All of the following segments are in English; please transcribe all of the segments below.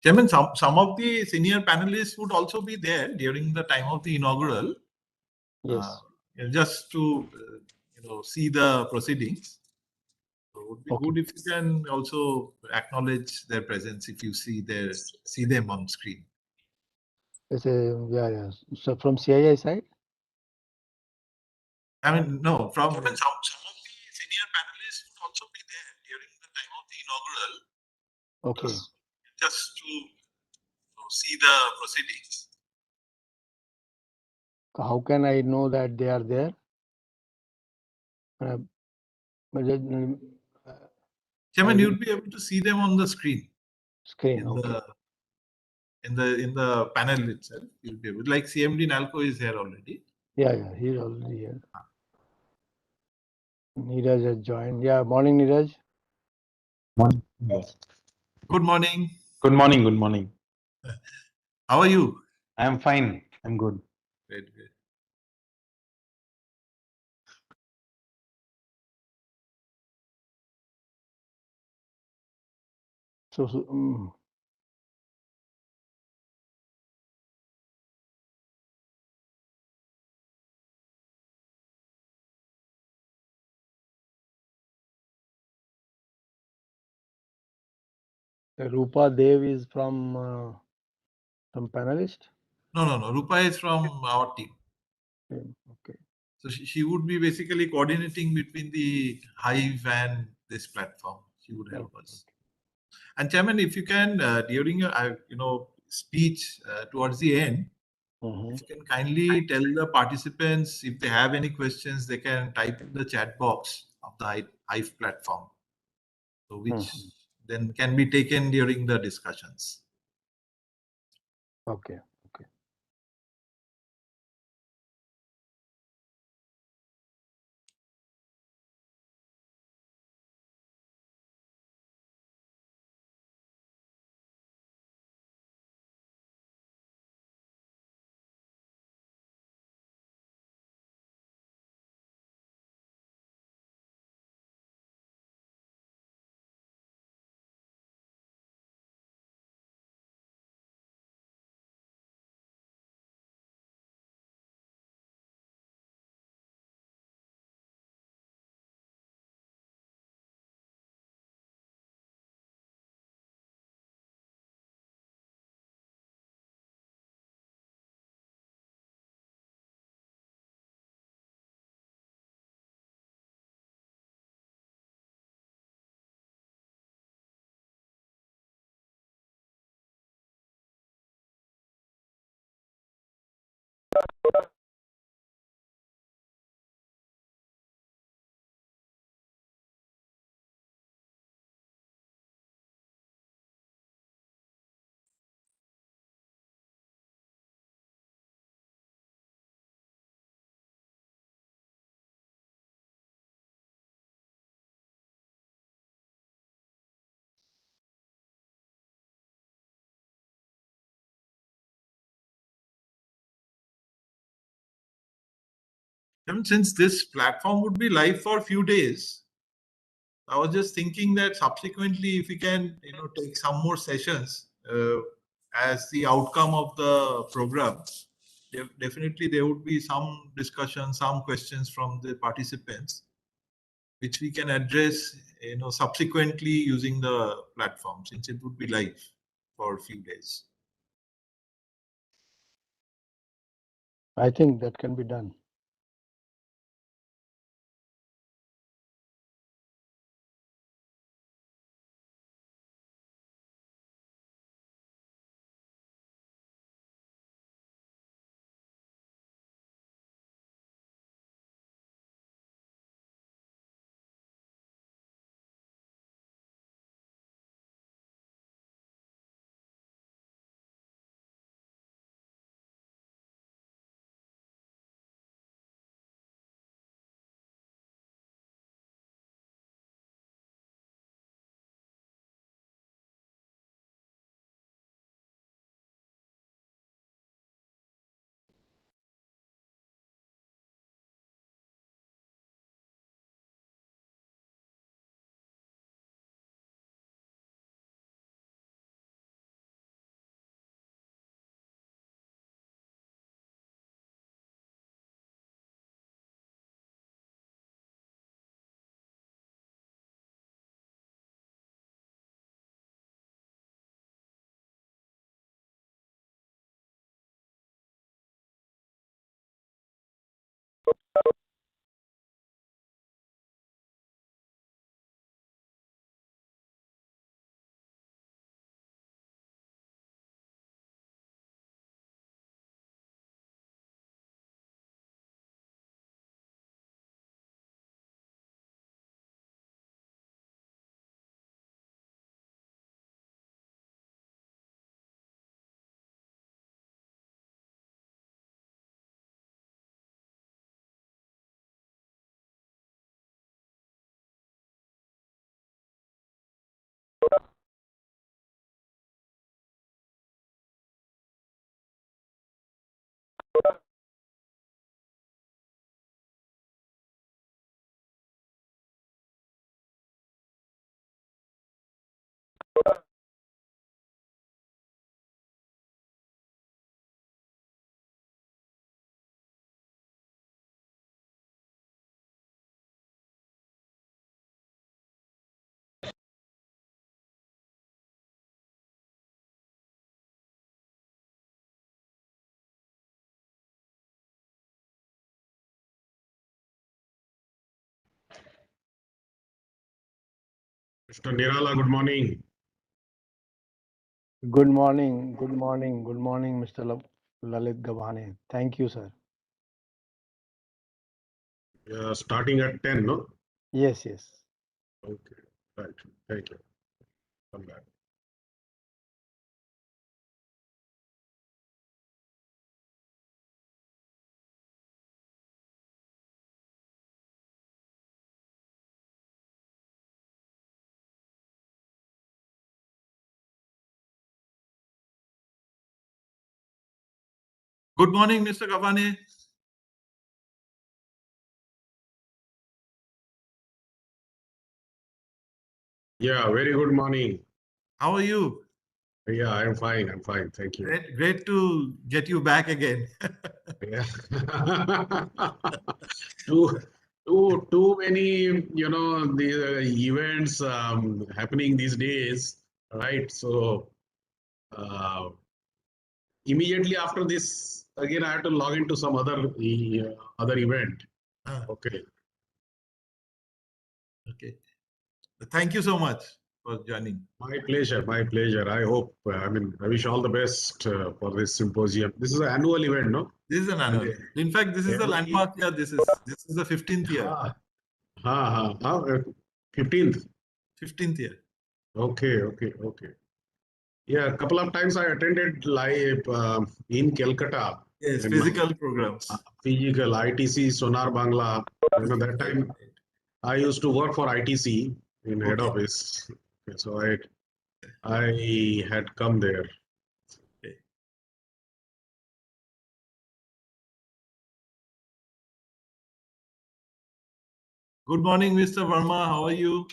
Chairman, some of the senior panelists would also be there during the time of the inaugural. Yes. Just to see the proceedings. So it would be good if you can also acknowledge their presence if you see them on screen. Yeah. So from CII side? I mean, no, some of the senior panelists would also be there during the time of the inaugural. Okay. Just to see the proceedings. How can I know that they are there? Chairman, you'll be able to see them on the screen. Screen. In the panel itself, you'll be able. Like CMD Nalco is here already. Yeah, he's already here. Neeraj has joined. Yeah, morning, Neeraj. Morning. Good morning. Good morning. Good morning. How are you? I am fine. I'm good. Great. So Rupa Dev is from panelist? No. Rupa is from our team. Okay. So she would be basically coordinating between the Hive and this platform. She would help us. And Chairman, if you can, during your speech towards the end, if you can kindly tell the participants if they have any questions, they can type in the chat box of the Hive platform, so which then can be taken during the discussions. Okay. Since this platform would be live for a few days, I was just thinking that subsequently, if we can, take some more sessions as the outcome of the program, definitely there would be some discussion, some questions from the participants, which we can address, subsequently using the platform, since it would be live for a few days. I think that can be done. Mr. Nirala, good morning. Good morning. Good morning. Good morning, Mr. Lalit Govany. Thank you, sir. Starting at 10, no? Yes, yes. Okay, right. Thank you. Come back. Good morning, Mr. Govany. Yeah, very good morning. How are you? Yeah, I'm fine. I'm fine. Thank you. Great to get you back again. Yeah. Too many, the events happening these days, right? So uh, immediately after this, again, I have to log into some other event. Ah, Okay. okay. Thank you so much for joining. My pleasure. My pleasure. I hope, I wish all the best for this symposium. This is an annual event, no? This is an And annual. In fact, this is the every, landmark year. This is the 15th year. ha, ha, ha, 15th. 15th year. Okay, okay, okay. Yeah, a couple of times I attended live in Calcutta. Yes, In my physical programs. physical ITC Sonar Bangla. That Right, time I used to work for ITC in head okay. office. Okay, so I had come there. Okay. Good morning, Mr. Verma. How are you?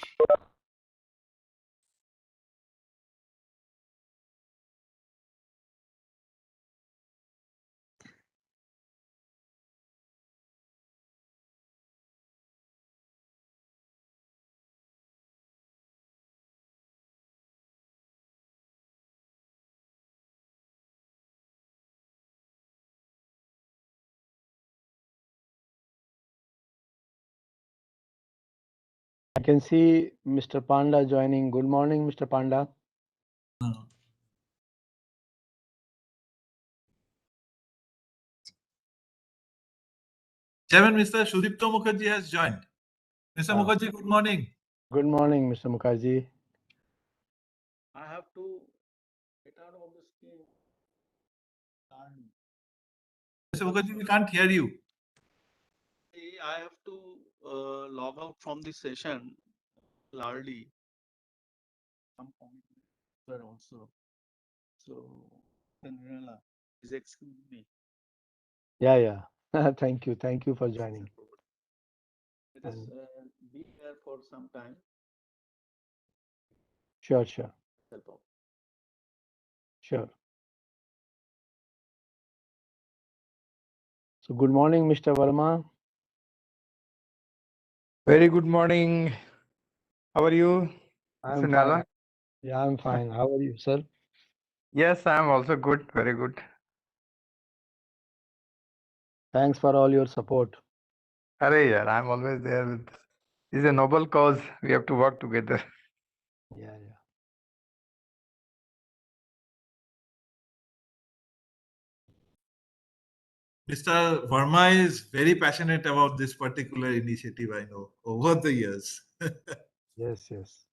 I can see Mr. Panda joining. Good morning, Mr. Panda. Chairman, Mr. Sudipto Mukherjee has joined. Mr. Mukherjee, good morning. Good morning, Mr. Mukherjee. I have to get out of the screen. Mr. Mukherjee, we can't hear you. I have to log out from the session early. Some commitments were also. So, Nirala, please excuse me. Yeah, yeah. Thank you. Thank you for joining. Let us be here for some time. Sure, sure, Help out. sure. So, good morning, Mr. Verma. Very good morning. How are you, I'm Sunala? fine. Yeah, I'm fine. How are you, sir? Yes, I am also good. Very good. Thanks for all your support. Arey, yaar, I'm always there with. This is a noble cause. We have to work together. Yeah, yeah. Mr. Verma is very passionate about this particular initiative, I know, over the years. Yes, yes.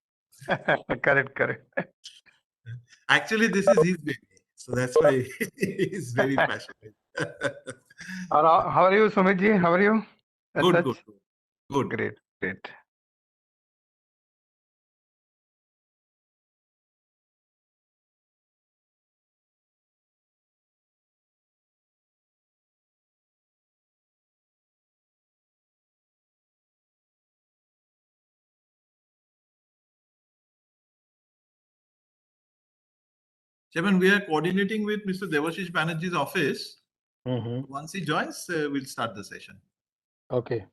Correct, correct. Actually, this is his baby. So that's why he's very passionate. How are you, Sumit How are you? As Good, such? good, good. Great, great. Chairman, we are coordinating with Mr. Devashish Banerjee's office. Mm-hmm. Once he joins, we'll start the session. Okay.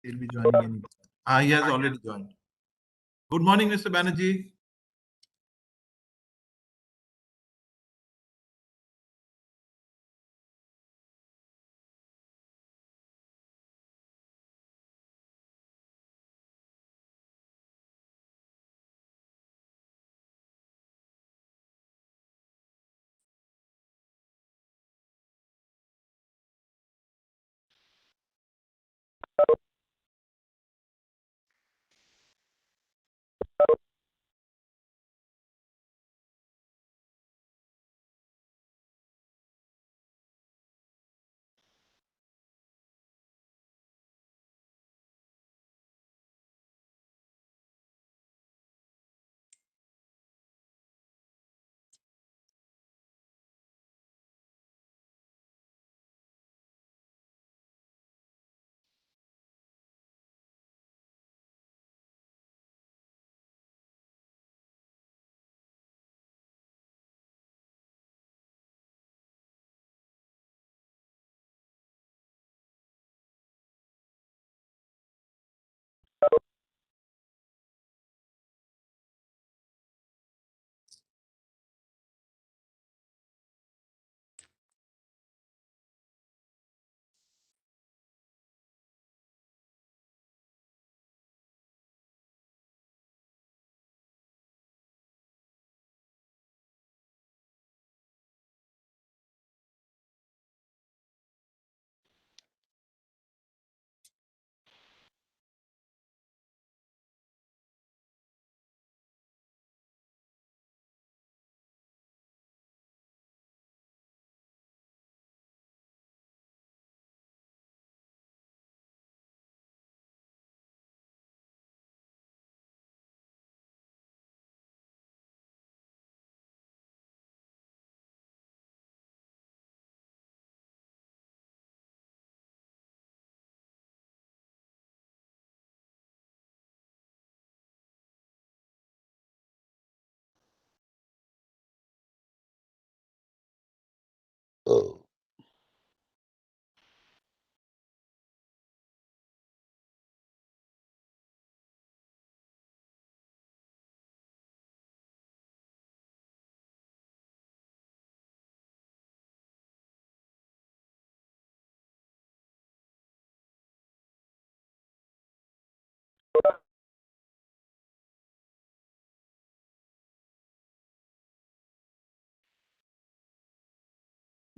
He'll be joining any. He has already joined. Good morning, Mr. Banerjee.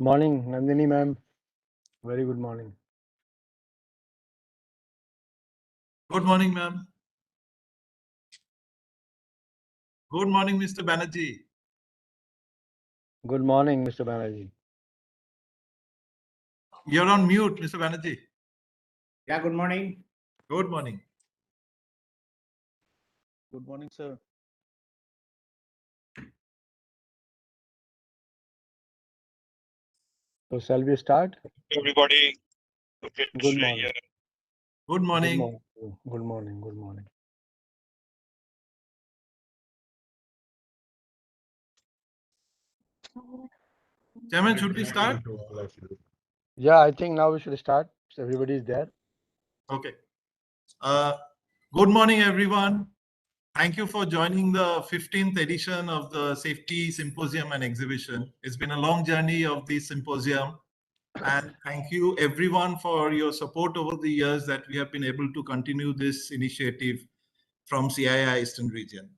Morning, Nandini ma'am. Very good morning. Good morning, ma'am. Good morning, Mr. Banerjee. Good morning, Mr. Banerjee. You're on mute, Mr. Banerjee. Yeah, good morning. Good morning. Good morning, sir. So shall we start? Everybody, okay, Good morning. Good Good morning. morning. Good morning. Good morning. Chairman, should we start? To all of you. Yeah, I think now we should start. So everybody is there. Okay. Good morning, everyone. Thank you for joining the 15th edition of the Safety Symposium and Exhibition. It's been a long journey of this symposium. And thank you everyone for your support over the years that we have been able to continue this initiative from CII Eastern Region.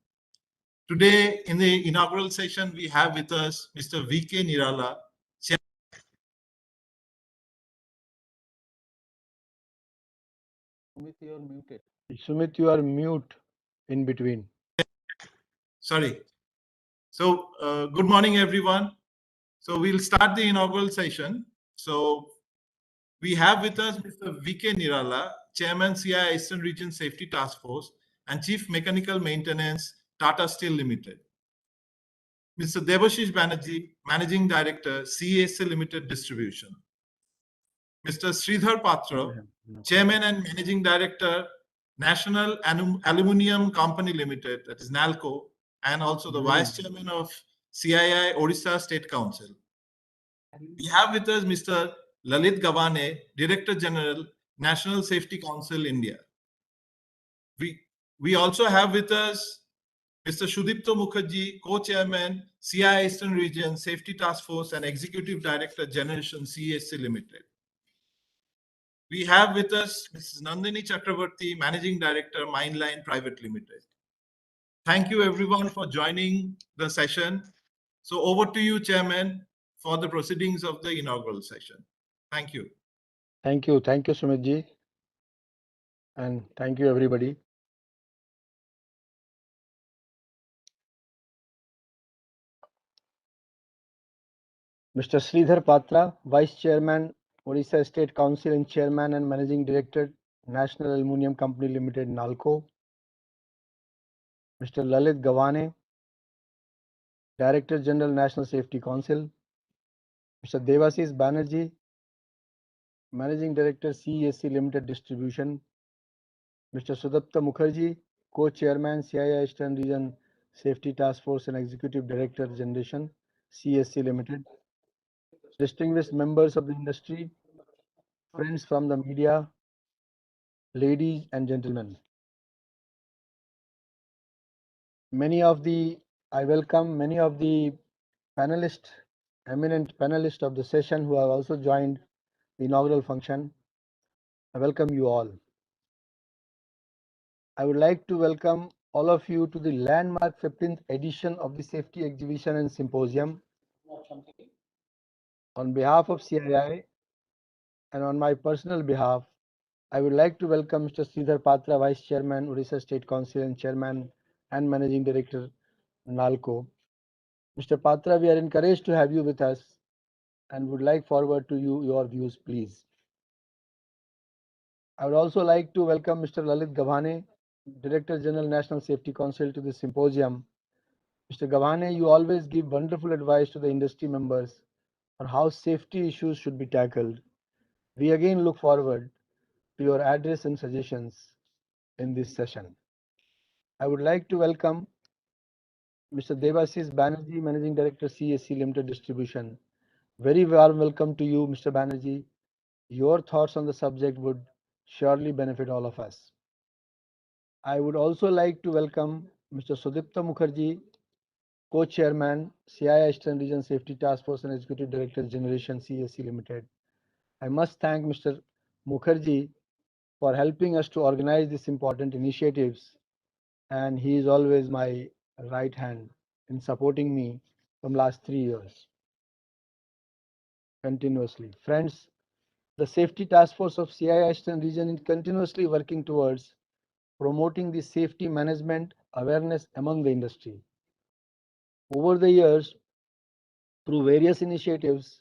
Today, in the inaugural session, we have with us Mr. V.K. Nirala. Sumit, you're muted. Sumit, you are mute in between. Sorry. So, good morning, everyone. So we'll start the inaugural session. So we have with us Mr. V.K. Nirala, Chairman CII Eastern Region Safety Task Force and Chief Mechanical Maintenance, Tata Steel Limited. Mr. Debashish Banerjee, Managing Director, CESL Limited Distribution. Mr. Sridhar Patra, Chairman and Managing Director, National Aluminium Company Limited, that is NALCO, and also the Vice Chairman of CII Orissa State Council. We have with us Mr. Lalit Govany, Director General, National Safety Council, India. We also have with us Mr. Shudipto Mukherjee, Co-Chairman, CII Eastern Region Safety Task Force and Executive Director, Generation CSC Limited. We have with us Mrs. Nandini Chakravarti, Managing Director, Mineline Private Limited. Thank you everyone for joining the session. So over to you, Chairman, for the proceedings of the inaugural session. Thank you. Thank you. Thank you, Sumitji. and thank you everybody. Mr. Sridhar Patra, Vice Chairman, Odisha State Council and Chairman and Managing Director, National Aluminium Company Limited, NALCO. Mr. Lalit Govany, Director General, National Safety Council. Mr. Devashish Banerjee, Managing Director, CESC Limited Distribution. Mr. Sudipta Mukherjee, Co-Chairman, CII Eastern Region Safety Task Force and Executive Director, Generation, CSC Limited. Distinguished members of the industry, friends from the media, ladies and gentlemen. I welcome many of the eminent panelists of the session who have also joined the inaugural function. I welcome you all. I would like to welcome all of you to the landmark 15th edition of the Safety Exhibition and Symposium. On behalf of CII and on my personal behalf, I would like to welcome Mr. Sridhar Patra, Vice Chairman, Odisha State Council and Chairman and Managing Director, NALCO. Mr. Patra, we are encouraged to have you with us and would like forward to you your views, please. I would also like to welcome Mr. Lalit Govany, Director General, National Safety Council, to the symposium. Mr. Govany, you always give wonderful advice to the industry members on how safety issues should be tackled. We again look forward to your address and suggestions in this session. I would like to welcome Mr. Devashish Banerjee, Managing Director, CSC Limited Distribution. Very warm welcome to you, Mr. Banerjee. Your thoughts on the subject would surely benefit all of us. I would also like to welcome Mr. Sudipta Mukherjee, Co-Chairman, CII Eastern Region Safety Task Force and Executive Director, Generation, CSC Limited. I must thank Mr. Mukherjee for helping us to organize these important initiatives, and he is always my right hand in supporting me from last 3 years continuously. Friends, the Safety Task Force of CII Eastern Region is continuously working towards promoting the safety management awareness among the industry. Over the years, through various initiatives,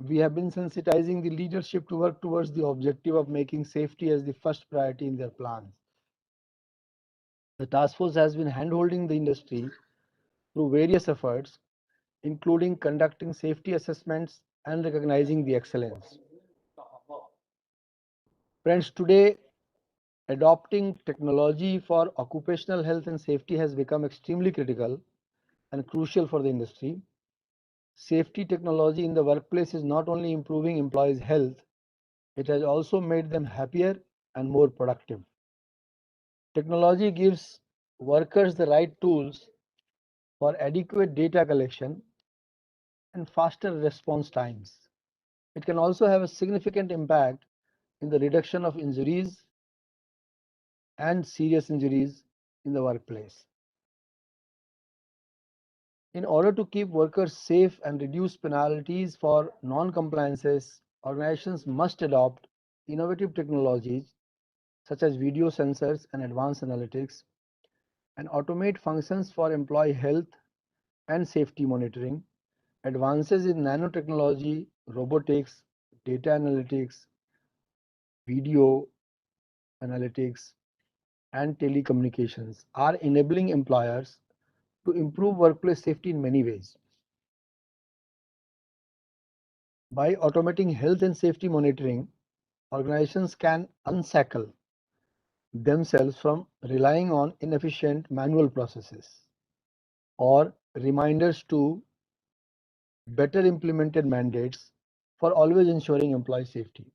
we have been sensitizing the leadership to work towards the objective of making safety as the first priority in their plans. The task force has been handholding the industry through various efforts, including conducting safety assessments and recognizing the excellence. Friends, today, adopting technology for occupational health and safety has become extremely critical and crucial for the industry. Safety technology in the workplace is not only improving employees' health, it has also made them happier and more productive. Technology gives workers the right tools for adequate data collection and faster response times. It can also have a significant impact in the reduction of injuries and serious injuries in the workplace. In order to keep workers safe and reduce penalties for non-compliances, organizations must adopt innovative technologies such as video sensors and advanced analytics, and automate functions for employee health and safety monitoring. Advances in nanotechnology, robotics, data analytics, video analytics, and telecommunications are enabling employers to improve workplace safety in many ways. By automating health and safety monitoring, organizations can unshackle themselves from relying on inefficient manual processes or reminders to better implemented mandates for always ensuring employee safety.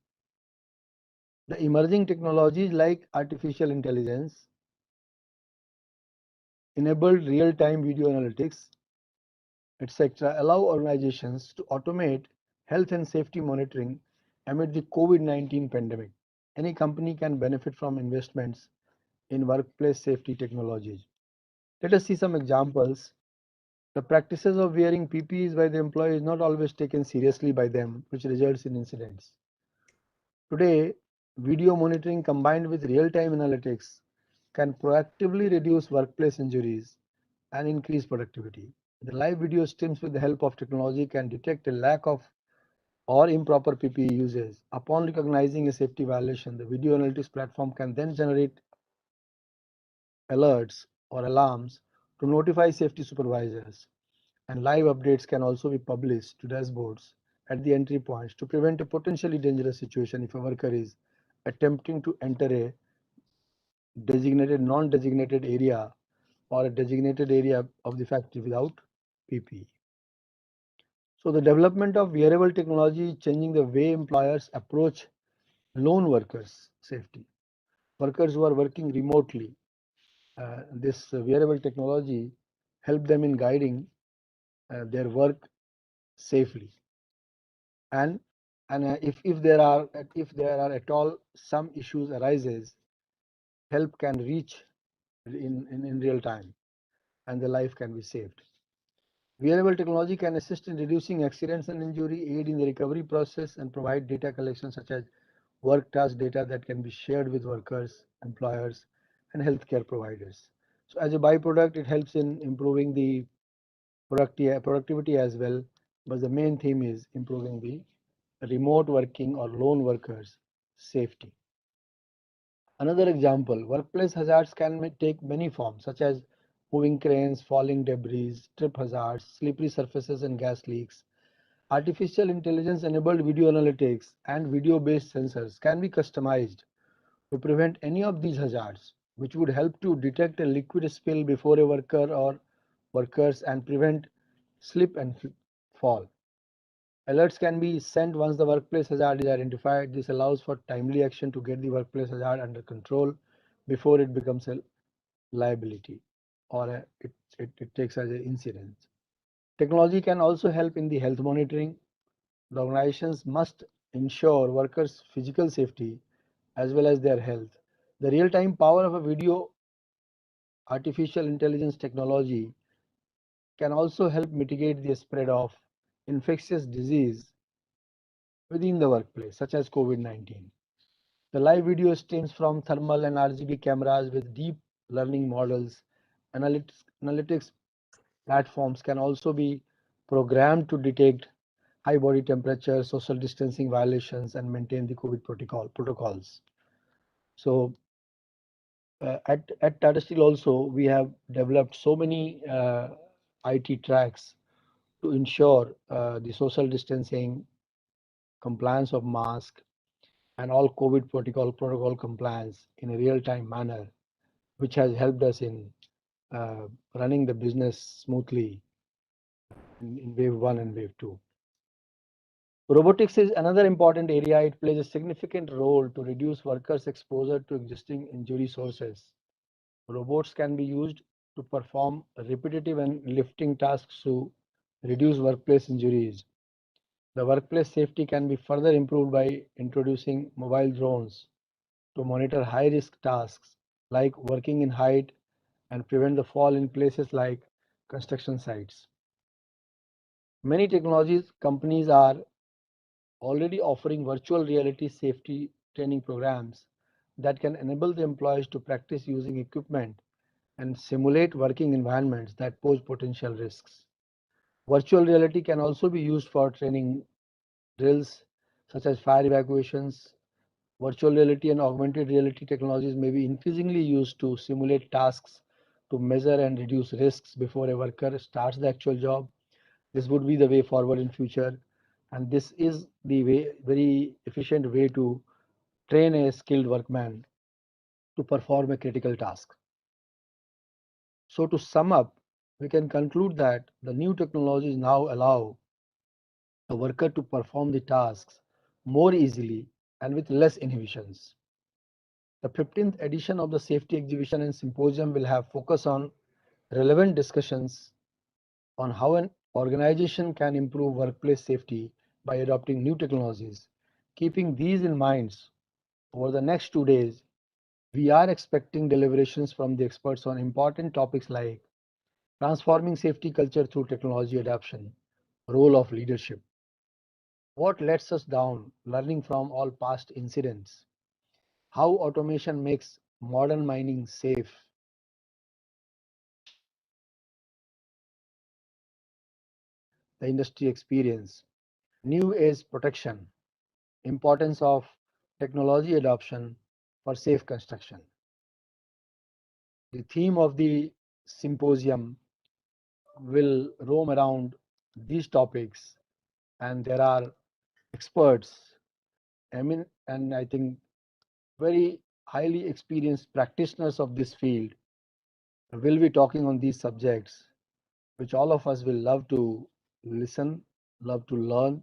The emerging technologies like artificial intelligence, enabled real-time video analytics, etc., allow organizations to automate health and safety monitoring amid the COVID-19 pandemic. Any company can benefit from investments in workplace safety technologies. Let us see some examples. The practices of wearing PPEs by the employee is not always taken seriously by them, which results in incidents. Today, Video monitoring combined with real-time analytics can proactively reduce workplace injuries and increase productivity. The live video streams with the help of technology can detect a lack of or improper PPE uses. Upon recognizing a safety violation, the video analytics platform can then generate alerts or alarms to notify safety supervisors. And live updates can also be published to dashboards at the entry points to prevent a potentially dangerous situation if a worker is attempting to enter a designated non-designated area or a designated area of the factory without PPE. So the development of wearable technology is changing the way employers approach lone workers safety. Workers who are working remotely, this wearable technology help them in guiding their work safely. And if there are at all some issues arises, help can reach in real time, and the life can be saved. Wearable technology can assist in reducing accidents and injury, aid in the recovery process, and provide data collection such as work task data that can be shared with workers, employers, and healthcare providers. So as a byproduct, it helps in improving the productivity as well, but the main theme is improving the remote working or lone workers safety. Another example, workplace hazards can take many forms such as moving cranes, falling debris, trip hazards, slippery surfaces and gas leaks. Artificial intelligence enabled video analytics and video based sensors can be customized to prevent any of these hazards, which would help to detect a liquid spill before a worker or workers and prevent slip and fall. Alerts can be sent once the workplace hazard is identified. This allows for timely action to get the workplace hazard under control before it becomes a liability or it takes as an incident. Technology can also help in the health monitoring. The organizations must ensure workers' physical safety as well as their health. The real-time power of a video artificial intelligence technology can also help mitigate the spread of infectious disease within the workplace, such as COVID-19. The live video streams from thermal and RGB cameras with deep learning models. Analytics platforms can also be programmed to detect high body temperature, social distancing violations, and maintain the COVID protocols. So at Tata Steel also, we have developed so many IT tracks to ensure the social distancing, compliance of mask, and all COVID protocol compliance in a real-time manner, which has helped us in running the business smoothly in wave 1 and wave 2. Robotics is another important area. It plays a significant role to reduce workers' exposure to existing injury sources. Robots can be used to perform repetitive and lifting tasks to reduce workplace injuries. The workplace safety can be further improved by introducing mobile drones to monitor high-risk tasks like working in height and prevent the fall in places like construction sites. Many technologies companies are already offering virtual reality safety training programs that can enable the employees to practice using equipment and simulate working environments that pose potential risks. Virtual reality can also be used for training drills such as fire evacuations. Virtual reality and augmented reality technologies may be increasingly used to simulate tasks to measure and reduce risks before a worker starts the actual job. This would be the way forward in future, and this is the very efficient way to train a skilled workman to perform a critical task. So to sum up, we can conclude that the new technologies now allow the worker to perform the tasks more easily and with less inhibitions. The 15th edition of the Safety Exhibition and Symposium will have focus on relevant discussions on how an organization can improve workplace safety by adopting new technologies. Keeping these in mind, over the next 2 days, we are expecting deliberations from the experts on important topics like transforming safety culture through technology adoption, role of leadership, what lets us down, learning from all past incidents, how automation makes modern mining safe. The industry experience, new age protection, importance of technology adoption for safe construction. The theme of the symposium will roam around these topics, and there are experts, and I think very highly experienced practitioners of this field will be talking on these subjects, which all of us will love to listen, love to learn,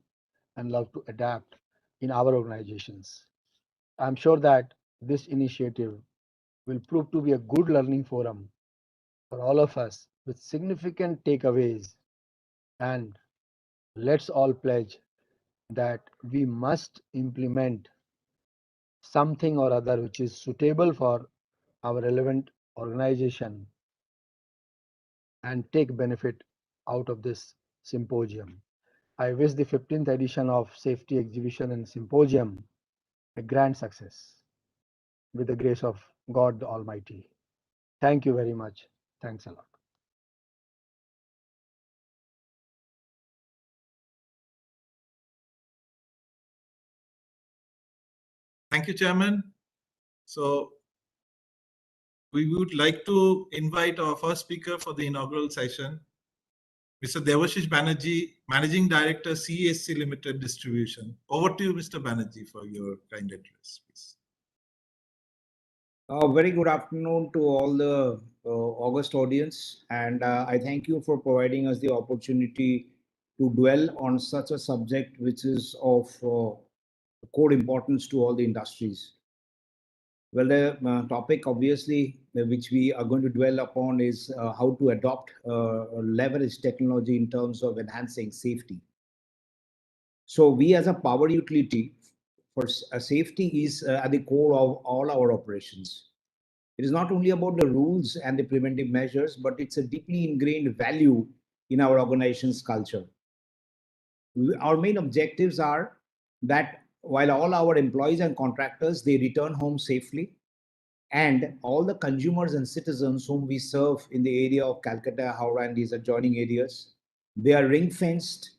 and love to adapt in our organizations. I'm sure that this initiative will prove to be a good learning forum for all of us with significant takeaways. And let's all pledge that we must implement something or other which is suitable for our relevant organization and take benefit out of this symposium. I wish the 15th edition of Safety Exhibition and Symposium a grand success with the grace of God the Almighty. Thank you very much. Thanks a lot. Thank you, Chairman. So we would like to invite our first speaker for the inaugural session, Mr. Devashish Banerjee, Managing Director, CSC Limited Distribution. Over to you, Mr. Banerjee, for your kind address, please. Very good afternoon to all the August audience, and I thank you for providing us the opportunity to dwell on such a subject which is of core importance to all the industries. Well, the topic obviously which we are going to dwell upon is how to adopt leverage technology in terms of enhancing safety. So we as a power utility, for safety is at the core of all our operations. It is not only about the rules and the preventive measures, but it's a deeply ingrained value in our organization's culture. Our main objectives are that while all our employees and contractors, they return home safely, and all the consumers and citizens whom we serve in the area of Calcutta, Howrah, and these adjoining areas, they are ring-fenced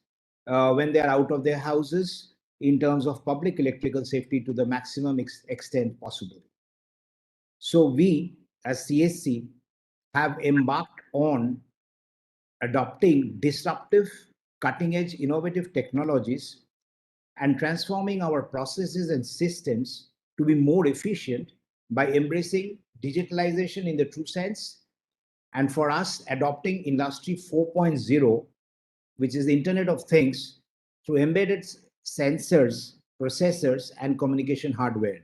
when they are out of their houses in terms of public electrical safety to the maximum extent possible. So we, as CSC, have embarked on adopting disruptive, cutting-edge, innovative technologies and transforming our processes and systems to be more efficient by embracing digitalization in the true sense, and for us, adopting Industry 4.0, which is the Internet of Things, through embedded sensors, processors, and communication hardware.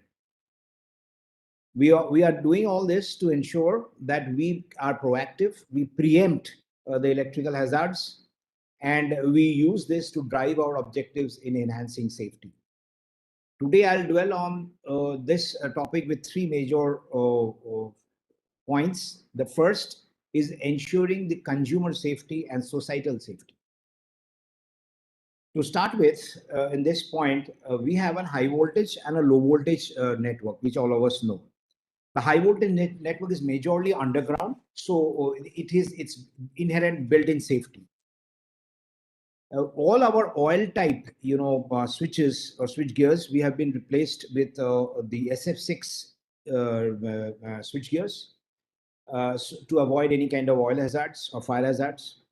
We are doing all this to ensure that we are proactive, we preempt the electrical hazards, and we use this to drive our objectives in enhancing safety. Today, I'll dwell on this topic with three major points. The first is ensuring the consumer safety and societal safety. To start with, in this point, we have a high voltage and a low voltage network, which all of us know. The high voltage network is majorly underground, so it's inherent built-in safety. All our oil type, switches or switch gears, we have been replaced with the SF6 switch gears to avoid any kind of oil hazards or fire hazards.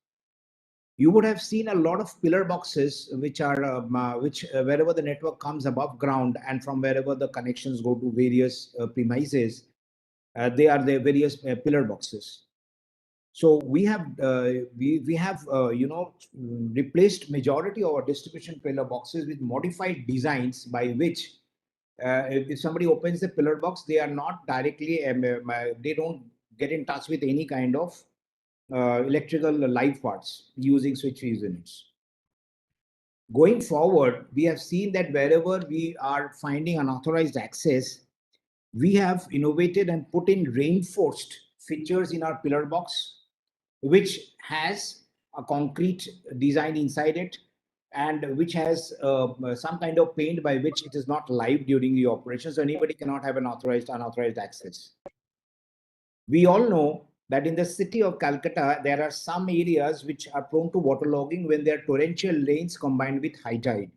You would have seen a lot of pillar boxes, which are wherever the network comes above ground and from wherever the connections go to various premises, they are the various pillar boxes. So we have replaced majority of our distribution pillar boxes with modified designs by which if somebody opens the pillar box, they are not directly they don't get in touch with any kind of electrical live parts using switch fuse units. Going forward, we have seen that wherever we are finding unauthorized access, we have innovated and put in reinforced features in our pillar box, which has a concrete design inside it, and which has some kind of paint by which it is not live during the operation, so anybody cannot have an unauthorized access. We all know that in the city of Calcutta, there are some areas which are prone to waterlogging when there are torrential rains combined with high tide.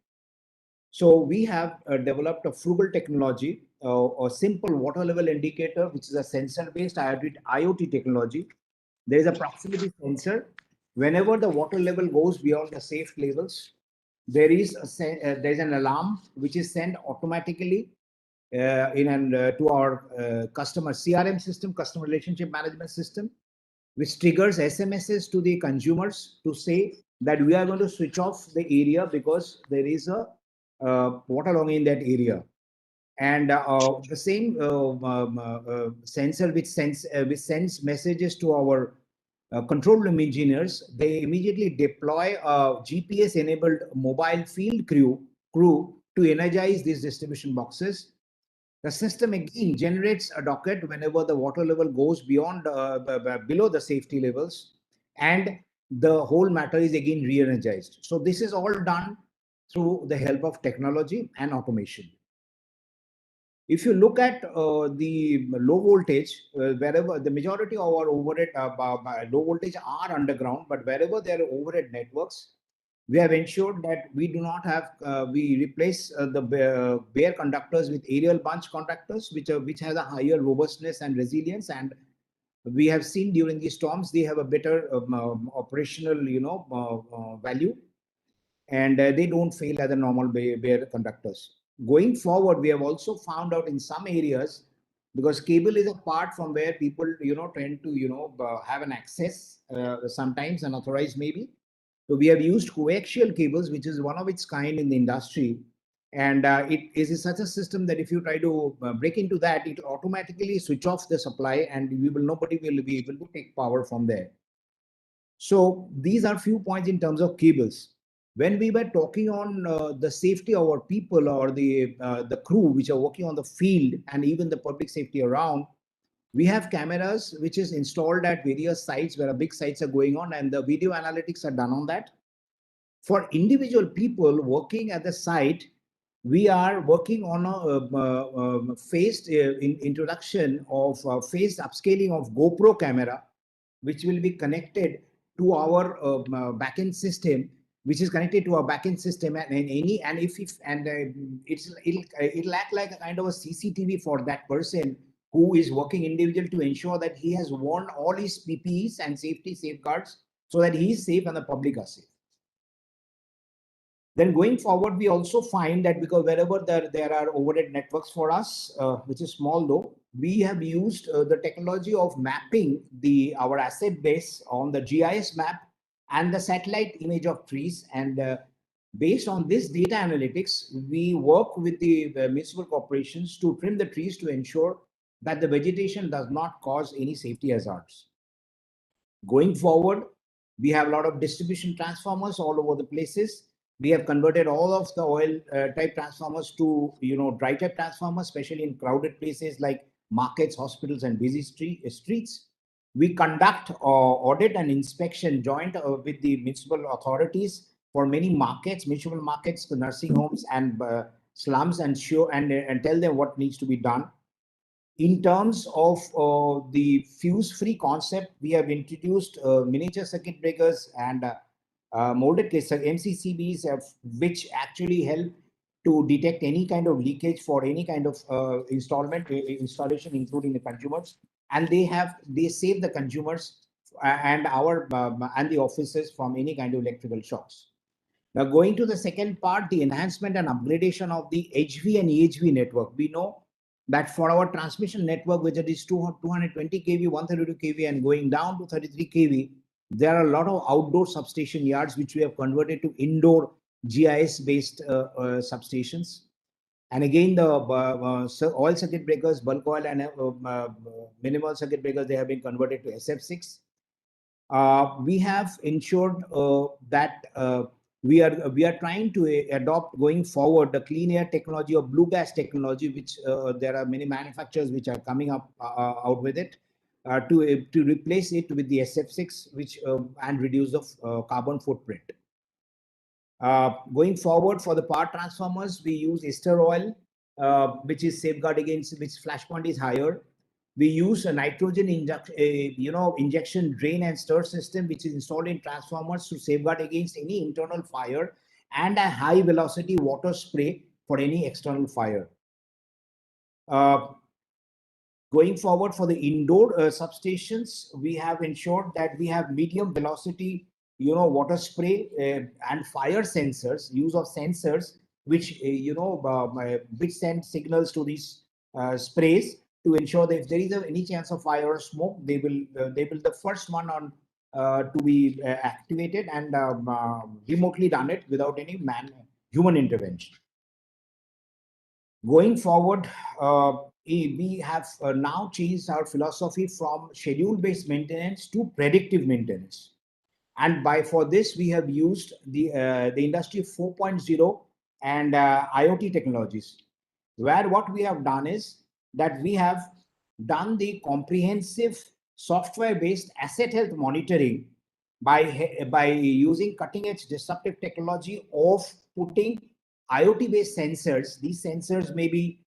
So we have developed a frugal technology, a simple water level indicator, which is a sensor-based IoT technology. There is a proximity sensor. Whenever the water level goes beyond the safe levels, there is an alarm which is sent automatically to our customer CRM system, customer relationship management system, which triggers SMSs to the consumers to say that we are going to switch off the area because there is a waterlogging in that area. And the same sensor which sends messages to our control room engineers, they immediately deploy a GPS-enabled mobile field crew to energize these distribution boxes. The system again generates a docket whenever the water level goes beyond below the safety levels, and the whole matter is again re-energized. So this is all done through the help of technology and automation. If you look at the low voltage, wherever the majority of our overhead low voltage are underground, but wherever there are overhead networks, we have ensured that we do not have, we replace the bare conductors with aerial bunch conductors, which has a higher robustness and resilience. And we have seen during the storms, they have a better operational, value, and they don't fail as a normal bare conductors. Going forward, we have also found out in some areas, because cable is a part from where people, tend to, have an access, sometimes unauthorized maybe. So we have used coaxial cables, which is one of its kind in the industry. And it is such a system that if you try to break into that, it automatically switch off the supply, and nobody will be able to take power from there. So these are few points in terms of cables. When we were talking on the safety of our people or the crew which are working on the field and even the public safety around, we have cameras which is installed at various sites where big sites are going on, and the video analytics are done on that. For individual people working at the site, we are working on a phased introduction of phased upscaling of GoPro camera, which will be connected to our backend system, which is connected to our backend system, it'll act like a kind of a CCTV for that person who is working individual to ensure that he has worn all his PPEs and safety safeguards so that he is safe and the public are safe. Then going forward, we also find that because wherever there are overhead networks for us, which is small though, we have used the technology of mapping our asset base on the GIS map and the satellite image of trees. And based on this data analytics, we work with the municipal corporations to trim the trees to ensure that the vegetation does not cause any safety hazards. Going forward, we have a lot of distribution transformers all over the places. We have converted all of the oil type transformers to dry type transformers, especially in crowded places like markets, hospitals, and busy streets. We conduct audit and inspection joint with the municipal authorities for many markets, municipal markets, the nursing homes and slums, and tell them what needs to be done. In terms of the fuse-free concept, we have introduced miniature circuit breakers and molded case MCCBs, which actually help to detect any kind of leakage for any kind of installation, including the consumers, and they save the consumers and and the offices from any kind of electrical shocks. Now, going to the second part, the enhancement and upgradation of the HV and EHV network. We know that for our transmission network, which is 220 kV, 132 kV, and going down to 33 kV, there are a lot of outdoor substation yards which we have converted to indoor GIS-based substations. And again, the oil circuit breakers, bulk oil and minimal circuit breakers, they have been converted to SF6. We have ensured that we are trying to adopt going forward the clean air technology or blue gas technology, which there are many manufacturers which are coming up out with it to replace it with the SF6, which and reduce the carbon footprint. Going forward for the power transformers, we use ester oil, which is safeguard against which flashpoint is higher. We use a nitrogen injection drain and stir system, which is installed in transformers to safeguard against any internal fire, and a high velocity water spray for any external fire. Going forward for the indoor substations, we have ensured that we have medium velocity, water spray and fire sensors, use of sensors, which, which send signals to these sprays to ensure that if there is any chance of fire or smoke, they will the first one on to be activated and remotely done it without any human intervention. Going forward, we have now changed our philosophy from schedule-based maintenance to predictive maintenance. And for this, we have used the industry 4.0 and IoT technologies, where what we have done is that we have done the comprehensive software-based asset health monitoring by using cutting-edge disruptive technology of putting IoT-based sensors. These sensors may be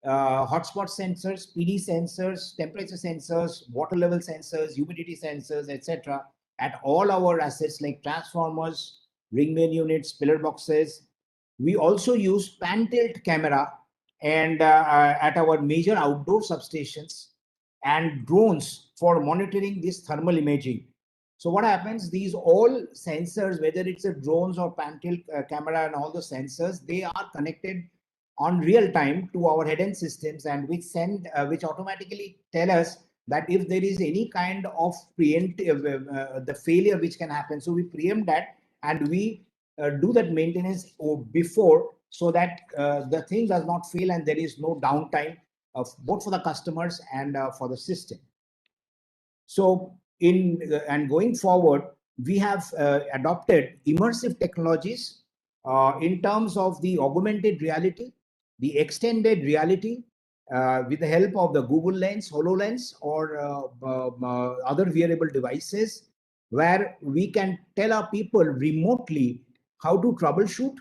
hotspot sensors, PD sensors, temperature sensors, water level sensors, humidity sensors, etc. at all our assets like transformers, ring main units, pillar boxes. We also use pan-tilt camera and at our major outdoor substations, and drones for monitoring this thermal imaging. So what happens, these all sensors, whether it's a drones or pan-tilt camera and all the sensors, they are connected on real time to our head-end systems, and which automatically tell us that if there is any kind of preemptive the failure which can happen. So we preempt that, and we do that maintenance before, so that the thing does not fail and there is no downtime both for the customers and for the system. So and going forward, we have adopted immersive technologies in terms of the augmented reality, the extended reality, with the help of the Google Lens, HoloLens, or other wearable devices, where we can tell our people remotely how to troubleshoot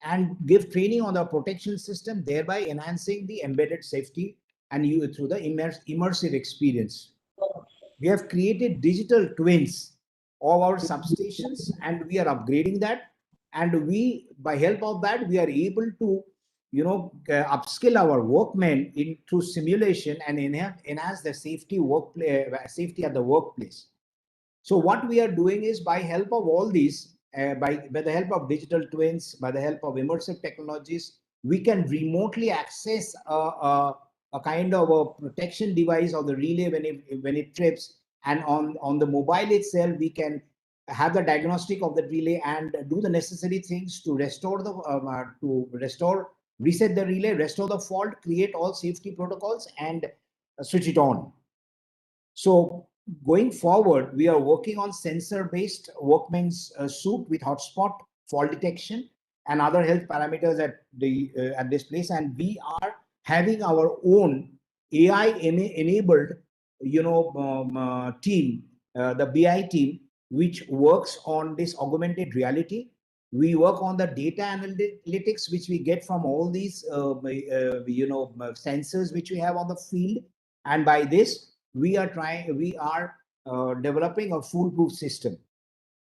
and give training on the protection system, thereby enhancing the embedded safety and through the immersive experience. We have created digital twins of our substations, and we are upgrading that. And by help of that, we are able to, upskill our workmen through simulation and enhance the safety at the workplace. So what we are doing is, by help of all these, by the help of digital twins, by the help of immersive technologies, we can remotely access a kind of a protection device of the relay when it trips, and on the mobile itself we can have the diagnostic of the relay and do the necessary things to restore reset the relay, restore the fault, create all safety protocols, and switch it on. So going forward, we are working on sensor-based workman's suit with hotspot, fault detection, and other health parameters at this place, and we are having our own AI-enabled, team, the BI team, which works on this augmented reality. We work on the data analytics, which we get from all these, sensors which we have on the field, and by this we are developing a foolproof system.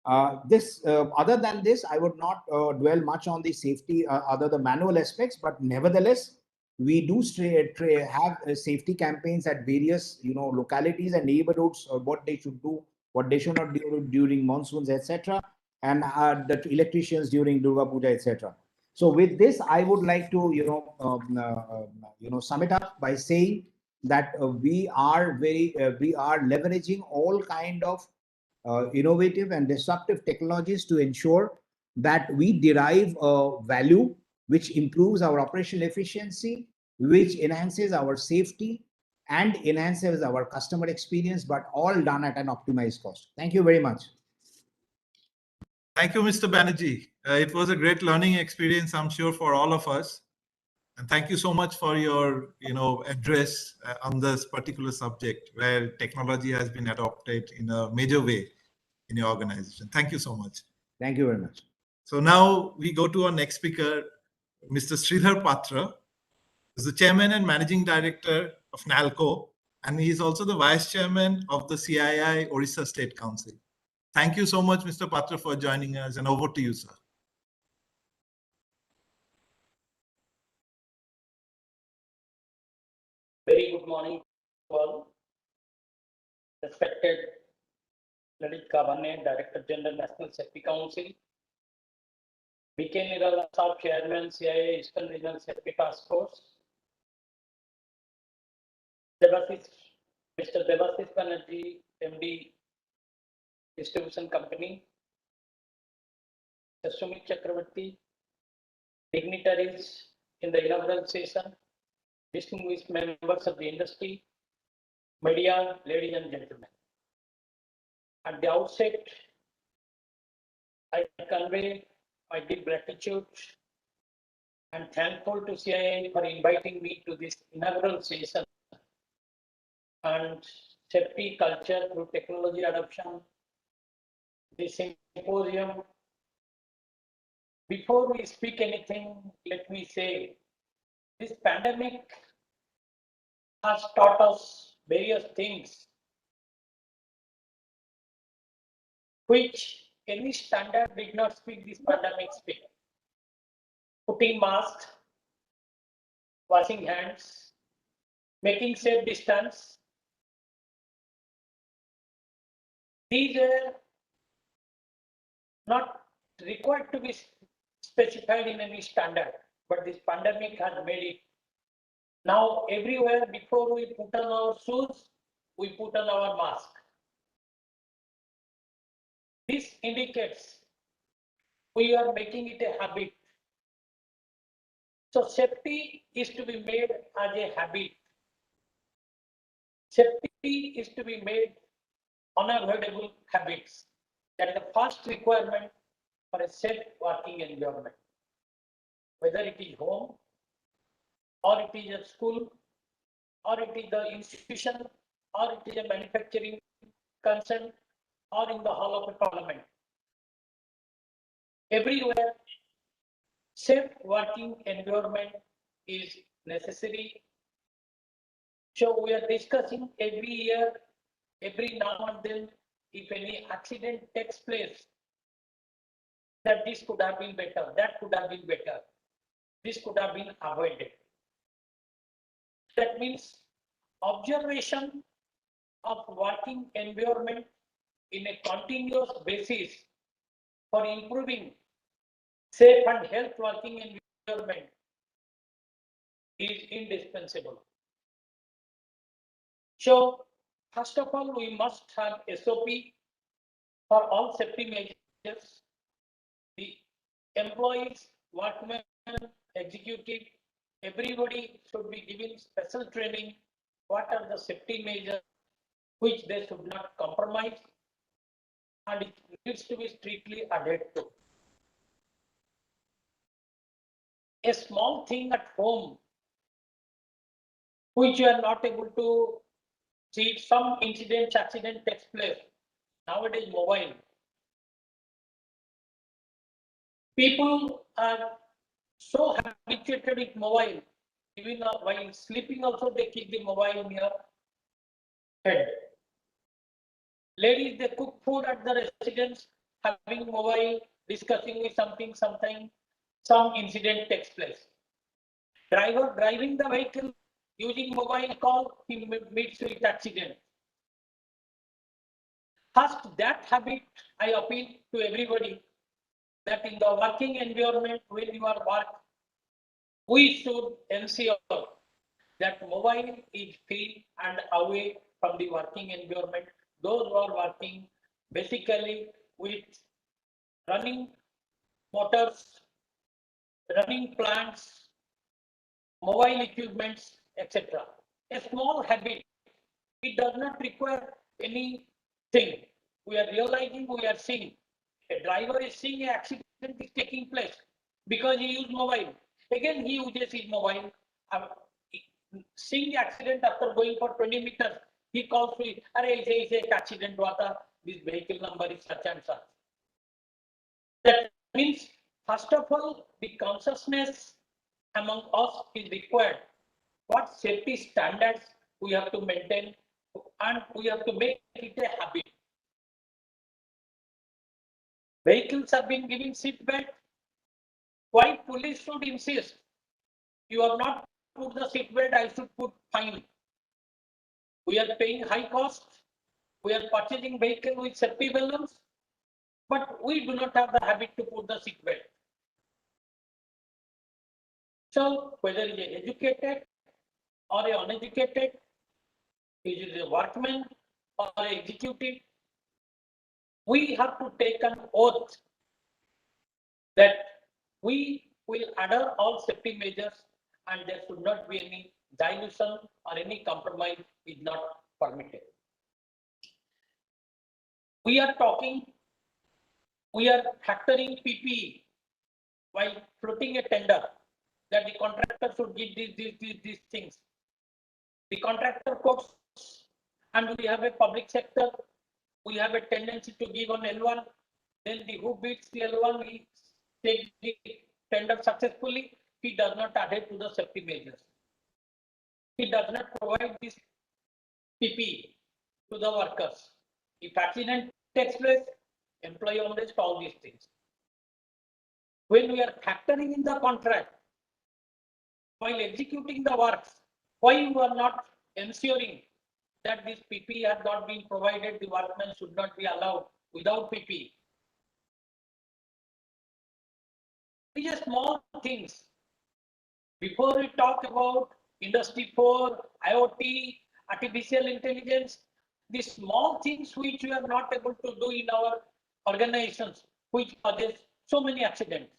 Other than this, I would not dwell much on the safety, other the manual aspects, but nevertheless, we do have safety campaigns at various, localities and neighborhoods, or what they should do, what they should not do during monsoons, etc., and the electricians during Durga Puja, etc. So with this, I would like to, sum it up by saying that we are leveraging all kind of innovative and disruptive technologies to ensure that we derive value which improves our operational efficiency, which enhances our safety and enhances our customer experience, but all done at an optimized cost. Thank you very much. Thank you, Mr. Banerjee. It was a great learning experience, I'm sure, for all of us. And thank you so much for your, address on this particular subject, where technology has been adopted in a major way in your organization. Thank you so much. Thank you very much. So now we go to our next speaker, Mr. Sridhar Patra, who's the Chairman and Managing Director of NALCO, and he is also the Vice Chairman of the CII Orissa State Council. Thank you so much, Mr. Patra, for joining us, and over to you, sir. Very good morning to all. Respected Lalit Govany, Director General, National Safety Council. BK Nirala, Chairman, CII Eastern Regional Safety Task Force. Mr. Jayanta Banerjee, MD, Distribution Company. Mr. Sumit Chakravarti, dignitaries in the inaugural session, distinguished members of the industry, media, ladies and gentlemen. At the outset, I convey my deep gratitude and thankful to CII for inviting me to this inaugural session and safety culture through technology adoption. This symposium. Before we speak anything, let me say this pandemic has taught us various things which any standard did not speak. This pandemic speak. Putting masks, washing hands, making safe distance. These are not required to be specified in any standard, but this pandemic has made it. Now everywhere, before we put on our shoes, we put on our mask. This indicates we are making it a habit. So safety is to be made as a habit. Safety is to be made unavoidable habits. That is the first requirement for a safe working environment. Whether it is home, or it is a school, or it is the institution, or it is a manufacturing concern, or in the hall of a parliament. Everywhere, safe working environment is necessary. So we are discussing every year, every now and then, if any accident takes place, that this could have been better, that could have been better, this could have been avoided. That means observation of working environment in a continuous basis for improving safe and health working environment is indispensable. So, first of all, we must have SOP for all safety measures. The employees, workmen, executive, everybody should be given special training. What are the safety measures which they should not compromise, and it needs to be strictly adhered to. A small thing at home which you are not able to see, some accident takes place. Nowadays, mobile. People are so habituated with mobile, even while sleeping also they keep the mobile near head. Ladies, they cook food at the residence, having mobile, discussing with something, sometimes some incident takes place. Driver driving the vehicle, using mobile call, he meets with accident. First, that habit, I appeal to everybody that in the working environment, when you are work, we should ensure that mobile is free and away from the working environment. Those who are working basically with running motors, running plants, mobile equipments, etc. A small habit. It does not require anything. We are realizing, we are seeing. A driver is seeing an accident is taking place because he used mobile. Again, he uses his mobile. Seeing the accident after going for 20 meters, he calls me, "Arey, is accident, this vehicle number is such and such." That means First of all, the consciousness among us is required. What safety standards we have to maintain, and we have to make it a habit. Vehicles have been giving seat belt. Why police should insist? You have not put the seat belt, I should put fine. We are paying high cost. We are purchasing vehicle with safety balloons, but we do not have the habit to put the seat belt. So whether he is educated or a uneducated, he is a workman or an executive, we have to take an oath that we will adhere all safety measures and there should not be any dilution or any compromise is not permitted. We are factoring PPE while floating a tender that the contractor should give these things. The contractor quotes, and we have a public sector, we have a tendency to give on L1, then the who beats the L1, he takes the tender successfully, he does not adhere to the safety measures. He does not provide this PPE to the workers. If accident takes place, employee on risk, all these things. When we are factoring in the contract, while executing the works, why you are not ensuring that this PPE has not been provided, the workmen should not be allowed without PPE. These are small things. Before we talk about Industry 4, IoT, artificial intelligence, the small things which we are not able to do in our organizations, which causes so many accidents.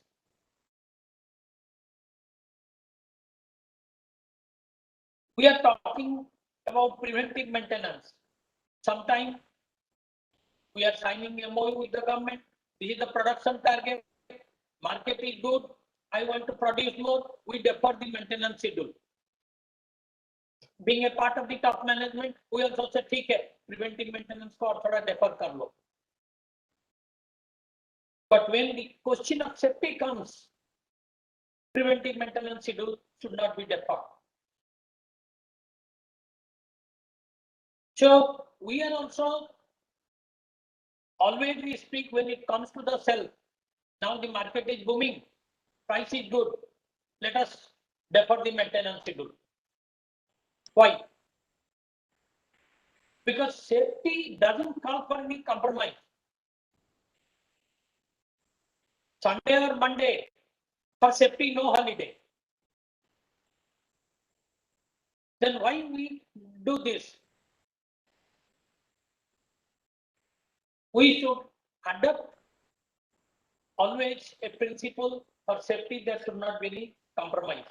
We are talking about preventive maintenance. Sometimes we are signing a MOU with the government. This is the production target. Market is good. I want to produce more. We defer the maintenance schedule. Being a part of the top management, we also say, "Okay, preventive maintenance को और थोड़ा defer कर लो." But when the question of safety comes, preventive maintenance schedule should not be deferred. So we are also always we speak when it comes to the sell. Now the market is booming, price is good. Let us defer the maintenance schedule. Why? Because safety doesn't call for any compromise. Sunday or Monday, for safety, no holiday. Then why we do this? We should adopt always a principle for safety that should not be any compromise.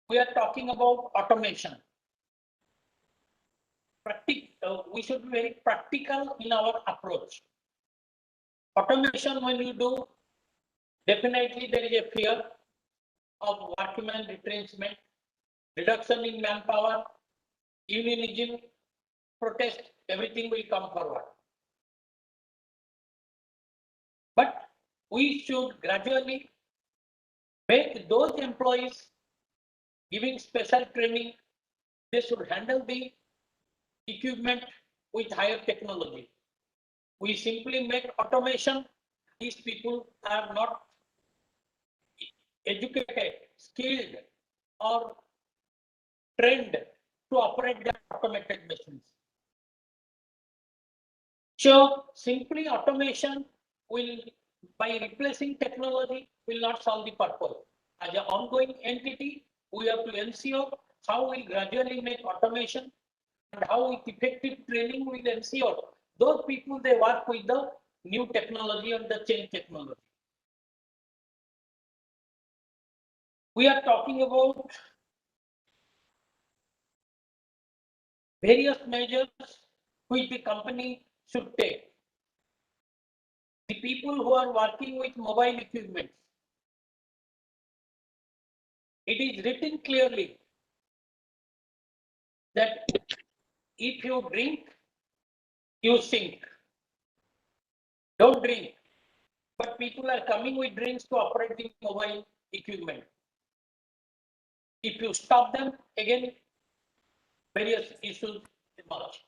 We are talking about automation. We should be very practical in our approach. Automation, when you do, definitely there is a fear of workman retrenchment, reduction in manpower, unionism, protest, everything will come forward. But we should gradually make those employees giving special training, they should handle the equipment with higher technology. We simply make automation. These people are not educated, skilled, or trained to operate the automated machines. So simply automation will, by replacing technology, will not solve the purpose. As an ongoing entity, we have to ensure how we gradually make automation and how with effective training will ensure those people they work with the new technology and the change technology. We are talking about various measures which the company should take. The people who are working with mobile equipment, it is written clearly that if you drink, you sink. Don't drink. but people are coming with dreams to operate the mobile equipment. If you stop them, again, various issues emerge.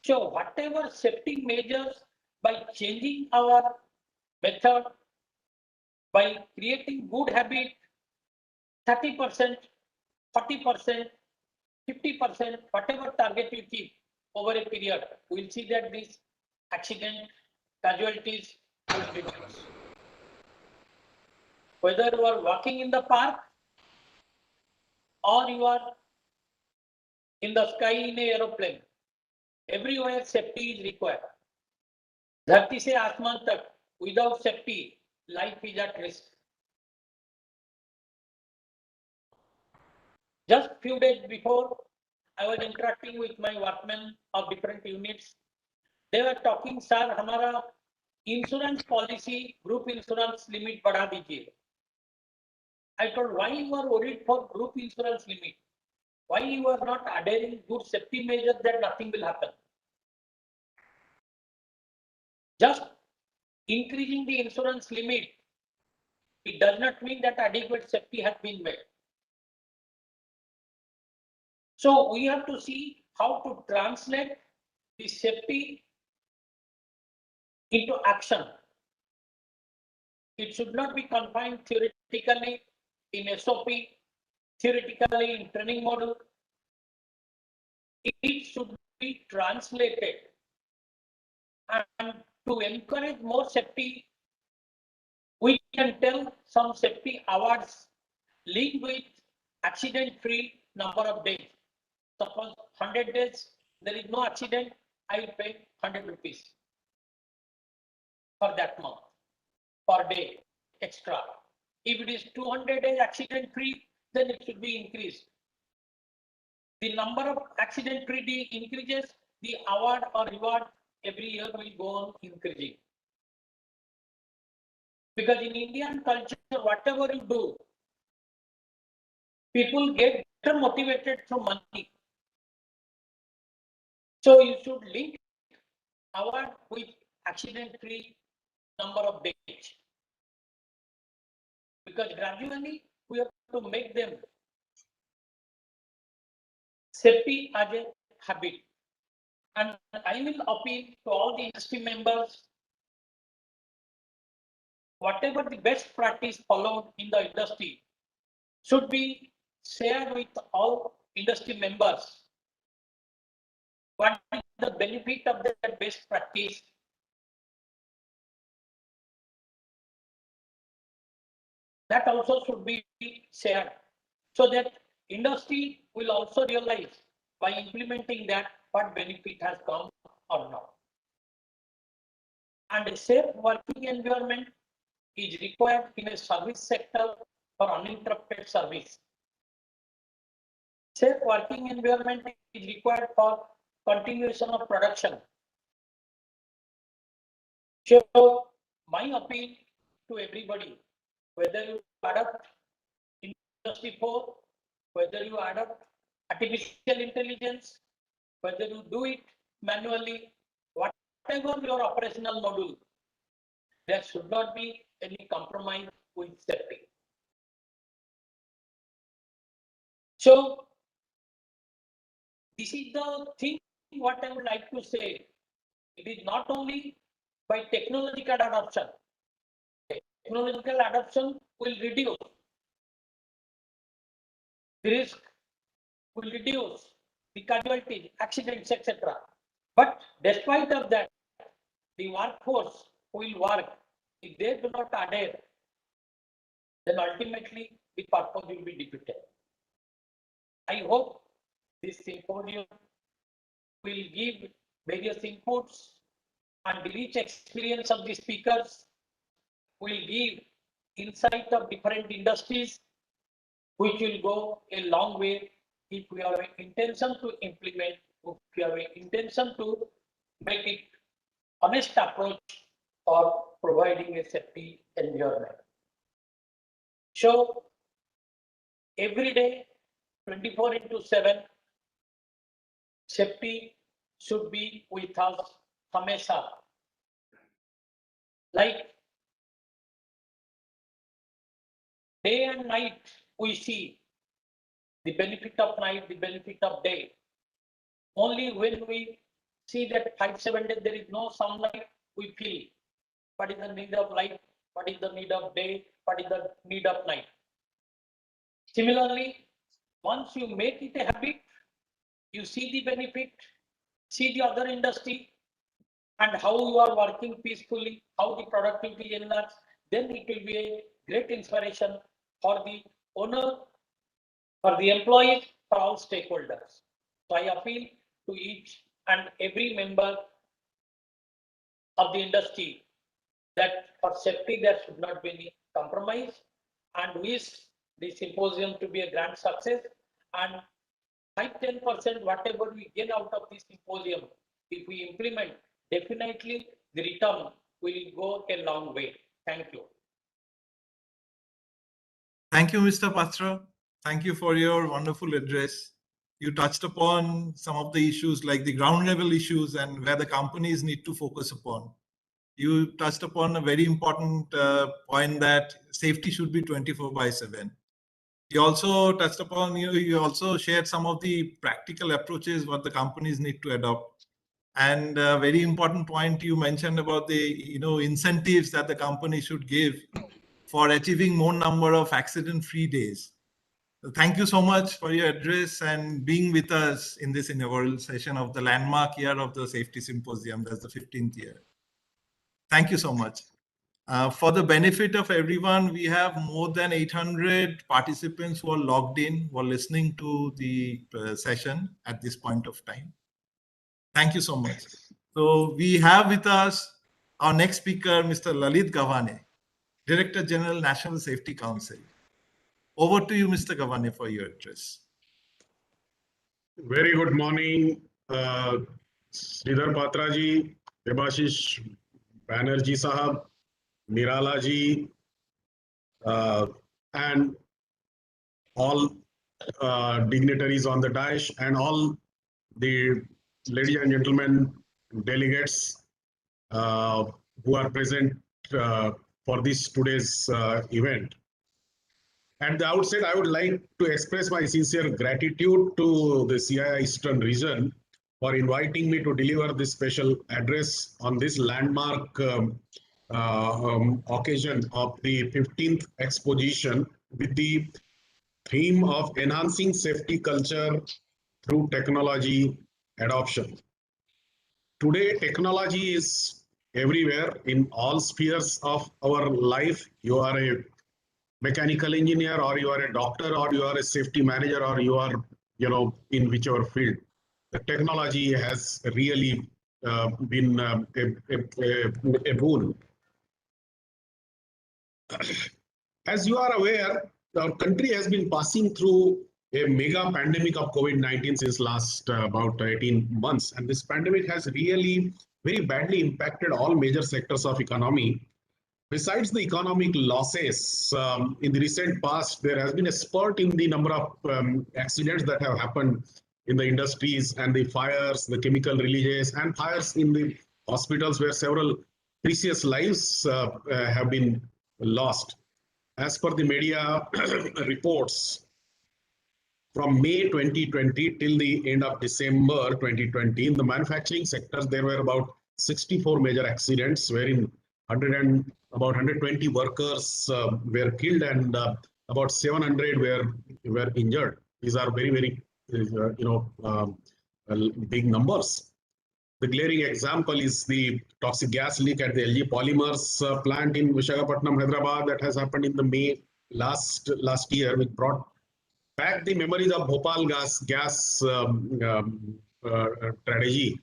So whatever safety measures, by changing our method, by creating good habit, 30%, 40%, 50%, whatever target you keep over a period, we'll see that these accident casualties will reduce. Whether you are walking in the park or you are in the sky in an aeroplane, everywhere safety is required. धरती से आसमान तक, without safety, life is at risk. Just few days before, I was interacting with my workmen of different units. They were talking, sir, हमारा insurance policy, group insurance limit बढ़ा दीजिए. I told, why you are worried for group insurance limit? Why you are not adhering good safety measures that nothing will happen? Just increasing the insurance limit, it does not mean that adequate safety has been made. So we have to see how to translate the safety into action. It should not be confined theoretically in SOP, theoretically in training model. It should be translated, and to encourage more safety, we can tell some safety awards linked with accident-free number of days. Suppose 100 days, there is no accident, I will pay 100 rupees for that month, per day, extra. If it is 200 days accident-free, then it should be increased. The number of accident-free days increases, the award or reward every year will go on increasing. Because in Indian culture, whatever you do, people get better motivated through money. So you should link award with accident-free number of days. Because gradually we have to make them safety as a habit. And I will appeal to all the industry members, whatever the best practice followed in the industry should be shared with all industry members. What is the benefit of that best practice? That also should be shared, so that industry will also realize by implementing that what benefit has come or not. And a safe working environment is required in a service sector for uninterrupted service. Safe working environment is required for continuation of production. So my appeal to everybody, whether you adopt Industry 4, whether you adopt artificial intelligence, whether you do it manually, whatever your operational module, there should not be any compromise with safety. So this is the thing what I would like to say. It is not only by technological adoption. Technological adoption will reduce the risk, will reduce the casualties, accidents, etc. But despite of that, the workforce will work. If they do not adhere, then ultimately the purpose will be defeated. I hope this symposium will give various inputs, and the rich experience of the speakers will give insight of different industries, which will go a long way if we have an intention to implement, if we have an intention to make it honest approach for providing a safety environment. So every day, 24/7, safety should be with us, hamesha. Like day and night, we see the benefit of night, the benefit of day. Only when we see that 5-7 days there is no sunlight, we feel what is the need of light, what is the need of day, what is the need of night. Similarly, once you make it a habit, you see the benefit, see the other industry, and how you are working peacefully, how the productivity is enhanced, then it will be a great inspiration for the owner, for the employees, for all stakeholders. So I appeal to each and every member of the industry that for safety there should not be any compromise, and wish the symposium to be a grand success. And 5-10% whatever we gain out of this symposium, if we implement, definitely the return will go a long way. Thank you. Thank you, Mr. Patra. Thank you for your wonderful address. You touched upon some of the issues like the ground level issues and where the companies need to focus upon. You touched upon a very important point that safety should be 24/7. You also touched upon, you also shared some of the practical approaches what the companies need to adopt. And a very important point you mentioned about the, incentives that the company should give for achieving more number of accident-free days. So thank you so much for your address and being with us in this inaugural session of the landmark year of the Safety Symposium. That's the 15th year. Thank you so much. For the benefit of everyone, we have more than 800 participants who are logged in, who are listening to the session at this point of time. Thank you so much. So we have with us our next speaker, Mr. Lalit Govany, Director General, National Safety Council. Over to you, Mr. Govany, for your address. Very good morning, Sridhar Patraji, Debashish Banerjee Sahab, Nirala ji, and all dignitaries on the dais, and all the ladies and gentlemen delegates who are present for this today's event. At the outset, I would like to express my sincere gratitude to the CII Eastern Region for inviting me to deliver this special address on this landmark occasion of the 15th exposition with the theme of enhancing safety culture through technology adoption. Today, technology is everywhere in all spheres of our life. You are a mechanical engineer, or you are a doctor, or you are a safety manager, or you are, in whichever field. The technology has really been a boon. As you are aware, our country has been passing through a mega pandemic of COVID-19 since last about 18 months. And this pandemic has really very badly impacted all major sectors of economy. Besides the economic losses, in the recent past, there has been a spurt in the number of accidents that have happened in the industries, and the fires, the chemical releases, and fires in the hospitals where several precious lives have been lost. As per the media reports, from May 2020 till the end of December 2020, in the manufacturing sectors, there were about 64 major accidents, wherein about 120 workers were killed, and about 700 were injured. These are very, very, big numbers. The glaring example is the toxic gas leak at the LG Polymers plant in Visakhapatnam, Hyderabad, that has happened in the May last year, which brought back the memories of Bhopal gas tragedy.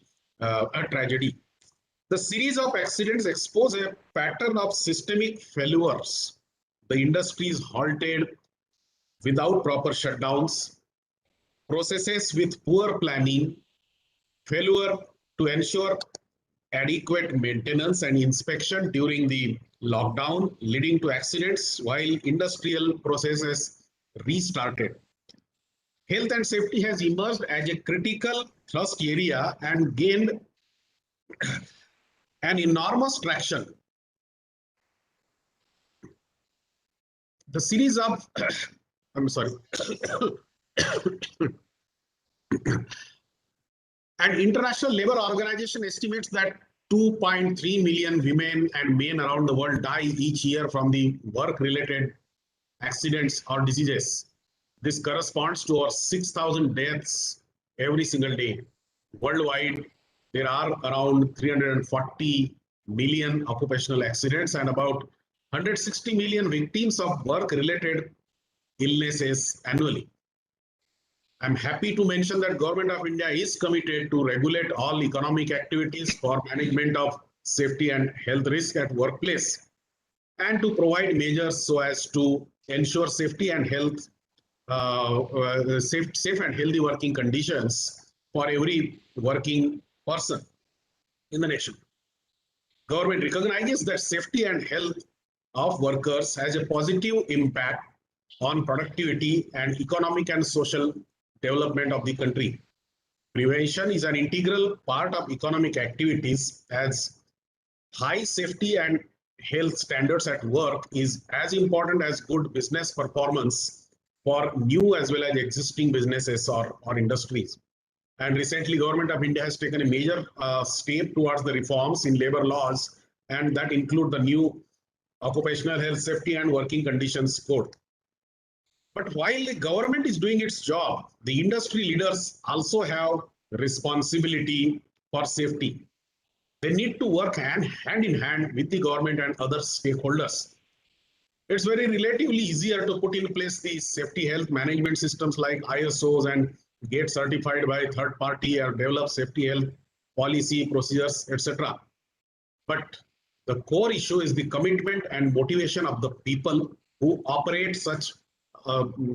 The series of accidents expose a pattern of systemic failures. The industry is halted without proper shutdowns, processes with poor planning, failure to ensure adequate maintenance and inspection during the lockdown, leading to accidents while industrial processes restarted. Health and safety has emerged as a critical thrust area and gained an enormous traction The series of, I'm sorry, and International Labour Organization estimates that 2.3 million women and men around the world die each year from the work-related accidents or diseases. This corresponds to over 6,000 deaths every single day. Worldwide, there are around 340 million occupational accidents and about 160 million victims of work-related illnesses annually. I'm happy to mention that Government of India is committed to regulate all economic activities for management of safety and health risk at workplace and to provide measures so as to ensure safety and health, safe and healthy working conditions for every working person in the nation. Government recognizes that safety and health of workers has a positive impact on productivity and economic and social development of the country. Prevention is an integral part of economic activities as high safety and health standards at work is as important as good business performance for new as well as existing businesses or industries. And recently, Government of India has taken a major step towards the reforms in labor laws, and that include the new Occupational Health Safety and Working Conditions Code. But while the government is doing its job, the industry leaders also have responsibility for safety. They need to work hand in hand with the government and other stakeholders. It's very relatively easier to put in place these safety health management systems like ISOs and get certified by third party or develop safety health policy, procedures, etc. But the core issue is the commitment and motivation of the people who operate such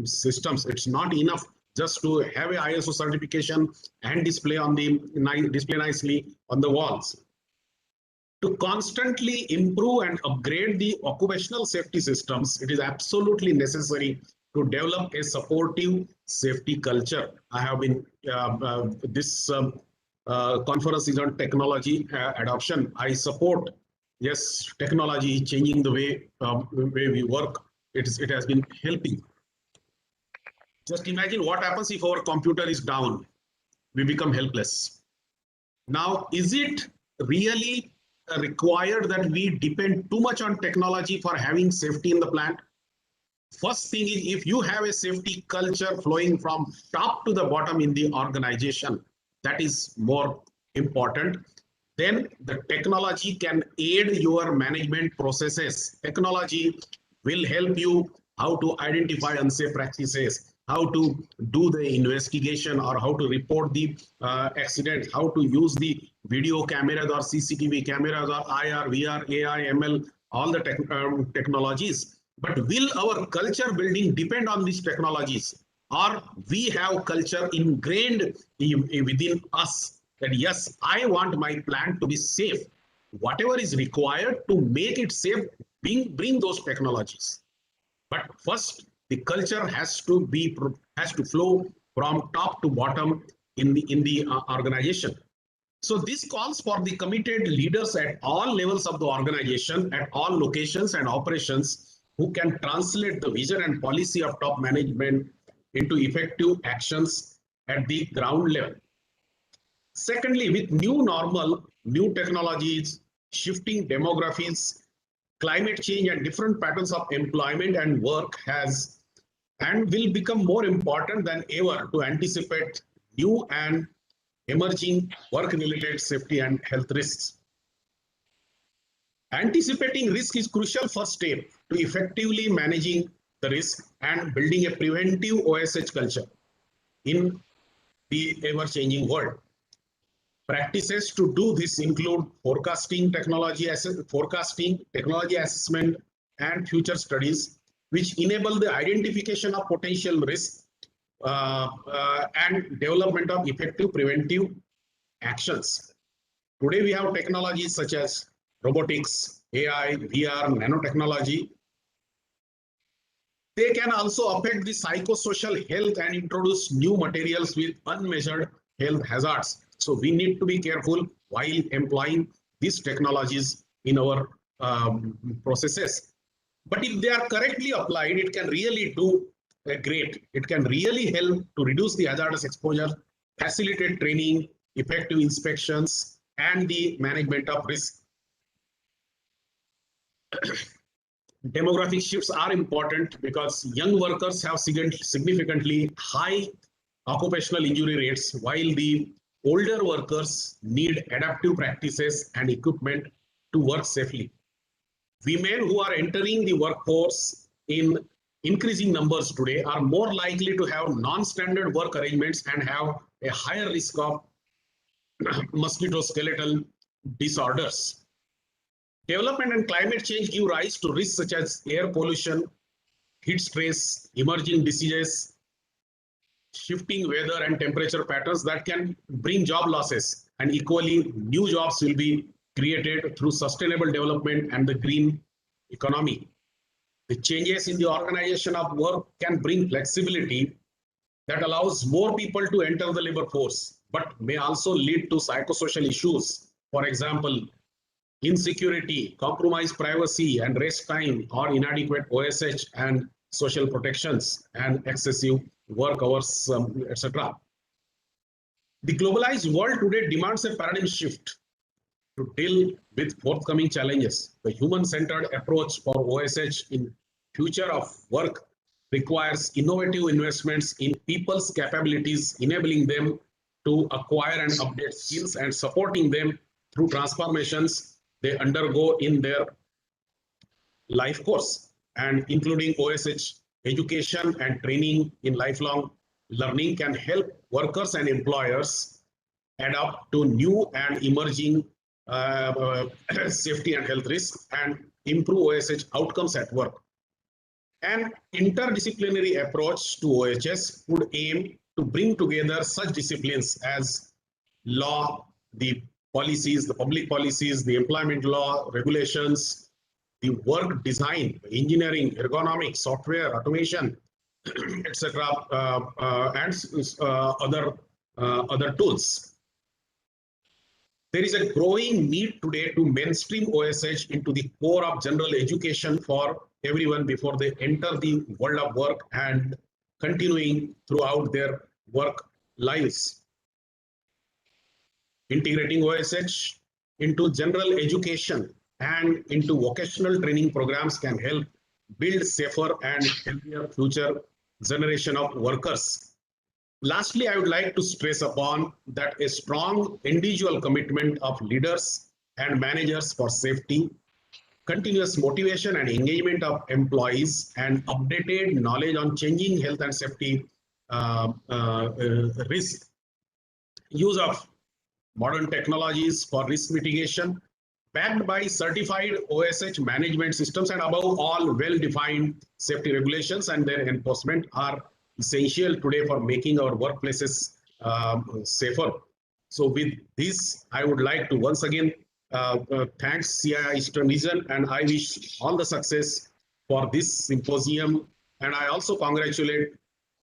systems. It's not enough just to have a ISO certification and display nicely on the walls. To constantly improve and upgrade the occupational safety systems, it is absolutely necessary to develop a supportive safety culture. I have been, this conference is on technology adoption. I support, yes, technology changing the way we work. It has been helping. Just imagine what happens if our computer is down. We become helpless. Now, is it really required that we depend too much on technology for having safety in the plant? First thing is, if you have a safety culture flowing from top to the bottom in the organization, that is more important. Then the technology can aid your management processes. Technology will help you how to identify unsafe practices, how to do the investigation or how to report the accident, how to use the video cameras or CCTV cameras or IR, VR, AI, ML, all the technologies. But will our culture building depend on these technologies? Or we have culture ingrained within us that yes, I want my plant to be safe. Whatever is required to make it safe, bring those technologies. But first, the culture has to flow from top to bottom in the organization. So this calls for the committed leaders at all levels of the organization, at all locations and operations, who can translate the vision and policy of top management into effective actions at the ground level. Secondly, with new normal, new technologies, shifting demographics, climate change and different patterns of employment and work has and will become more important than ever to anticipate new and emerging work-related safety and health risks. Anticipating risk is crucial first step to effectively managing the risk and building a preventive OSH culture in the ever-changing world. Practices to do this include technology assessment, and future studies, which enable the identification of potential risks and development of effective preventive actions. Today, we have technologies such as robotics, AI, VR, nanotechnology. They can also affect the psychosocial health and introduce new materials with unmeasured health hazards. So we need to be careful while employing these technologies in our processes. But if they are correctly applied, it can really do great. It can really help to reduce the hazardous exposure, facilitate training, effective inspections, and the management of risk. Demographic shifts are important because young workers have significantly high occupational injury rates, while the older workers need adaptive practices and equipment to work safely. Women who are entering the workforce in increasing numbers today are more likely to have non-standard work arrangements and have a higher risk of musculoskeletal disorders. Development and climate change give rise to risks such as air pollution, heat stress, emerging diseases, shifting weather and temperature patterns that can bring job losses. And equally, new jobs will be created through sustainable development and the green economy. The changes in the organization of work can bring flexibility that allows more people to enter the labor force, but may also lead to psychosocial issues. For example, insecurity, compromised privacy and rest time, or inadequate OSH and social protections, and excessive work hours, etc. The globalized world today demands a paradigm shift to deal with forthcoming challenges. The human-centered approach for OSH in future of work requires innovative investments in people's capabilities, enabling them to acquire and update skills and supporting them through transformations they undergo in their life course, and including OSH education and training in lifelong learning can help workers and employers adapt to new and emerging safety and health risks and improve OSH outcomes at work. An interdisciplinary approach to OHS would aim to bring together such disciplines as law, the policies, the public policies, the employment law, regulations, the work design, engineering, ergonomics, software, automation, etc., and other tools. There is a growing need today to mainstream OSH into the core of general education for everyone before they enter the world of work and continuing throughout their work lives. Integrating OSH into general education and into vocational training programs can help build safer and healthier future generation of workers. Lastly, I would like to stress upon that a strong individual commitment of leaders and managers for safety, continuous motivation and engagement of employees, and updated knowledge on changing health and safety risk, use of modern technologies for risk mitigation, backed by certified OSH management systems, and above all, well-defined safety regulations and their enforcement are essential today for making our workplaces safer. So with this, I would like to once again thank CII Eastern Region, and I wish all the success for this symposium. And I also congratulate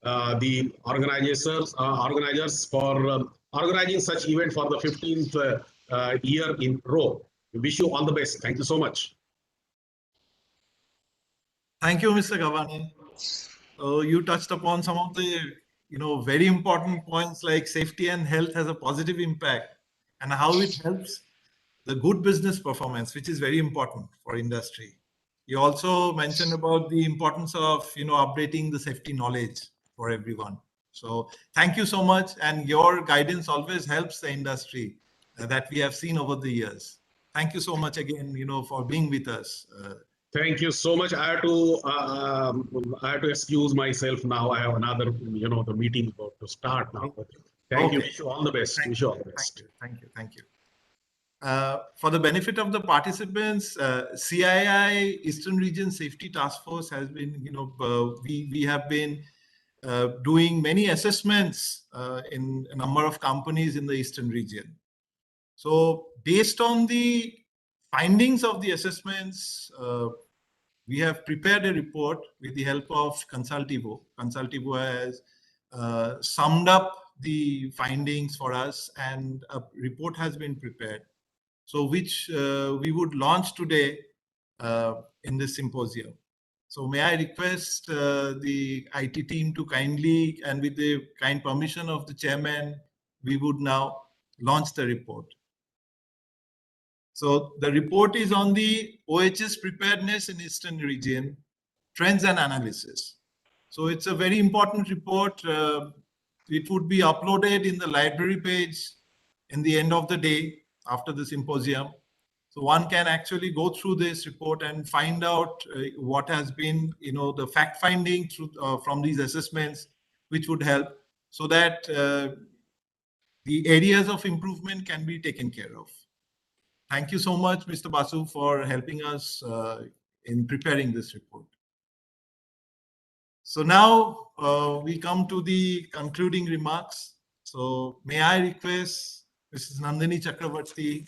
the organizers for organizing such event for the 15th year in row. We wish you all the best. Thank you so much. Thank you, Mr. Govany. You touched upon some of the very important points like safety and health has a positive impact and how it helps the good business performance, which is very important for industry. You also mentioned about the importance of updating the safety knowledge for everyone. So thank you so much, and your guidance always helps the industry that we have seen over the years. Thank you so much again, for being with us. Thank you so much. I have to excuse myself now. I have another, the meeting about to start now. Thank you. Wish you all the best. Wish you all the best. Thank you. For the benefit of the participants, CII Eastern Region Safety Task Force has been, we have been doing many assessments in a number of companies in the Eastern region. So based on the findings of the assessments, we have prepared a report with the help of Consultivo. Consultivo has summed up the findings for us, and a report has been prepared. So which we would launch today in this symposium. So may I request the IT team to kindly, and with the kind permission of the chairman, we would now launch the report. So the report is on the OHS preparedness in Eastern region, trends and analysis. So it's a very important report. It would be uploaded in the library page in the end of the day after the symposium. So one can actually go through this report and find out what has been, the fact finding through, from these assessments, which would help so that the areas of improvement can be taken care of. Thank you so much, Mr. Basu, for helping us in preparing this report. So now we come to the concluding remarks. So may I request Mrs. Nandini Chakravarti,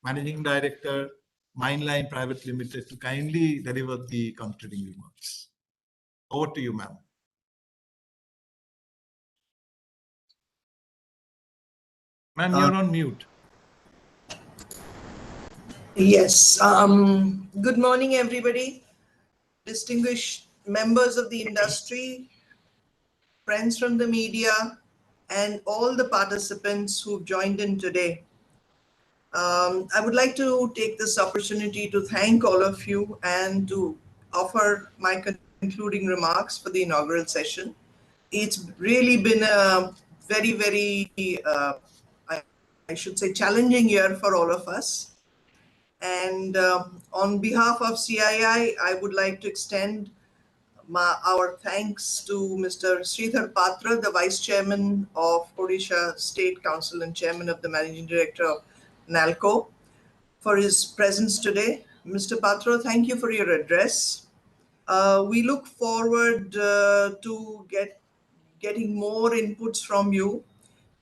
Managing Director, Mindline Private Limited, to kindly deliver the concluding remarks. Over to you, ma'am. Ma'am, you're on mute. Yes. Good morning, everybody. Distinguished members of the industry, friends from the media, and all the participants who've joined in today. I would like to take this opportunity to thank all of you and to offer my concluding remarks for the inaugural session. It's really been a very, very, I should say, challenging year for all of us. And on behalf of CII, I would like to extend our thanks to Mr. Sridhar Patra, the Vice Chairman of Odisha State Council and Chairman of the Managing Director of NALCO, for his presence today. Mr. Patra, thank you for your address. We look forward to getting more inputs from you.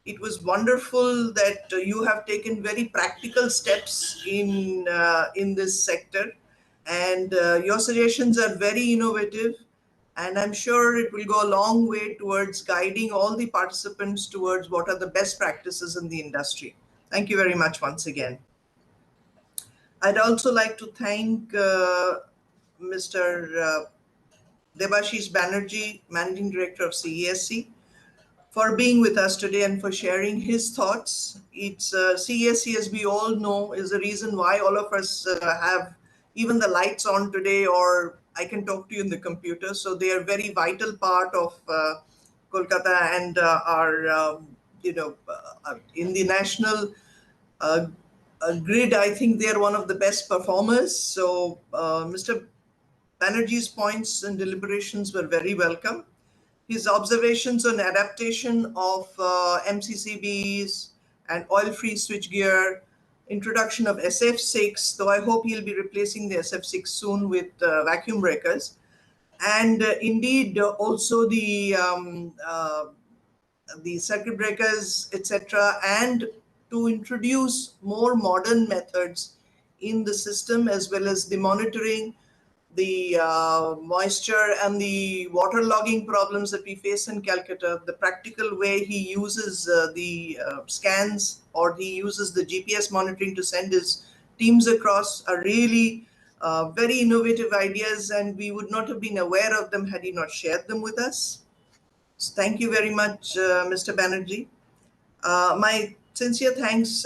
It was wonderful that you have taken very practical steps in this sector, and your suggestions are very innovative, and I'm sure it will go a long way towards guiding all the participants towards what are the best practices in the industry. Thank you very much once again. I'd also like to thank Mr. Debashish Banerjee, Managing Director of CESC, for being with us today and for sharing his thoughts. It's CESC, as we all know, is the reason why all of us have even the lights on today, or I can talk to you in the computer. So they are very vital part of Kolkata and our, in the national grid. I think they are one of the best performers. So Mr. Banerjee's points and deliberations were very welcome. His observations on adaptation of MCCBs and oil-free switchgear, introduction of SF6, though I hope he'll be replacing the SF6 soon with vacuum breakers, and indeed also the circuit breakers, etc., and to introduce more modern methods in the system, as well as the monitoring, the moisture and the water logging problems that we face in Calcutta. The practical way he uses the scans, or he uses the GPS monitoring to send his teams across, are really very innovative ideas, and we would not have been aware of them had he not shared them with us. So thank you very much, Mr. Banerjee. My sincere thanks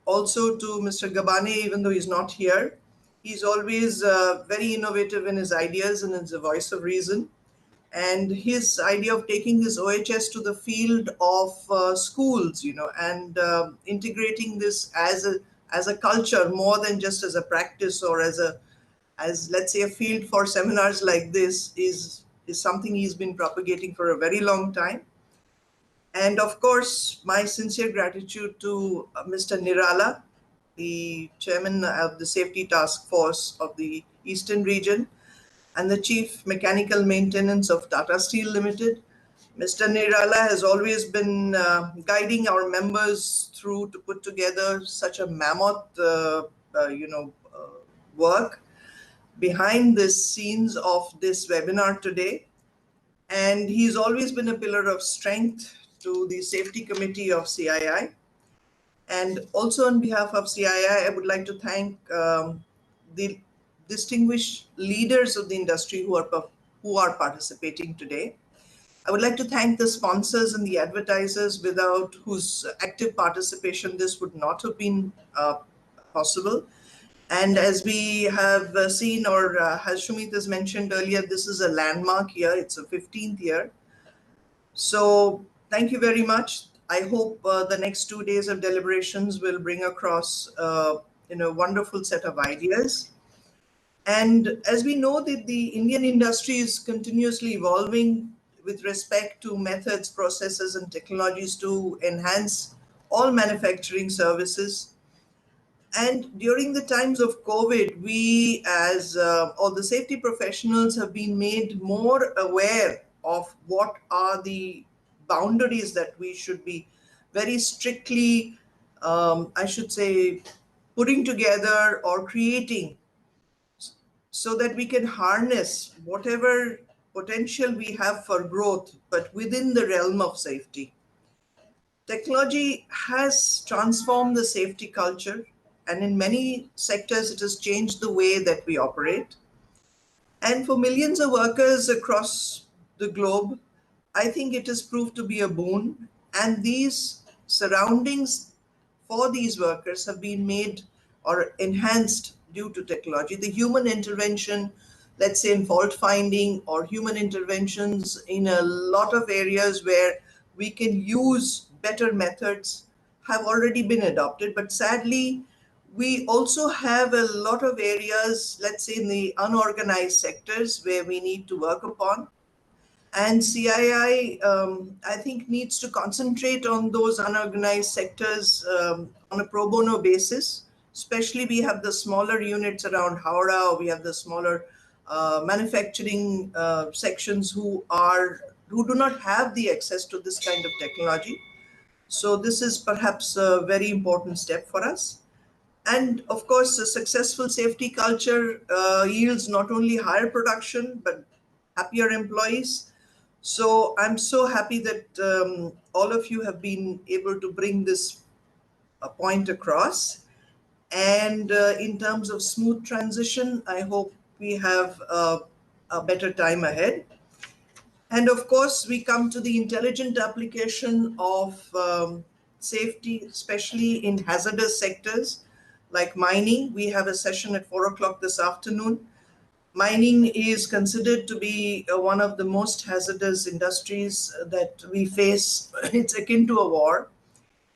also to Mr. Govany, even though he's not here. He's always very innovative in his ideas and is a voice of reason. And his idea of taking his OHS to the field of schools, and integrating this as a culture more than just as a practice, or as let's say a field for seminars like this, is something he's been propagating for a very long time. And of course, my sincere gratitude to Mr. Nirala, the chairman of the Safety Task Force of the Eastern region, and the Chief Mechanical Maintenance of Tata Steel Limited. Mr. Nirala has always been guiding our members through to put together such a mammoth, work behind the scenes of this webinar today. And he's always been a pillar of strength to the safety committee of CII. And also on behalf of CII, I would like to thank the distinguished leaders of the industry who are participating today. I would like to thank the sponsors and the advertisers without whose active participation this would not have been possible. And as we have seen, or as Shumit has mentioned earlier, this is a landmark year. It's a 15th year. So thank you very much. I hope the next 2 days of deliberations will bring across a wonderful set of ideas. And as we know that the Indian industry is continuously evolving with respect to methods, processes, and technologies to enhance all manufacturing services. And during the times of COVID, we as all the safety professionals have been made more aware of what are the boundaries that we should be very strictly, I should say, putting together or creating so that we can harness whatever potential we have for growth, but within the realm of safety. Technology has transformed the safety culture, and in many sectors, it has changed the way that we operate. And for millions of workers across the globe, I think it has proved to be a boon. And these surroundings for these workers have been made or enhanced due to technology. The human intervention, let's say in fault finding, or human interventions in a lot of areas where we can use better methods, have already been adopted. But sadly, we also have a lot of areas, let's say in the unorganized sectors, where we need to work upon. And CII, I think, needs to concentrate on those unorganized sectors on a pro bono basis. Especially, we have the smaller units around Howrah, or we have the smaller manufacturing sections who do not have the access to this kind of technology. So this is perhaps a very important step for us. And of course, a successful safety culture yields not only higher production, but happier employees. So I'm so happy that all of you have been able to bring this point across. And in terms of smooth transition, I hope we have a better time ahead. And of course, we come to the intelligent application of safety, especially in hazardous sectors like mining. We have a session at 4 o'clock this afternoon. Mining is considered to be one of the most hazardous industries that we face. It's akin to a war.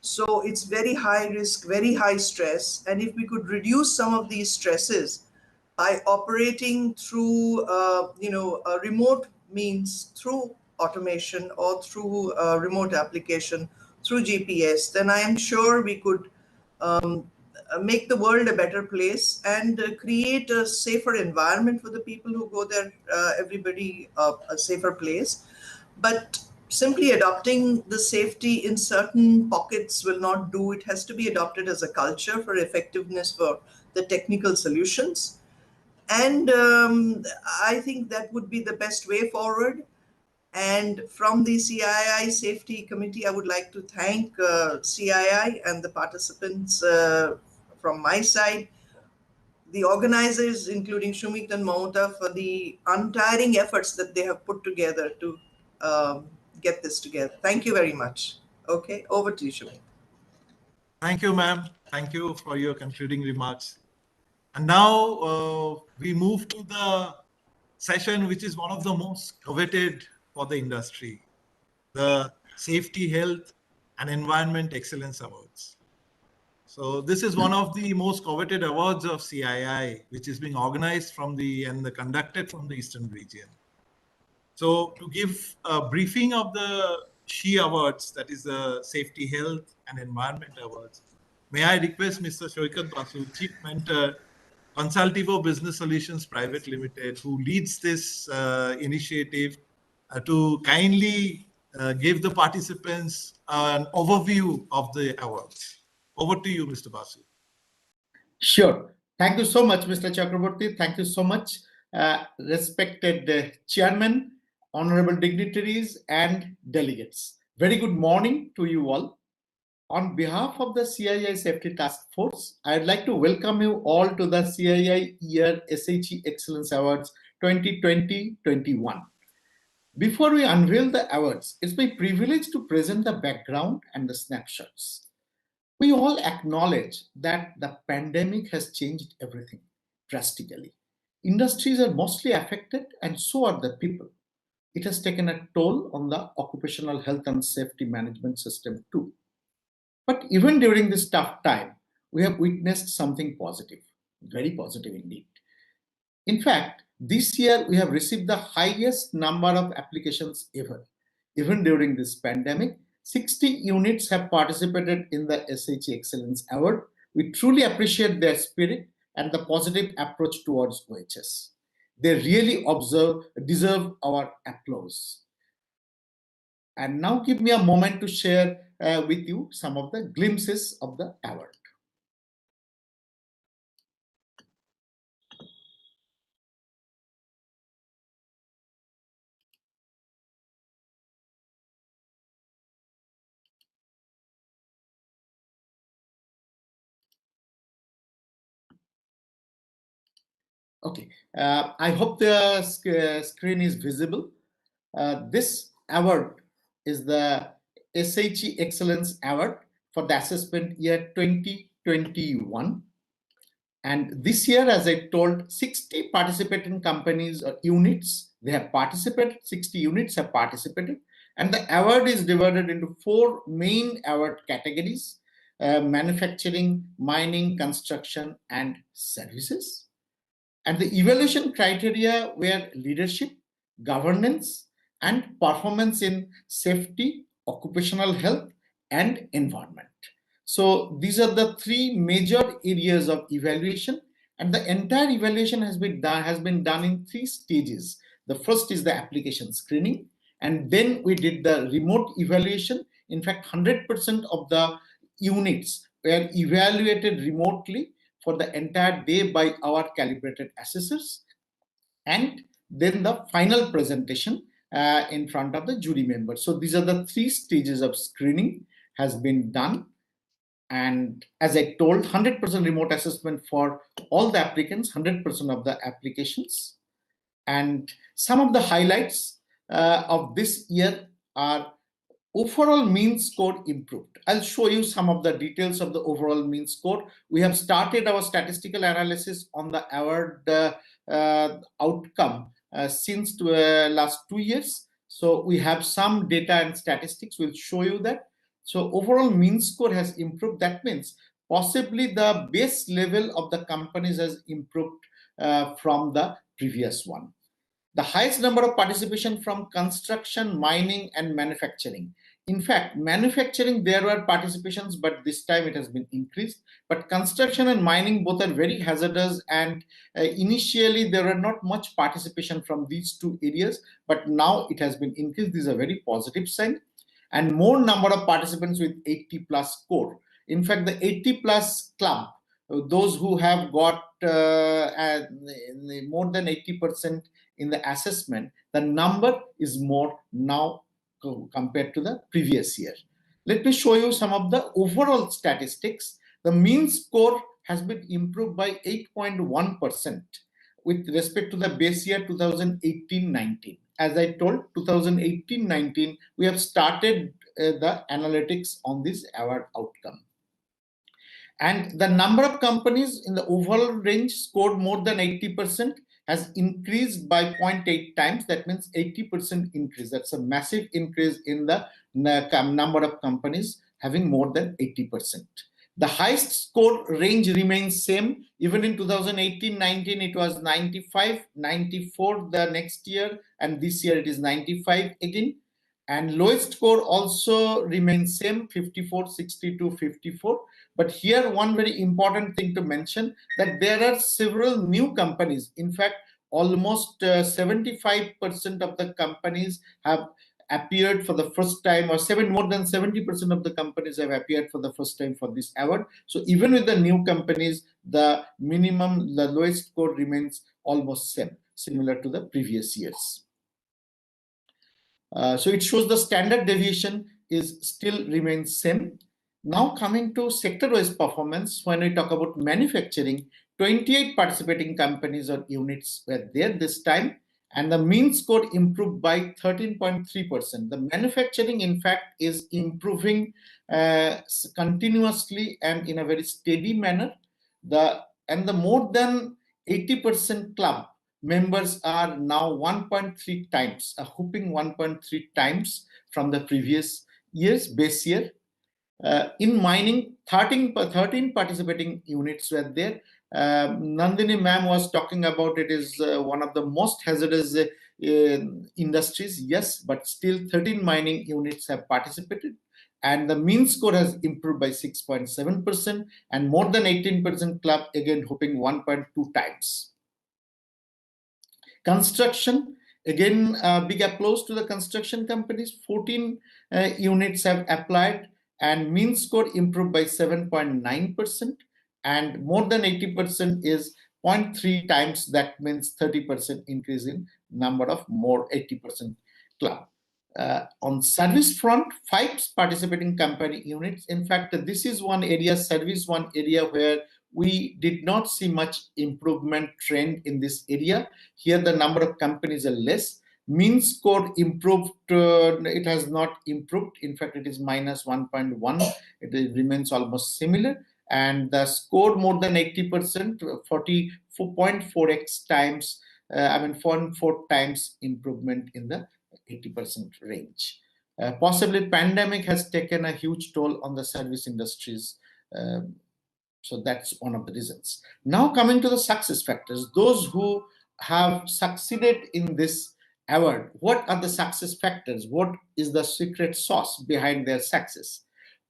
So it's very high risk, very high stress. And if we could reduce some of these stresses by operating through, a remote means, through automation or through remote application, through GPS, then I am sure we could make the world a better place and create a safer environment for the people who go there, everybody a safer place. But simply adopting the safety in certain pockets will not do. It has to be adopted as a culture for effectiveness for the technical solutions. And I think that would be the best way forward. And from the CII Safety Committee, I would like to thank CII and the participants from my side, the organizers, including Shumit and Mamata, for the untiring efforts that they have put together to get this together. Thank you very much. Okay, over to you, Shumit. Thank you, ma'am. Thank you for your concluding remarks. And now we move to the session, which is one of the most coveted for the industry, the Safety, Health and Environment Excellence Awards. So this is one of the most coveted awards of CII, which is being organized and conducted from the Eastern region. So to give a briefing of the SHE Awards, that is the Safety, Health and Environment Awards, may I request Mr. Shoikat Basu, Chief Mentor, Consultivo Business Solutions Private Limited, who leads this initiative, to kindly give the participants an overview of the awards. Over to you, Mr. Basu. Sure. Thank you so much, Mr. Chakraborty. Thank you so much, respected chairman, honorable dignitaries, and delegates. Very good morning to you all. On behalf of the CII Safety Task Force, I'd like to welcome you all to the CII Year SHE Excellence Awards 2020-21. Before we unveil the awards, it's my privilege to present the background and the snapshots. We all acknowledge that the pandemic has changed everything drastically. Industries are mostly affected, and so are the people. It has taken a toll on the occupational health and safety management system too. But even during this tough time, we have witnessed something positive, very positive indeed. In fact, this year we have received the highest number of applications ever. Even during this pandemic, 60 units have participated in the SHE Excellence Award. We truly appreciate their spirit and the positive approach towards OHS. They really deserve our applause. And now give me a moment to share with you some of the glimpses of the award. Okay, I hope the screen is visible. This award is the SHE Excellence Award for the assessment year 2021. And this year, as I told, 60 participating companies or units, they have participated, 60 units have participated. And the award is divided into 4 main award categories: manufacturing, mining, construction, and services. And the evaluation criteria were leadership, governance, and performance in safety, occupational health, and environment. So these are the 3 major areas of evaluation, and the entire evaluation has been done in 3 stages. The first is the application screening, and then we did the remote evaluation. In fact, 100% of the units were evaluated remotely for the entire day by our calibrated assessors, and then the final presentation in front of the jury members. So these are the 3 stages of screening has been done. And as I told, 100% remote assessment for all the applicants, 100% of the applications. And some of the highlights of this year are: overall mean score improved. I'll show you some of the details of the overall mean score. We have started our statistical analysis on the award outcome since last 2 years. So we have some data and statistics. We'll show you that. So overall mean score has improved. That means possibly the base level of the companies has improved from the previous one. The highest number of participation from construction, mining, and manufacturing. In fact, manufacturing, there were participations, but this time it has been increased. But construction and mining both are very hazardous, and initially there were not much participation from these 2 areas, but now it has been increased. This is a very positive sign. And more number of participants with 80+ score. In fact, the 80+ club, those who have got more than 80% in the assessment, the number is more now compared to the previous year. Let me show you some of the overall statistics. The mean score has been improved by 8.1% with respect to the base year 2018-19. As I told, 2018-19, we have started the analytics on this award outcome. And the number of companies in the overall range scored more than 80% has increased by 0.8 times. That means 80% increase. That's a massive increase in the number of companies having more than 80%. The highest score range remains same. Even in 2018-19, it was 95, 94 the next year, and this year it is 95 again. And lowest score also remains same, 54, 62, 54. But here one very important thing to mention, that there are several new companies. In fact, almost 75% of the companies have appeared for the first time, or more than 70% of the companies have appeared for the first time for this award. So even with the new companies, the lowest score remains almost same, similar to the previous years. So it shows the standard deviation is still remains same. Now coming to sector-wise performance, when we talk about manufacturing, 28 participating companies or units were there this time, and the mean score improved by 13.3%. The manufacturing, in fact, is improving continuously and in a very steady manner. The more than 80% club members are now 1.3 times, a whopping 1.3 times from the previous year's base year. In mining, 13 participating units were there. Nandini ma'am was talking about it is one of the most hazardous industries. Yes, but still 13 mining units have participated. And the mean score has improved by 6.7%, and more than 18% club again hoping 1.2 times. Construction, again, big applause to the construction companies. 14 units have applied, and mean score improved by 7.9%, and more than 80% is 0.3 times. That means 30% increase in number of more 80% club. On service front, 5 participating company units. In fact, this is one area, service one area where we did not see much improvement trend in this area. Here the number of companies are less. Mean score improved, it has not improved. In fact, it is minus 1.1. It remains almost similar. And the score more than 80%, 44.4x times, 0.4 times improvement in the 80% range. Possibly pandemic has taken a huge toll on the service industries. So that's one of the reasons. Now coming to the success factors, those who have succeeded in this award, what are the success factors? What is the secret sauce behind their success?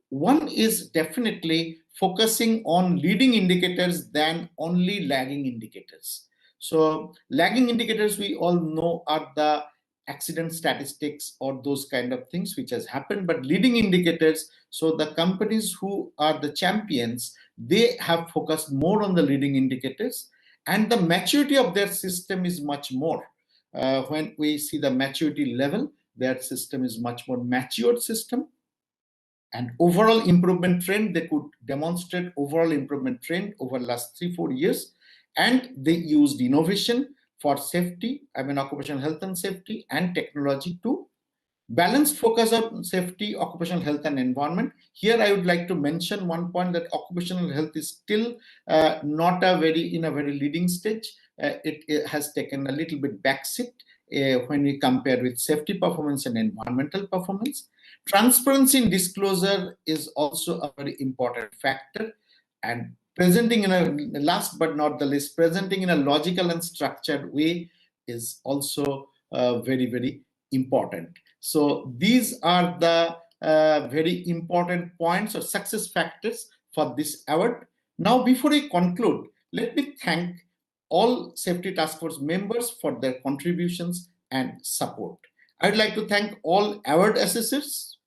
One is definitely focusing on leading indicators than only lagging indicators. So lagging indicators, we all know, are the accident statistics or those kind of things which has happened, but leading indicators, so the companies who are the champions, they have focused more on the leading indicators, and the maturity of their system is much more. When we see the maturity level, their system is much more matured system. And overall improvement trend, they could demonstrate overall improvement trend over last 3-4 years. And they used innovation for safety, occupational health and safety, and technology to balanced focus on safety, occupational health and environment. Here I would like to mention one point, that occupational health is still not in a very leading stage. It has taken a little bit backseat when we compare with safety performance and environmental performance. Transparency and disclosure is also a very important factor, and presenting in a, last but not the least, presenting in a logical and structured way is also very, very important. So these are the very important points or success factors for this award. Now, before I conclude, let me thank all Safety Task Force members for their contributions and support. I'd like to thank all award assessors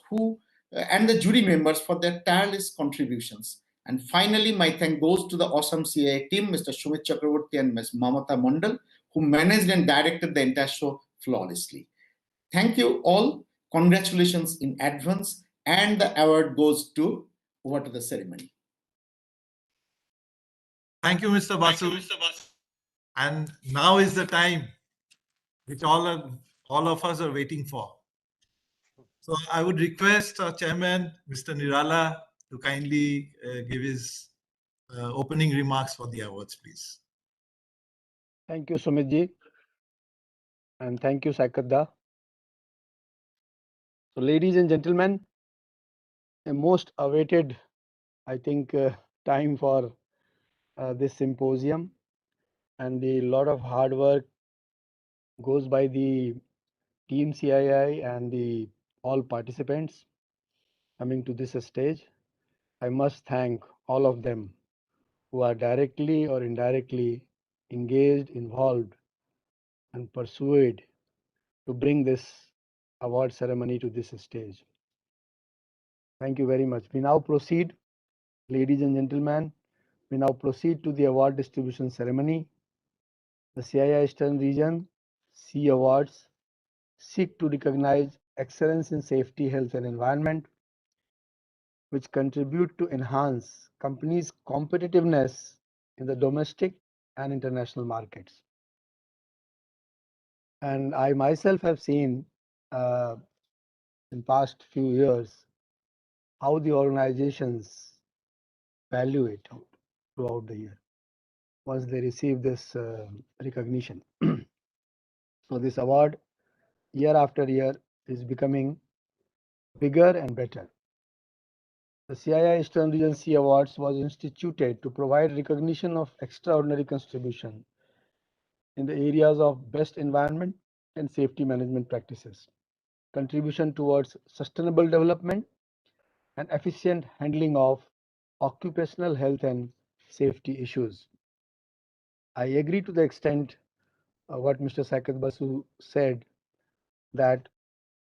who and the jury members for their tireless contributions. And finally, my thank goes to the awesome CII team, Mr. Sumit Chakraborty and Ms. Mamata Mondal, who managed and directed the entire show flawlessly. Thank you all. Congratulations in advance. And the award goes to over to the ceremony. Thank you, Mr. Basu. And now is the time which all of us are waiting for. So I would request our chairman, Mr. Nirala, to kindly give his opening remarks for the awards, please. Thank you, Sumitji. And thank you, Saikadda. So, ladies and gentlemen, a most awaited, I think, time for this symposium, and a lot of hard work goes by the team CII and the all participants coming to this stage. I must thank all of them who are directly or indirectly engaged, involved, and pursued to bring this award ceremony to this stage. Thank you very much. We now proceed, ladies and gentlemen, we now proceed to the award distribution ceremony. The CII Eastern Region C Awards seek to recognize excellence in safety, health, and environment, which contribute to enhance companies' competitiveness in the domestic and international markets. And I myself have seen in past few years how the organizations value it out throughout the year once they receive this recognition. So this award year after year is becoming bigger and better. The CII Eastern Region C Awards was instituted to provide recognition of extraordinary contribution in the areas of best environment and safety management practices, contribution towards sustainable development, and efficient handling of occupational health and safety issues. I agree to the extent what Mr. Saket Basu said, that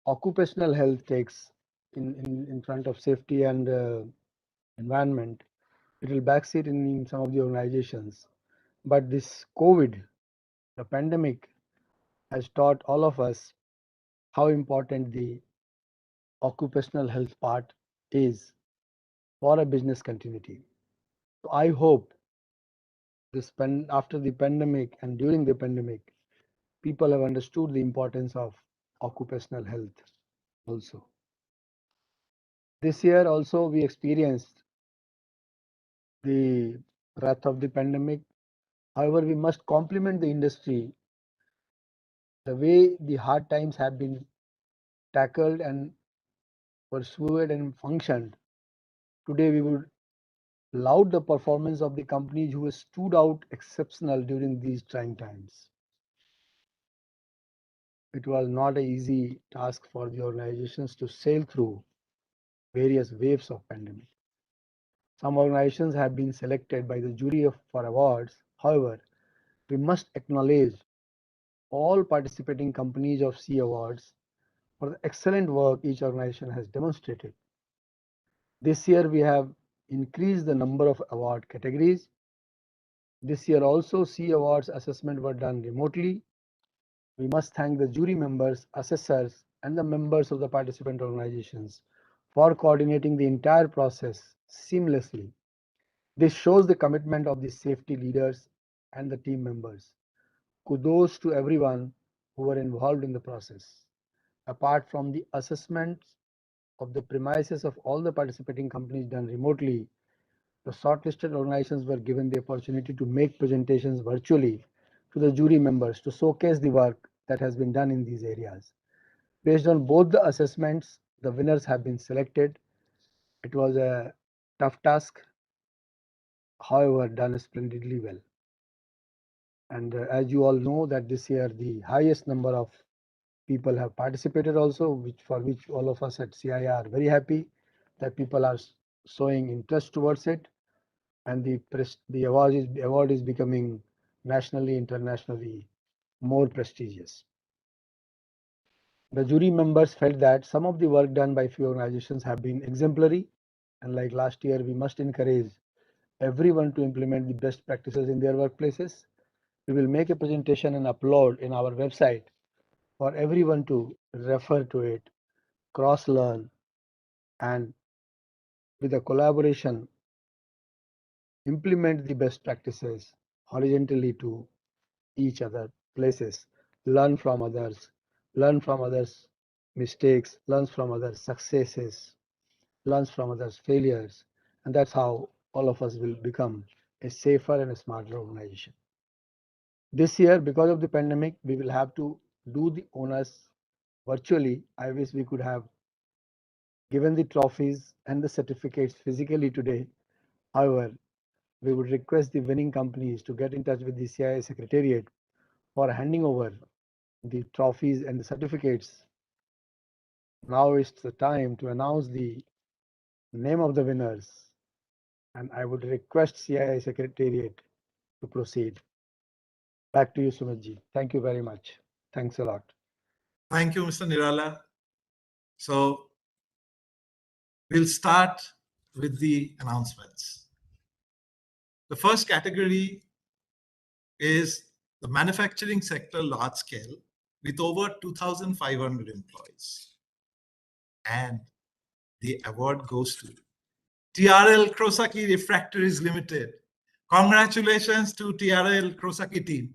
occupational health takes in front of safety and environment. It will backseat in some of the organizations. But this COVID, the pandemic, has taught all of us how important the occupational health part is for a business continuity. So I hope after the pandemic and during the pandemic, people have understood the importance of occupational health also. This year also we experienced the wrath of the pandemic. However, we must compliment the industry the way the hard times have been tackled and pursued and functioned. Today we would laud the performance of the companies who stood out exceptional during these trying times. It was not an easy task for the organizations to sail through various waves of pandemic. Some organizations have been selected by the jury for awards. However, we must acknowledge all participating companies of C Awards for the excellent work each organization has demonstrated. This year we have increased the number of award categories. This year also C Awards assessment were done remotely. We must thank the jury members, assessors, and the members of the participant organizations for coordinating the entire process seamlessly. This shows the commitment of the safety leaders and the team members. Kudos to everyone who were involved in the process. Apart from the assessments of the premises of all the participating companies done remotely, the shortlisted organizations were given the opportunity to make presentations virtually to the jury members to showcase the work that has been done in these areas. Based on both the assessments, the winners have been selected. It was a tough task, however, done splendidly well. And as you all know that this year the highest number of people have participated also, for which all of us at CII are very happy that people are showing interest towards it, and the award is becoming nationally, internationally more prestigious. The jury members felt that some of the work done by few organizations have been exemplary, and like last year, we must encourage everyone to implement the best practices in their workplaces. We will make a presentation and upload in our website for everyone to refer to it, cross-learn, and with a collaboration, implement the best practices horizontally to each other places, learn from others' mistakes, learn from others' successes, learn from others' failures, and that's how all of us will become a safer and a smarter organization. This year, because of the pandemic, we will have to do the honors virtually. I wish we could have given the trophies and the certificates physically today. However, we would request the winning companies to get in touch with the CII Secretariat for handing over the trophies and the certificates. Now is the time to announce the name of the winners, and I would request CII Secretariat to proceed. Back to you, Sumitji. Thank you very much. Thanks a lot. Thank you, Mr. Nirala. So we'll start with the announcements. The first category is the manufacturing sector large scale with over 2,500 employees. And the award goes to TRL Krosaki Refractories Limited. Congratulations to TRL Krosaki team.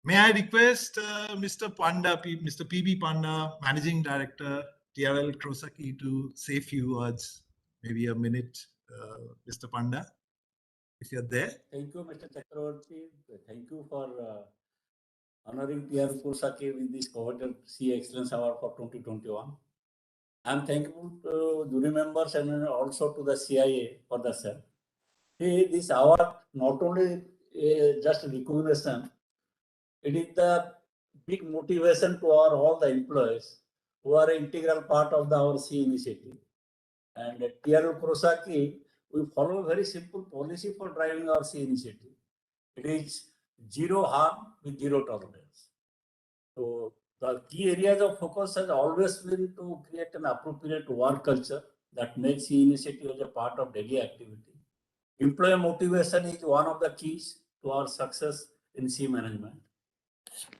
May I request Mr. Panda, Mr. PB Panda, Managing Director, TRL Krosaki, to say a few words, maybe a minute, Mr. Panda, if you're there. Thank you, Mr. Chakravarti. Thank you for honoring TRL Krosaki with this coveted CII Excellence Award for 2021. I'm thankful to jury members and also to the CIA for the same. This award not only just recognition, it is the big motivation to all the employees who are an integral part of our C initiative. And at TRL Krosaki, we follow a very simple policy for driving our C initiative. It is zero harm with zero tolerance. So the key areas of focus has always been to create an appropriate work culture that makes C initiative as a part of daily activity. Employee motivation is one of the keys to our success in C management.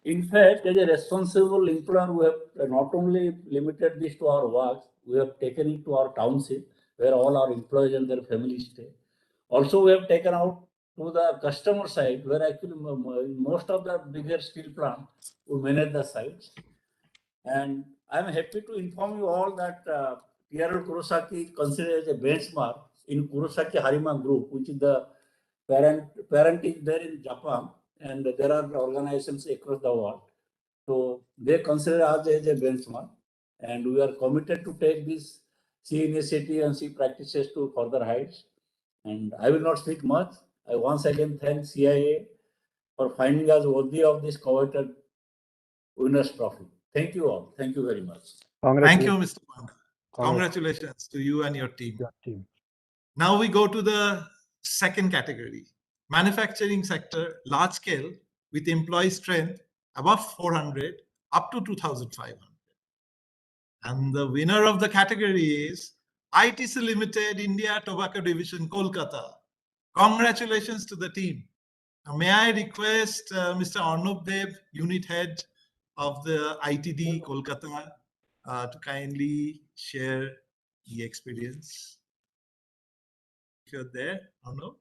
In fact, as a responsible employer, we have not only limited this to our work, we have taken it to our township, where all our employees and their families stay. Also, we have taken out to the customer side, where actually most of the bigger steel plant we manage the sites. And I'm happy to inform you all that TRL Kurosaki is considered as a benchmark in Kurosaki Harima Group, which is the parent is there in Japan, and there are organizations across the world. So they consider us as a benchmark, and we are committed to take this C initiative and C practices to further heights. And I will not speak much. I once again thank CIA for finding us worthy of this coveted winners trophy. Thank you all. Thank you very much. Thank you, Mr. Panda. Congratulations to you and your team. Now we go to the second category, manufacturing sector, large scale with employee strength above 400 up to 2,500. And the winner of the category is ITC Limited, India Tobacco Division, Kolkata. Congratulations to the team. Now, may I request Mr. Arnab Dev, Unit Head of the ITD Kolkata, to kindly share the experience. If you're there, Arnab.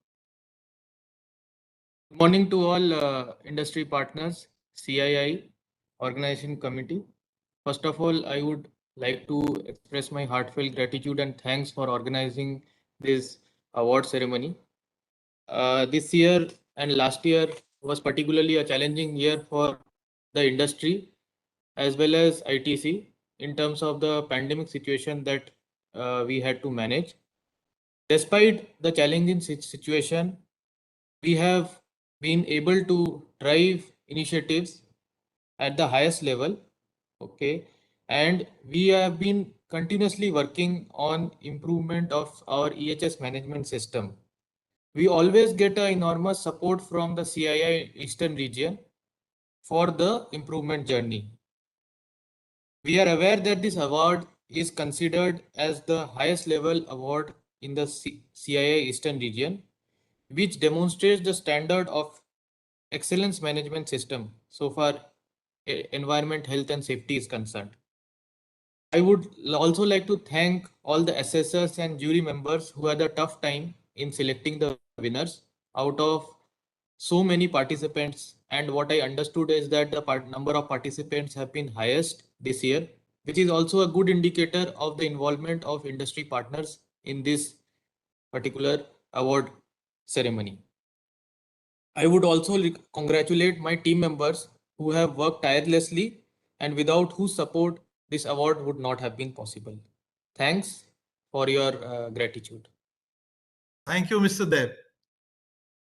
Good morning to all industry partners, CII, Organizing Committee. First of all, I would like to express my heartfelt gratitude and thanks for organizing this award ceremony. This year and last year was particularly a challenging year for the industry as well as ITC in terms of the pandemic situation that we had to manage. Despite the challenging situation, we have been able to drive initiatives at the highest level, okay, and we have been continuously working on improvement of our EHS management system. We always get an enormous support from the CII Eastern region for the improvement journey. We are aware that this award is considered as the highest level award in the CII Eastern region, which demonstrates the standard of excellence management system so far environment, health and safety is concerned. I would also like to thank all the assessors and jury members who had a tough time in selecting the winners out of so many participants, and what I understood is that the number of participants have been highest this year, which is also a good indicator of the involvement of industry partners in this particular award ceremony. I would also congratulate my team members who have worked tirelessly and without whose support this award would not have been possible. Thanks for your gratitude. Thank you, Mr. Dev.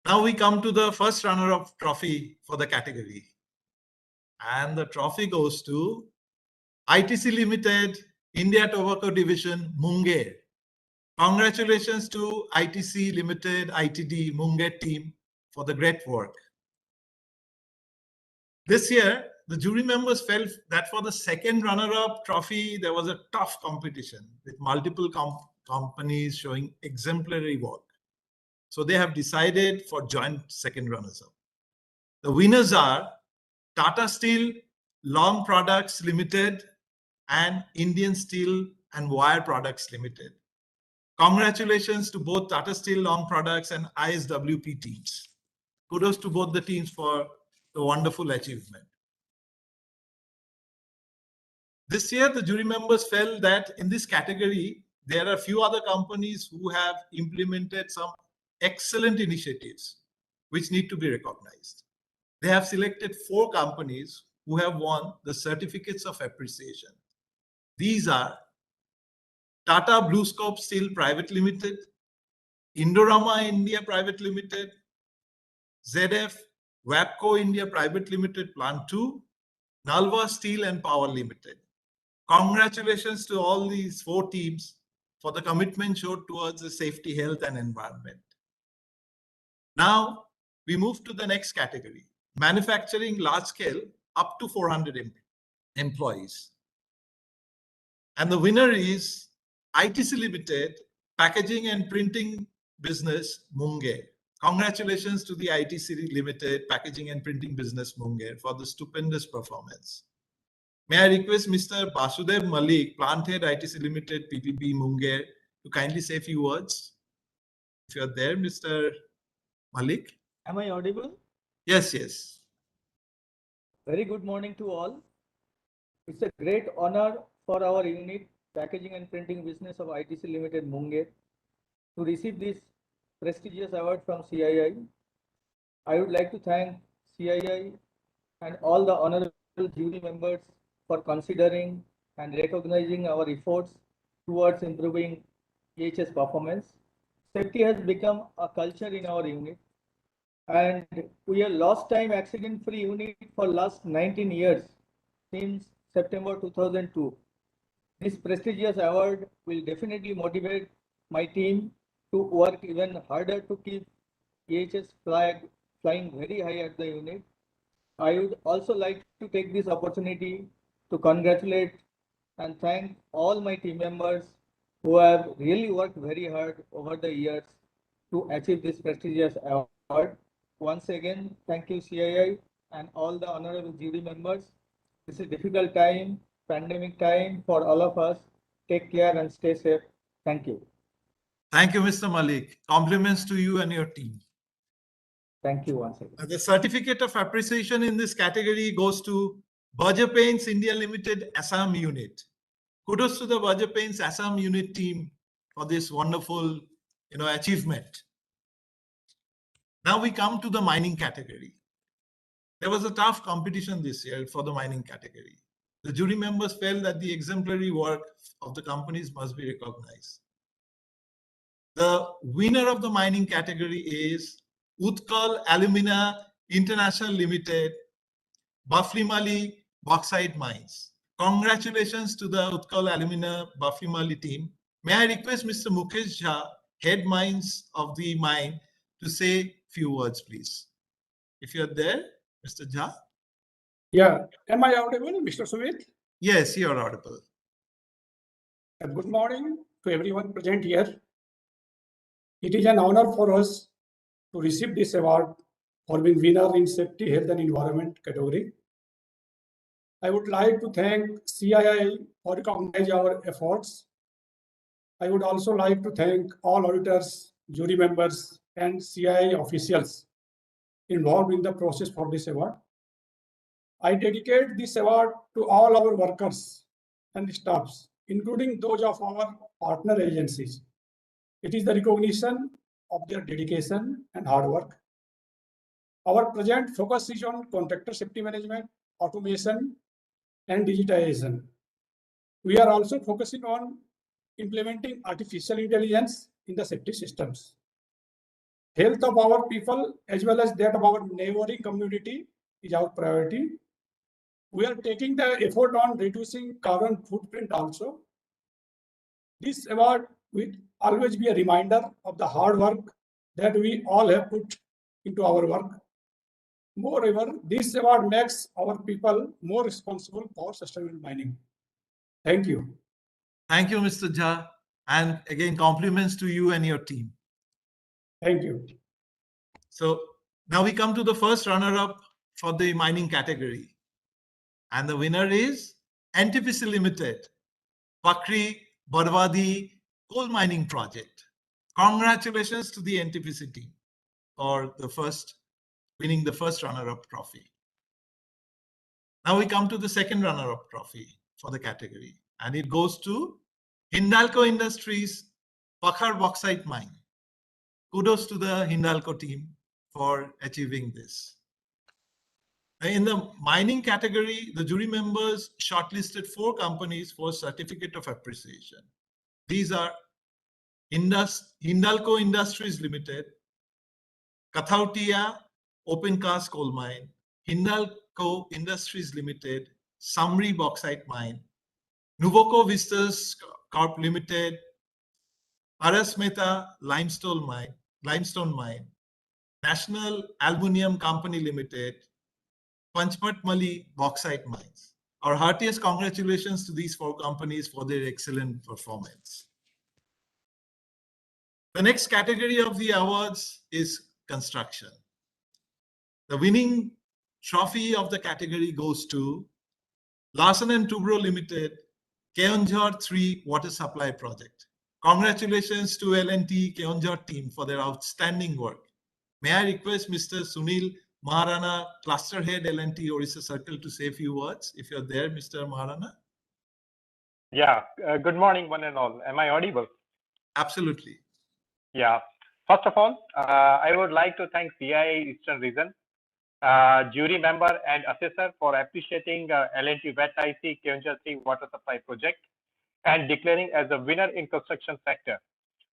Now we come to the first runner-up trophy for the category. And the trophy goes to ITC Limited, India Tobacco Division, Munger. Congratulations to ITC Limited, ITD, Munger team for the great work. This year, the jury members felt that for the second runner-up trophy, there was a tough competition with multiple companies showing exemplary work. So they have decided for joint second runners-up. The winners are Tata Steel Long Products Limited, and Indian Steel and Wire Products Limited. Congratulations to both Tata Steel Long Products and ISWP teams. Kudos to both the teams for the wonderful achievement. This year, the jury members felt that in this category, there are a few other companies who have implemented some excellent initiatives which need to be recognized. They have selected 4 companies who have won the certificates of appreciation. These are Tata BlueScope Steel Private Limited, Indorama India Private Limited, ZF Wabco India Private Limited Plant 2, Nalva Steel and Power Limited. Congratulations to all these 4 teams for the commitment showed towards the safety, health, and environment. Now, we move to the next category, manufacturing large scale up to 400 employees. And the winner is ITC Limited, Packaging and Printing Business, Munger. Congratulations to the ITC Limited, Packaging and Printing Business, Munger for the stupendous performance. May I request Mr. Basudev Malik, Plant Head ITC Limited, PPB, Munger, to kindly say a few words. If you're there, Mr. Malik. Am I audible? Yes, yes. Very good morning to all. It's a great honor for our unit, Packaging and Printing Business of ITC Limited, Munger, to receive this prestigious award from CII. I would like to thank CII and all the honorable jury members for considering and recognizing our efforts towards improving EHS performance. Safety has become a culture in our unit, and we are lost time accident-free unit for last 19 years since September 2002. This prestigious award will definitely motivate my team to work even harder to keep EHS flag flying very high at the unit. I would also like to take this opportunity to congratulate and thank all my team members who have really worked very hard over the years to achieve this prestigious award. Once again, thank you CII and all the honorable jury members. This is a difficult time, pandemic time for all of us. Take care and stay safe. Thank you. Thank you, Mr. Malik. Compliments to you and your team. Thank you once again. The certificate of appreciation in this category goes to Berger Paints India Limited Assam unit. Kudos to the Berger Paints Assam unit team for this wonderful, achievement. Now we come to the mining category. There was a tough competition this year for the mining category. The jury members felt that the exemplary work of the companies must be recognized. The winner of the mining category is Utkal Alumina International Limited, Baflimali Bauxite Mines. Congratulations to the Utkal Alumina Baflimali team. May I request Mr. Mukesh Jha, head mines of the mine, to say few words, please. If you're there, Mr. Jha. Yeah, am I audible, Mr. Sumit? Yes, you're audible. Good morning to everyone present here. It is an honor for us to receive this award for being winner in safety, health and environment category. I would like to thank CII for recognizing our efforts. I would also like to thank all auditors, jury members and CII officials involved in the process for this award. I dedicate this award to all our workers and staffs, including those of our partner agencies. It is the recognition of their dedication and hard work. Our present focus is on contractor safety management, automation, and digitization. We are also focusing on implementing artificial intelligence in the safety systems. Health of our people as well as that of our neighboring community is our priority. We are taking the effort on reducing carbon footprint also. This award will always be a reminder of the hard work that we all have put into our work. Moreover, this award makes our people more responsible for sustainable mining. Thank you. Thank you, Mr. Jha. And again, compliments to you and your team. Thank you. So now we come to the first runner-up for the mining category. And the winner is NTPC Limited, Pakri Barwadi coal mining project. Congratulations to the NTPC team for winning the first runner-up trophy. Now we come to the second runner-up trophy for the category, and it goes to Hindalco Industries Pakhar bauxite mine. Kudos to the Hindalco team for achieving this. In the mining category, the jury members shortlisted 4 companies for certificate of appreciation. These are Hindalco Industries Limited, Kathautia Open Cast Coal Mine, Hindalco Industries Limited, Samri Bauxite Mine, Nuvoco Vistas Corp Limited, Arasmeta Limestone Mine, National Aluminium Company Limited, Panchmatmali Bauxite Mines. Our heartiest congratulations to these 4 companies for their excellent performance. The next category of the awards is construction. The winning trophy of the category goes to Larsen & Toubro Limited, Keonjhar 3 Water Supply Project. Congratulations to L&T Keonjhar team for their outstanding work. May I request Mr. Sunil Maharana, Cluster Head L&T Orissa Circle, to say a few words, if you're there, Mr. Maharana? Yeah, good morning, one and all. Am I audible? Absolutely. Yeah. First of all, I would like to thank CII Eastern Region, jury member and assessor for appreciating L&T Wet IC Keonjhar 3 Water Supply Project and declaring as a winner in construction sector.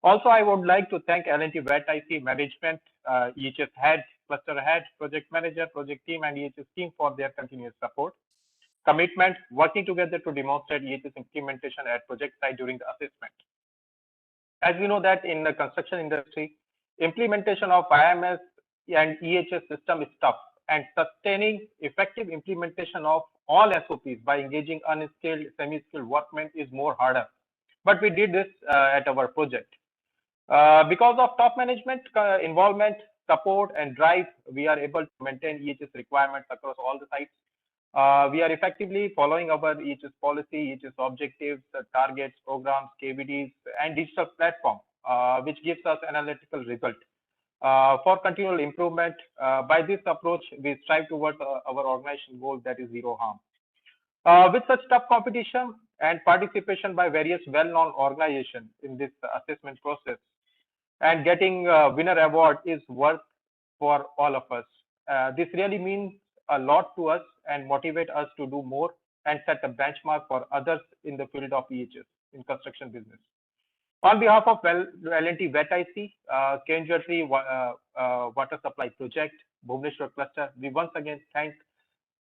Also, I would like to thank L&T Wet IC management, EHS head, cluster head, project manager, project team, and EHS team for their continuous support, commitment, working together to demonstrate EHS implementation at project site during the assessment. As we know that in the construction industry, implementation of IMS and EHS system is tough, and sustaining effective implementation of all SOPs by engaging unskilled, semi-skilled workmen is more harder. But we did this at our project. Because of top management involvement, support, and drive, we are able to maintain EHS requirements across all the sites. We are effectively following our EHS policy, EHS objectives, targets, programs, KVDs, and digital platform, which gives us analytical result. For continual improvement, by this approach, we strive towards our organization goal, that is zero harm. With such tough competition and participation by various well-known organizations in this assessment process, and getting winner award is worth for all of us. This really means a lot to us and motivate us to do more and set a benchmark for others in the field of EHS in construction business. On behalf of L&T Wet IC, Keonjhar 3 Water Supply Project, Bhubaneswar Cluster, we once again thank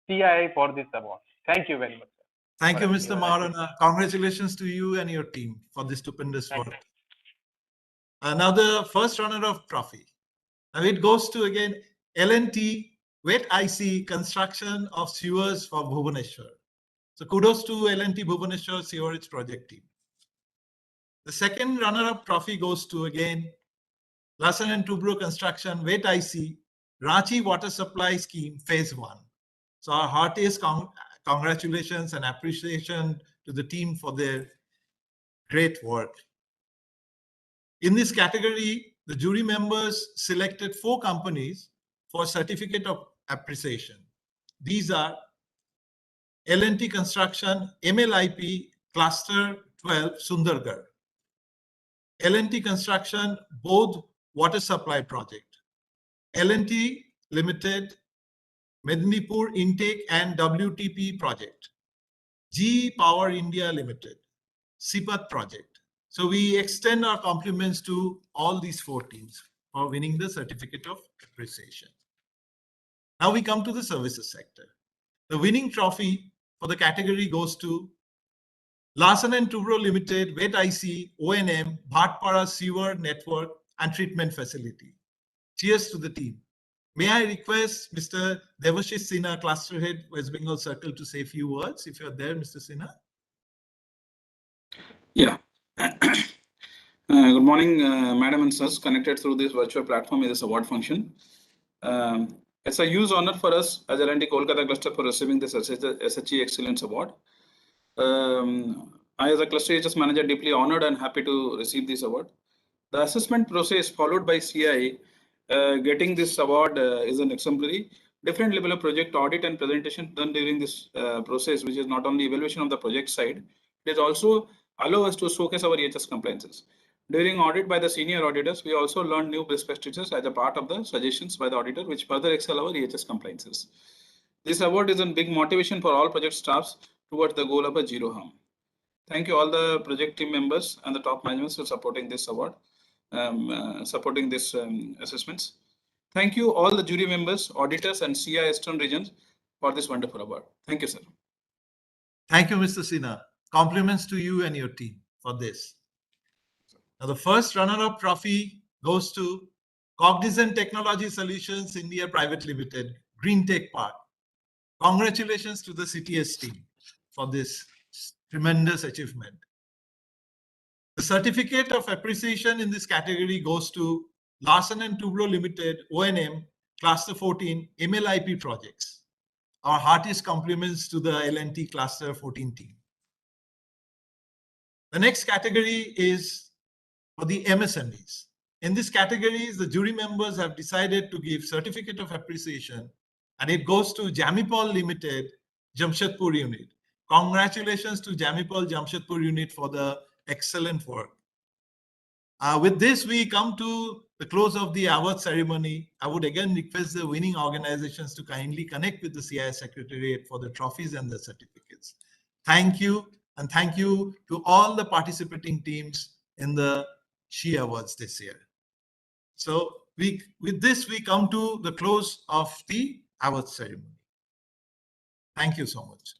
CII for this award. Thank you very much. Thank you, Mr. Maharana. Congratulations to you and your team for this stupendous work. Now the first runner-up trophy. Now it goes to, again, L&T Wet IC construction of sewers for Bhubaneswar. So kudos to L&T Bhubaneswar sewerage project team. The second runner-up trophy goes to, again, Larsen & Toubro construction Wet IC Ranchi Water Supply Scheme Phase 1. So our heartiest congratulations and appreciation to the team for their great work. In this category, the jury members selected 4 companies for certificate of appreciation. These are L&T Construction MLIP Cluster 12 Sundargarh, L&T Construction Bodh Water Supply Project, L&T Limited Mednipur Intake and WTP Project, GE Power India Limited, SIPAT Project. So we extend our compliments to all these 4 teams for winning the certificate of appreciation. Now we come to the services sector. The winning trophy for the category goes to Larsen & Toubro Limited Wet IC O&M Bhatpara Sewer Network and Treatment Facility. Cheers to the team. May I request Mr. Devashish Sinha, Cluster Head, West Bengal Circle, to say a few words, if you're there, Mr. Sinha? Yeah. Good morning, Madam and Sirs, connected through this virtual platform in this award function. It's a huge honor for us as L&T Kolkata Cluster for receiving this SHE Excellence Award. I, as a cluster HS manager, deeply honored and happy to receive this award. The assessment process followed by CII getting this award is an exemplary. Different level of project audit and presentation done during this process, which is not only evaluation of the project side, it is also allow us to showcase our EHS compliances. During audit by the senior auditors, we also learned new best practices as a part of the suggestions by the auditor, which further excel our EHS compliances. This award is a big motivation for all project staffs towards the goal of a zero harm. Thank you all the project team members and the top management for supporting this award, supporting this assessments. Thank you all the jury members, auditors and CII Eastern regions for this wonderful award. Thank you, sir. Thank you, Mr. Sinha. Compliments to you and your team for this. Now, the first runner-up trophy goes to Cognizant Technology Solutions India Private Limited, Green Tech Park. Congratulations to the CTS team for this tremendous achievement. The certificate of appreciation in this category goes to Larsen & Toubro Limited, ONM, Cluster 14, MLIP projects. Our heartiest compliments to the L&T Cluster 14 team. The next category is for the MSMEs. In this category, the jury members have decided to give certificate of appreciation, and it goes to Jamipol Limited, Jamshedpur unit. Congratulations to Jamipol Jamshedpur unit for the excellent work. With this, we come to the close of the award ceremony. I would again request the winning organizations to kindly connect with the CII Secretariat for the trophies and the certificates. Thank you, and thank you to all the participating teams in the SHE Awards this year. So with this, we come to the close of the award ceremony. Thank you so much.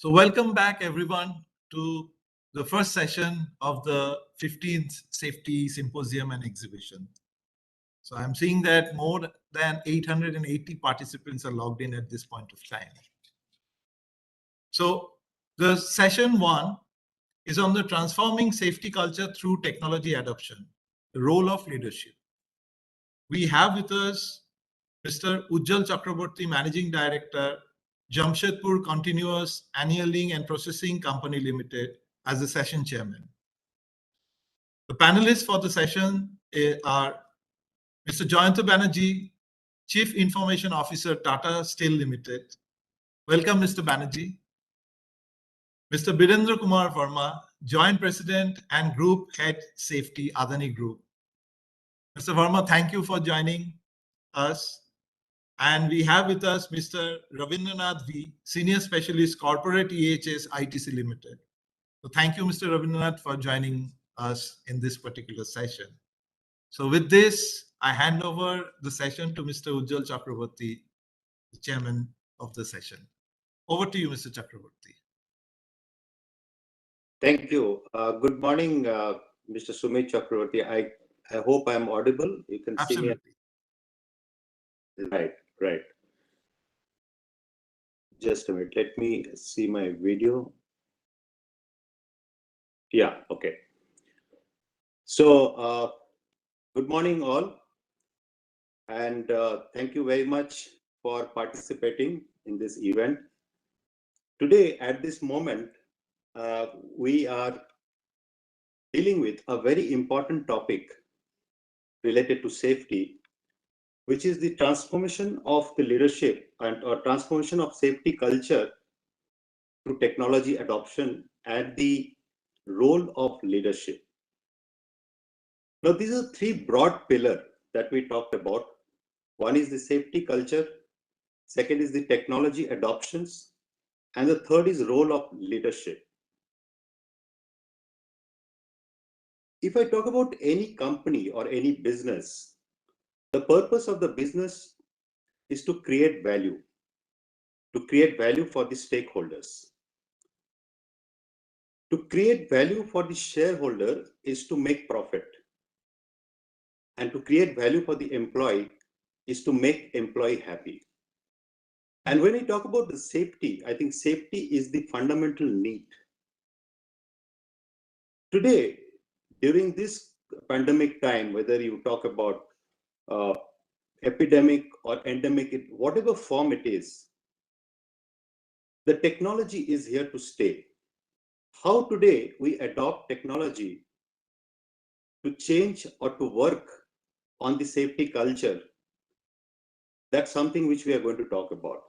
So welcome back, everyone, to the first session of the 15th Safety Symposium and Exhibition. So I'm seeing that more than 880 participants are logged in at this point of time. So the session 1 is on the transforming safety culture through technology adoption, the role of leadership. We have with us Mr. Ujjal Chakraborty, Managing Director, Jamshedpur Continuous Annealing and Processing Company Limited, as the session chairman. The panelists for the session are Mr. Jayanta Banerjee, Chief Information Officer, Tata Steel Limited. Welcome, Mr. Banerjee. Mr. Birendra Kumar Verma, Joint President and Group Head Safety, Adani Group. Mr. Verma, thank you for joining us. And we have with us Mr. Ravindranath V, Senior Specialist, Corporate EHS ITC Limited. So thank you, Mr. Ravindranath, for joining us in this particular session. So with this, I hand over the session to Mr. Ujjal Chakraborty, the chairman of the session. Over to you, Mr. Chakraborty. Thank you. Good morning, Mr. Sumit Chakraborty. I hope I'm audible. You can Absolutely. See me. Right. Just a minute. Let me see my video. Yeah, okay. So, good morning, all. And thank you very much for participating in this event. Today, at this moment, we are dealing with a very important topic related to safety, which is the transformation of the leadership and or transformation of safety culture through technology adoption and the role of leadership. Now, these are three broad pillars that we talked about. One is the safety culture, second is the technology adoptions, and the third is role of leadership. If I talk about any company or any business, the purpose of the business is to create value for the stakeholders. To create value for the shareholder is to make profit. And to create value for the employee is to make employee happy. And when I talk about the safety, I think safety is the fundamental need. Today, during this pandemic time, whether you talk about epidemic or endemic, whatever form it is, the technology is here to stay. How today we adopt technology to change or to work on the safety culture, that's something which we are going to talk about.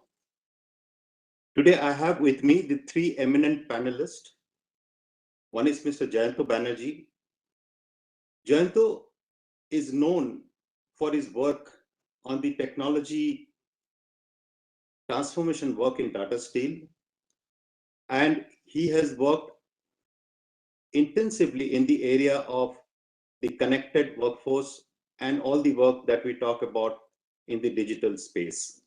Today, I have with me the three eminent panelists. One is Mr. Jayanta Banerjee. Jayanta is known for his work on the technology transformation work in Tata Steel, and he has worked intensively in the area of the connected workforce and all the work that we talk about in the digital space.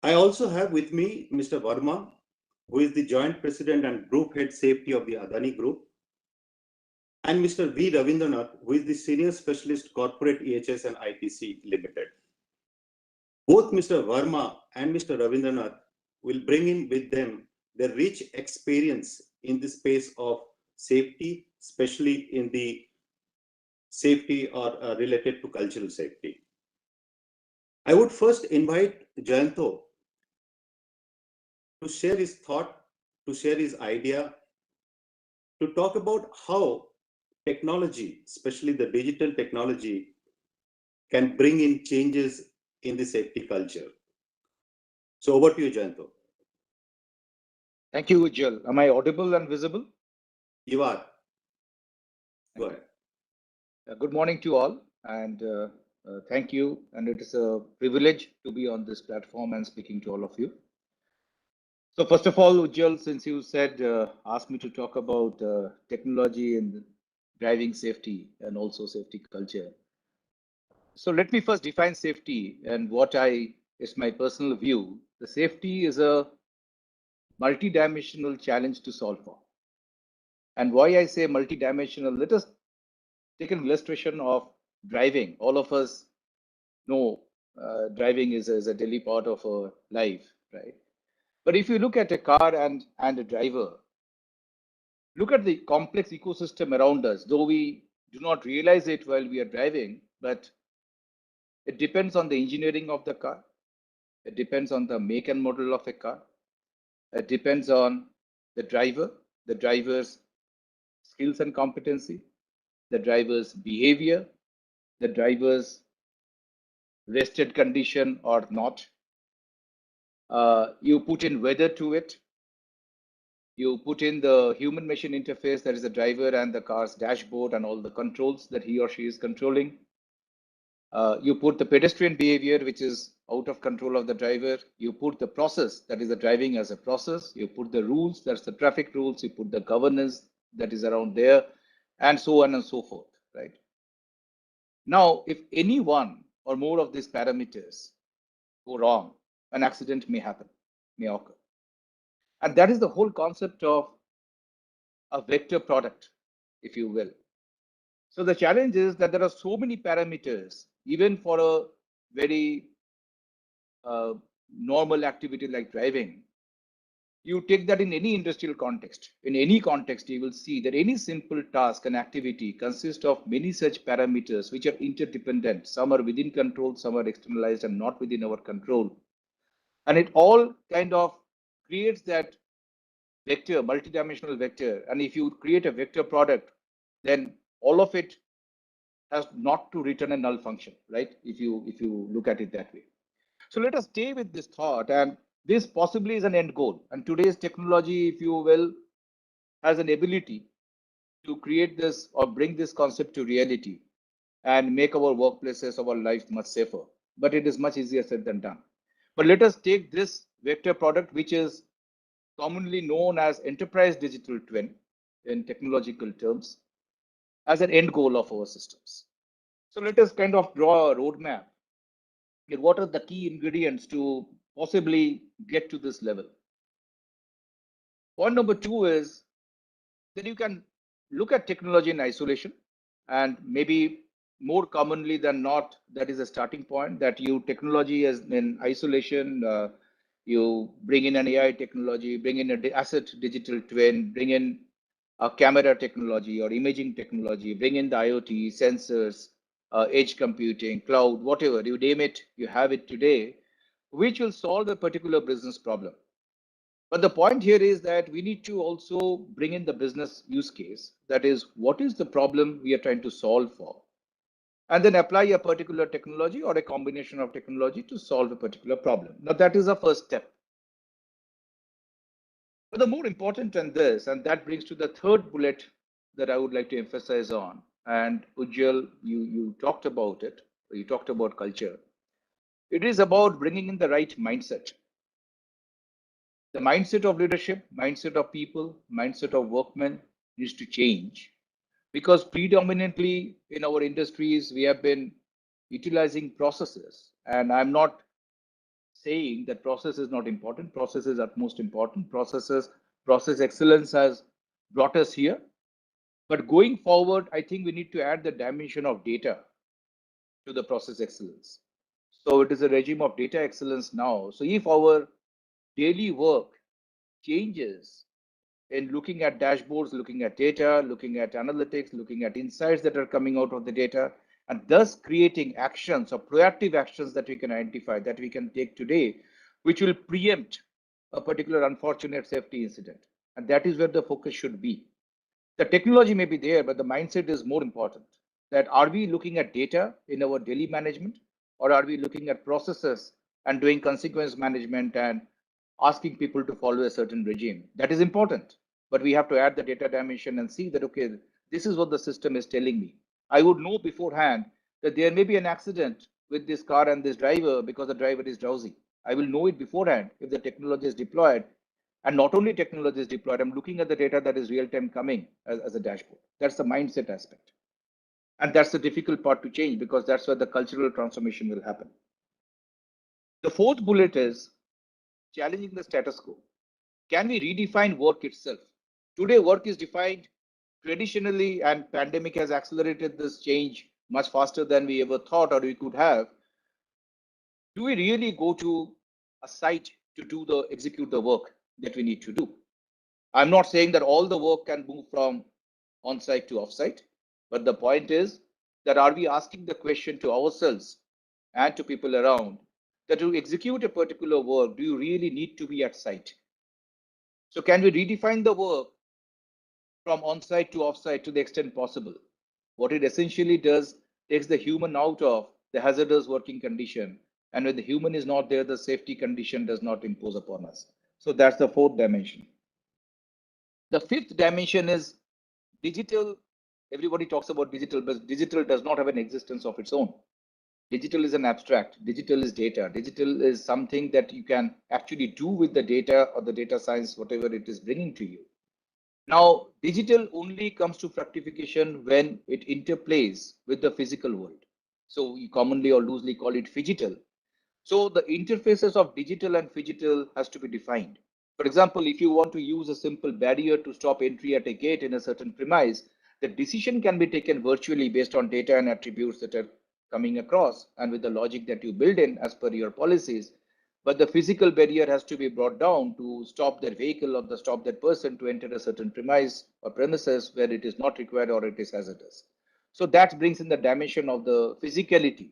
I also have with me Mr. Verma, who is the Joint President and Group Head Safety of the Adani Group, and Mr. V. Ravindranath, who is the Senior Specialist Corporate EHS and ITC Limited. Both Mr. Verma and Mr. Ravindranath will bring in with them their rich experience in the space of safety, especially in the safety or related to cultural safety. I would first invite Jayanta to share his thought, to share his idea, to talk about how technology, especially the digital technology, can bring in changes in the safety culture. So over to you, Jayanta. Thank you, Ujjwal. Am I audible and visible? You are. Go ahead. Good morning to all, and thank you. And it is a privilege to be on this platform and speaking to all of you. So first of all, Ujjwal, since you said, asked me to talk about technology and driving safety and also safety culture. So let me first define safety and what is my personal view. The safety is a multi-dimensional challenge to solve for. And why I say multi-dimensional, let us take an illustration of driving. All of us know driving is a daily part of our life, right? But if you look at a car and a driver, look at the complex ecosystem around us, though we do not realize it while we are driving, but it depends on the engineering of the car. It depends on the make and model of a car. It depends on the driver's skills and competency, the driver's behavior, the driver's rested condition or not. You put in weather to it. You put in the human machine interface, that is the driver and the car's dashboard and all the controls that he or she is controlling. You put the pedestrian behavior, which is out of control of the driver. You put the process, that is the driving as a process. You put the rules, that's the traffic rules. You put the governance that is around there, and so on and so forth, right? Now, if any one or more of these parameters go wrong, an accident may happen, may occur. And that is the whole concept of a vector product, if you will. So the challenge is that there are so many parameters, even for a very normal activity like driving. You take that in any industrial context. In any context, you will see that any simple task and activity consists of many such parameters which are interdependent. Some are within control, some are externalized and not within our control. And it all kind of creates that vector, multidimensional vector. And if you create a vector product, then all of it has not to return a null function, right? If you look at it that way. So let us stay with this thought, and this possibly is an end goal. And today's technology, if you will, has an ability to create this or bring this concept to reality and make our workplaces, our lives much safer. But it is much easier said than done. But let us take this vector product, which is commonly known as enterprise digital twin in technological terms, as an end goal of our systems. So let us kind of draw a roadmap. What are the key ingredients to possibly get to this level? Point number 2 is that you can look at technology in isolation, and maybe more commonly than not, that is a starting point, that you technology as in isolation, you bring in an AI technology, bring in an asset digital twin, bring in a camera technology or imaging technology, bring in the IoT, sensors, edge computing, cloud, whatever, you name it, you have it today, which will solve a particular business problem. But the point here is that we need to also bring in the business use case. That is, what is the problem we are trying to solve for? And then apply a particular technology or a combination of technology to solve a particular problem. Now, that is the first step. But the more important than this, and that brings to the third bullet that I would like to emphasize on, and Ujjwal, you talked about it, you talked about culture. It is about bringing in the right mindset. The mindset of leadership, mindset of people, mindset of workmen needs to change, because predominantly in our industries, we have been utilizing processes. And I'm not saying that process is not important. Process is utmost important. Process excellence has brought us here. But going forward, I think we need to add the dimension of data to the process excellence. So it is a regime of data excellence now. So if our daily work changes in looking at dashboards, looking at data, looking at analytics, looking at insights that are coming out of the data, and thus creating actions or proactive actions that we can identify, that we can take today, which will preempt a particular unfortunate safety incident. And that is where the focus should be. The technology may be there, but the mindset is more important. That are we looking at data in our daily management, or are we looking at processes and doing consequence management and asking people to follow a certain regime? That is important, but we have to add the data dimension and see that, okay, this is what the system is telling me. I would know beforehand that there may be an accident with this car and this driver because the driver is drowsy. I will know it beforehand if the technology is deployed. And not only technology is deployed, I'm looking at the data that is real time coming as a dashboard. That's the mindset aspect. And that's the difficult part to change, because that's where the cultural transformation will happen. The fourth bullet is challenging the status quo. Can we redefine work itself? Today, work is defined traditionally, and pandemic has accelerated this change much faster than we ever thought or we could have. Do we really go to a site to execute the work that we need to do? I'm not saying that all the work can move from on-site to off-site, but the point is that are we asking the question to ourselves and to people around that to execute a particular work, do you really need to be at site? So can we redefine the work from on-site to off-site to the extent possible? What it essentially does takes the human out of the hazardous working condition. And when the human is not there, the safety condition does not impose upon us. So that's the fourth dimension. The fifth dimension is digital. Everybody talks about digital, but digital does not have an existence of its own. Digital is an abstract. Digital is data. Digital is something that you can actually do with the data or the data science, whatever it is bringing to you. Now, digital only comes to fructification when it interplays with the physical world. So we commonly or loosely call it phygital. So the interfaces of digital and phygital has to be defined. For example, if you want to use a simple barrier to stop entry at a gate in a certain premise, the decision can be taken virtually based on data and attributes that are coming across and with the logic that you build in as per your policies. But the physical barrier has to be brought down to stop that vehicle or stop that person to enter a certain premise or premises where it is not required or it is hazardous. So that brings in the dimension of the physicality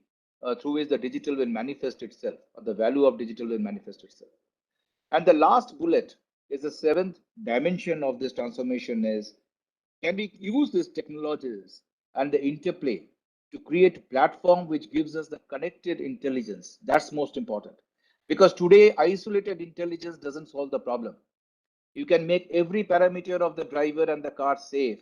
through which the digital will manifest itself, or the value of digital will manifest itself. And the last bullet is the seventh dimension of this transformation is, can we use these technologies and the interplay to create a platform which gives us the connected intelligence. That's most important. Because today, isolated intelligence doesn't solve the problem. You can make every parameter of the driver and the car safe,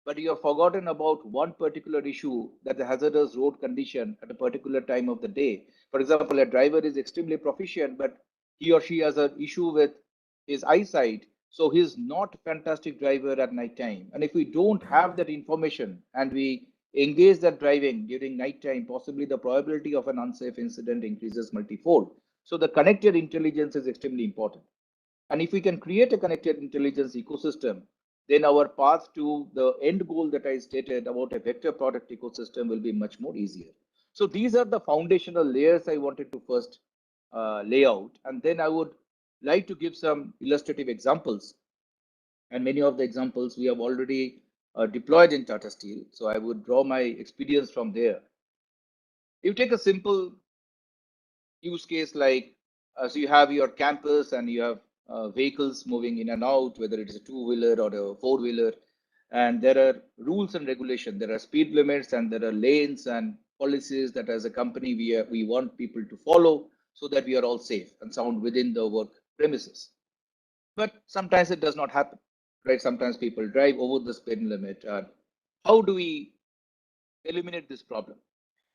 but you have forgotten about one particular issue, that the hazardous road condition at a particular time of the day. For example, a driver is extremely proficient, but he or she has an issue with his eyesight, so he's not a fantastic driver at night time. And if we don't have that information and we engage that driving during night time, possibly the probability of an unsafe incident increases multifold. So the connected intelligence is extremely important. And if we can create a connected intelligence ecosystem, then our path to the end goal that I stated about a vector product ecosystem will be much more easier. So these are the foundational layers I wanted to first lay out. And then I would like to give some illustrative examples. And many of the examples we have already deployed in Tata Steel. So I would draw my experience from there. You take a simple use case like, so you have your campus and you have vehicles moving in and out, whether it is a two-wheeler or a four-wheeler, and there are rules and regulations. There are speed limits and there are lanes and policies that as a company we want people to follow so that we are all safe and sound within the work premises. But sometimes it does not happen, right? Sometimes people drive over the speed limit. How do we eliminate this problem?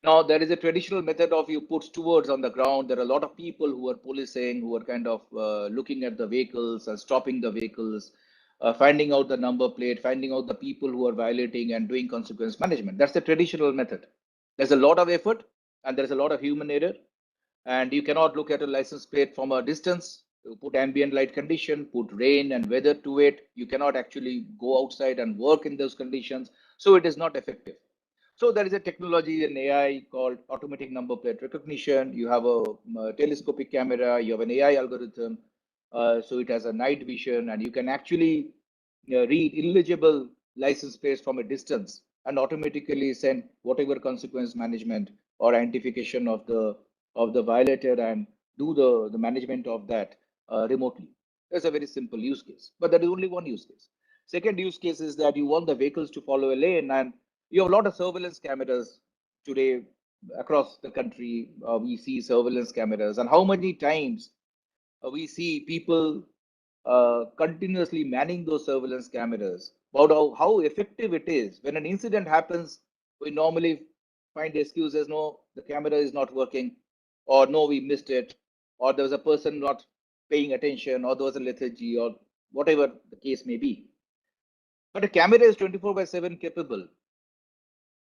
Now, there is a traditional method of you put stewards on the ground. There are a lot of people who are policing, who are kind of looking at the vehicles and stopping the vehicles, finding out the number plate, finding out the people who are violating and doing consequence management. That's the traditional method. There's a lot of effort and there's a lot of human error. And you cannot look at a license plate from a distance. You put ambient light condition, put rain and weather to it. You cannot actually go outside and work in those conditions. So it is not effective. So there is a technology in AI called automatic number plate recognition. You have a telescopic camera, you have an AI algorithm. So it has a night vision and you can actually read illegible license plates from a distance and automatically send whatever consequence management or identification of the violator and do the management of that remotely. That's a very simple use case, but that is only one use case. Second use case is that you want the vehicles to follow a lane, and you have a lot of surveillance cameras today across the country. We see surveillance cameras, and how many times we see people continuously manning those surveillance cameras. About how effective it is. When an incident happens, we normally find excuses. No, the camera is not working, or no, we missed it, or there was a person not paying attention, or there was a lethargy, or whatever the case may be. But a camera is 24/7 capable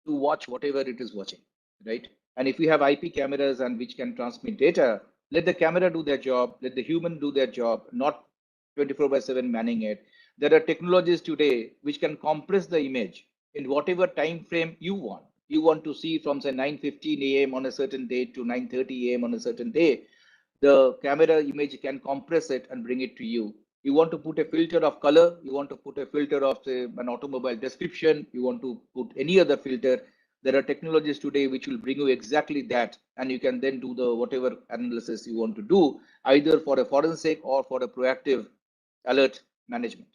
to watch whatever it is watching, right? And if we have IP cameras and which can transmit data, let the camera do their job, let the human do their job, not 24/7 manning it. There are technologies today which can compress the image in whatever time frame you want. You want to see from say 9:15 a.m. on a certain day to 9:30 a.m. on a certain day. The camera image can compress it and bring it to you. You want to put a filter of color, you want to put a filter of say an automobile description, you want to put any other filter. There are technologies today which will bring you exactly that, and you can then do the whatever analysis you want to do, either for a forensic or for a proactive alert management.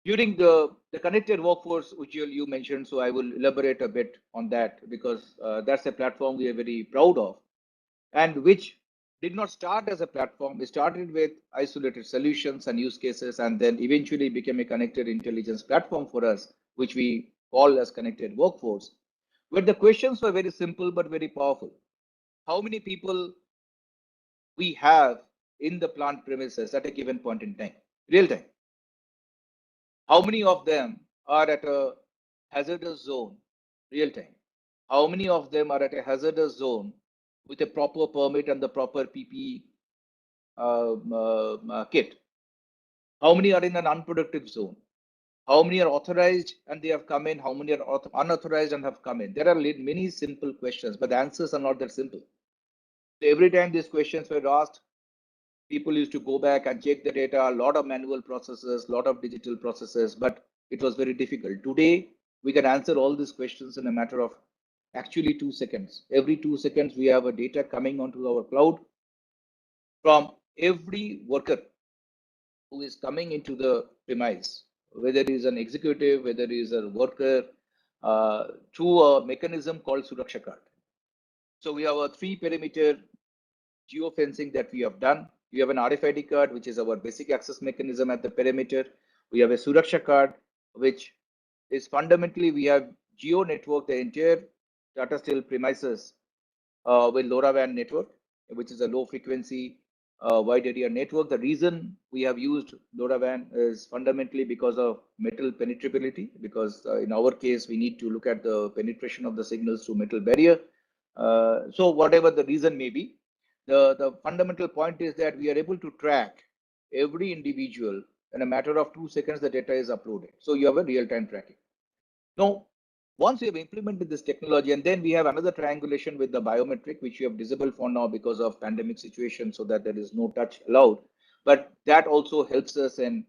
During the connected workforce, which you mentioned, so I will elaborate a bit on that because that's a platform we are very proud of, and which did not start as a platform. It started with isolated solutions and use cases, and then eventually became a connected intelligence platform for us, which we call as connected workforce. But the questions were very simple but very powerful. How many people we have in the plant premises at a given point in time, real time? How many of them are at a hazardous zone, real time? How many of them are at a hazardous zone with a proper permit and the proper PPE kit? How many are in an unproductive zone? How many are authorized and they have come in? How many are unauthorized and have come in? There are many simple questions, but the answers are not that simple. So every time these questions were asked, people used to go back and check the data, a lot of manual processes, a lot of digital processes, but it was very difficult. Today, we can answer all these questions in a matter of actually 2 seconds. Every 2 seconds, we have a data coming onto our cloud from every worker who is coming into the premise, whether he is an executive, whether he is a worker, through a mechanism called Suraksha card. So we have a 3-perimeter geofencing that we have done. We have an RFID card, which is our basic access mechanism at the perimeter. We have a Suraksha card, which is fundamentally we have geo network the entire Tata Steel premises with LoRaWAN network, which is a low frequency wide area network. The reason we have used LoRaWAN is fundamentally because of metal penetrability, because in our case, we need to look at the penetration of the signals through metal barrier. So whatever the reason may be, the fundamental point is that we are able to track every individual in a matter of 2 seconds, the data is uploaded. So you have a real-time tracking. Now, once we have implemented this technology, and then we have another triangulation with the biometric, which we have disabled for now because of pandemic situation, so that there is no touch allowed. But that also helps us in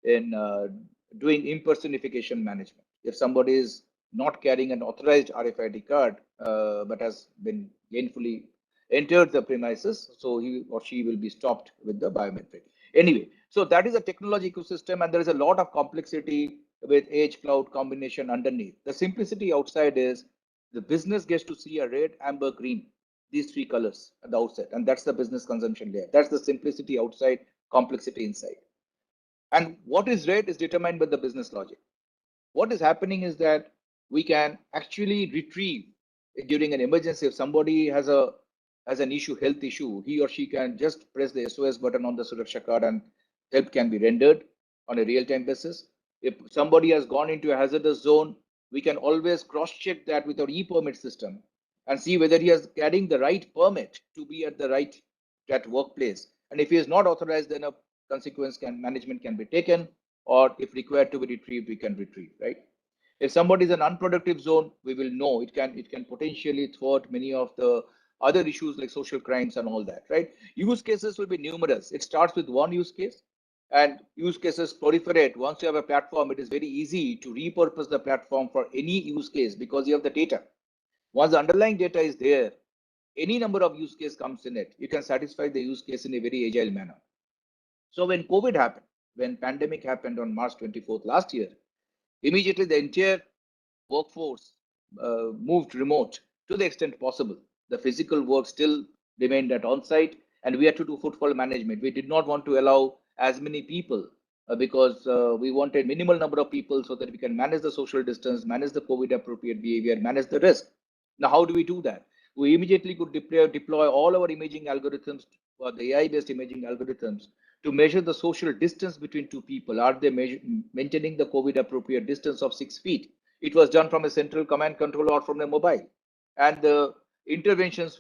doing impersonification management. If somebody is not carrying an authorized RFID card, but has been gainfully entered the premises, so he or she will be stopped with the biometric. Anyway, so that is a technology ecosystem, and there is a lot of complexity with edge cloud combination underneath. The simplicity outside is the business gets to see a red, amber, green, these 3 colors at the outset, and that's the business consumption layer. That's the simplicity outside, complexity inside. And what is red is determined by the business logic. What is happening is that we can actually retrieve during an emergency. If somebody has an issue, health issue, he or she can just press the SOS button on the Suraksha card and help can be rendered on a real-time basis. If somebody has gone into a hazardous zone, we can always cross-check that with our e-permit system and see whether he is carrying the right permit to be at the right that workplace. And if he is not authorized, then a consequence management can be taken, or if required to be retrieved, we can retrieve, right? If somebody is an unproductive zone, we will know it can potentially thwart many of the other issues like social crimes and all that, right? Use cases will be numerous. It starts with one use case, and use cases proliferate. Once you have a platform, it is very easy to repurpose the platform for any use case because you have the data. Once the underlying data is there, any number of use case comes in it. You can satisfy the use case in a very agile manner. So when COVID happened, when pandemic happened on March 24th last year, immediately the entire workforce moved remote to the extent possible. The physical work still remained at on-site, and we had to do footfall management. We did not want to allow as many people because we wanted minimal number of people so that we can manage the social distance, manage the COVID appropriate behavior, manage the risk. Now, how do we do that? We immediately could deploy all our imaging algorithms, or the AI-based imaging algorithms, to measure the social distance between 2 people. Are they maintaining the COVID appropriate distance of 6 feet? It was done from a central command control or from a mobile. And the interventions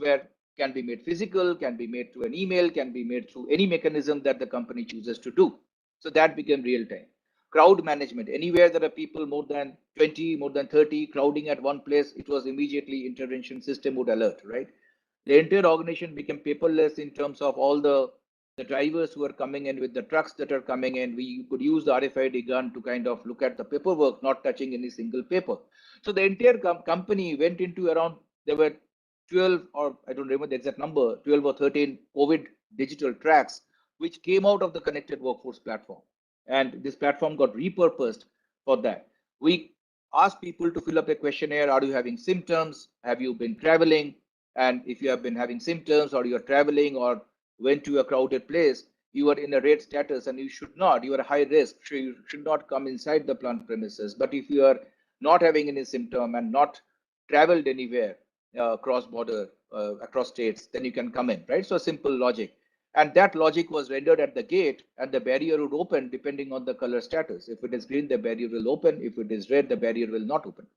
can be made physical, can be made through an email, can be made through any mechanism that the company chooses to do. So that became real time. Crowd management, anywhere there are people more than 20, more than 30 crowding at one place, it was immediately intervention system would alert, right? The entire organization became paperless in terms of all the drivers who are coming in with the trucks that are coming in. We could use the RFID gun to kind of look at the paperwork, not touching any single paper. So the entire company went into around, there were 12, or I don't remember the exact number, 12 or 13 COVID digital tracks, which came out of the connected workforce platform. And this platform got repurposed for that. We asked people to fill up a questionnaire. Are you having symptoms? Have you been traveling? And if you have been having symptoms, or you're traveling, or went to a crowded place, you are in a red status and you should not. You are high risk. So you should not come inside the plant premises. But if you are not having any symptom and not traveled anywhere cross border, across states, then you can come in, right? So simple logic. And that logic was rendered at the gate, and the barrier would open depending on the color status. If it is green, the barrier will open. If it is red, the barrier will not open.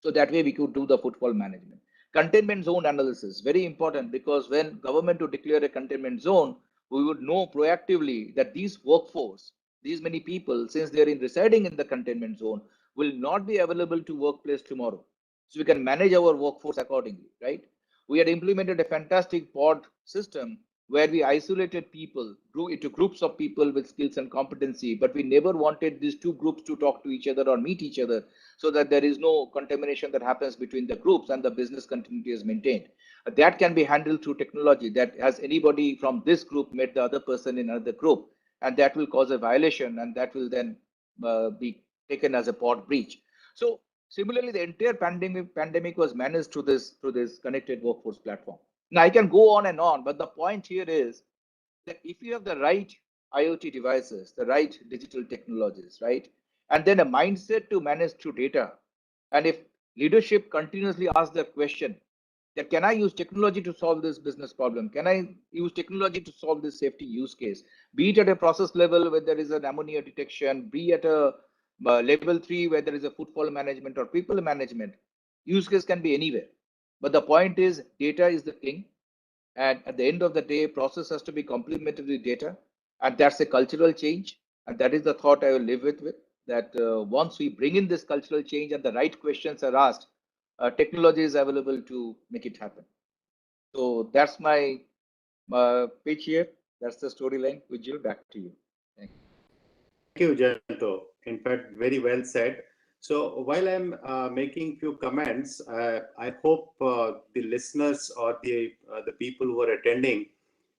So that way we could do the footfall management. Containment zone analysis, very important, because when government would declare a containment zone, we would know proactively that these workforce, these many people, since they are residing in the containment zone, will not be available to workplace tomorrow. So we can manage our workforce accordingly, right? We had implemented a fantastic pod system where we isolated people, grew into groups of people with skills and competency, but we never wanted these 2 groups to talk to each other or meet each other, so that there is no contamination that happens between the groups and the business continuity is maintained. That can be handled through technology. That has anybody from this group met the other person in another group, and that will cause a violation, and that will then be taken as a pod breach. So Similarly, the entire pandemic was managed through this connected workforce platform. Now I can go on and on, but the point here is that if you have the right IoT devices, the right digital technologies, right, and then a mindset to manage through data, and if leadership continuously asks the question that can I use technology to solve this business problem? Can I use technology to solve this safety use case? Be it at a process level where there is an ammonia detection, be at a level 3 where there is a footfall management or people management. Use case can be anywhere. But the point is data is the king. And at the end of the day, process has to be complemented with data. And that's a cultural change. And that is the thought I will live with that once we bring in this cultural change and the right questions are asked, technology is available to make it happen. So that's my pitch here. That's the storyline. Vijay, back to you. Thank you, Jayanto. In fact, very well said. So while I'm making few comments, I hope the listeners or the people who are attending,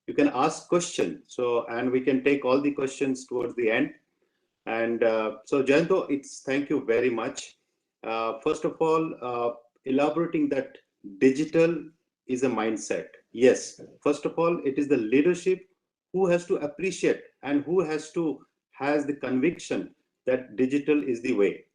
you can ask questions. So, and we can take all the questions towards the end. And so, Jayanto, thank you very much. First of all, elaborating that digital is a mindset. Yes, first of all, it is the leadership who has to appreciate and who has the conviction that digital is the way.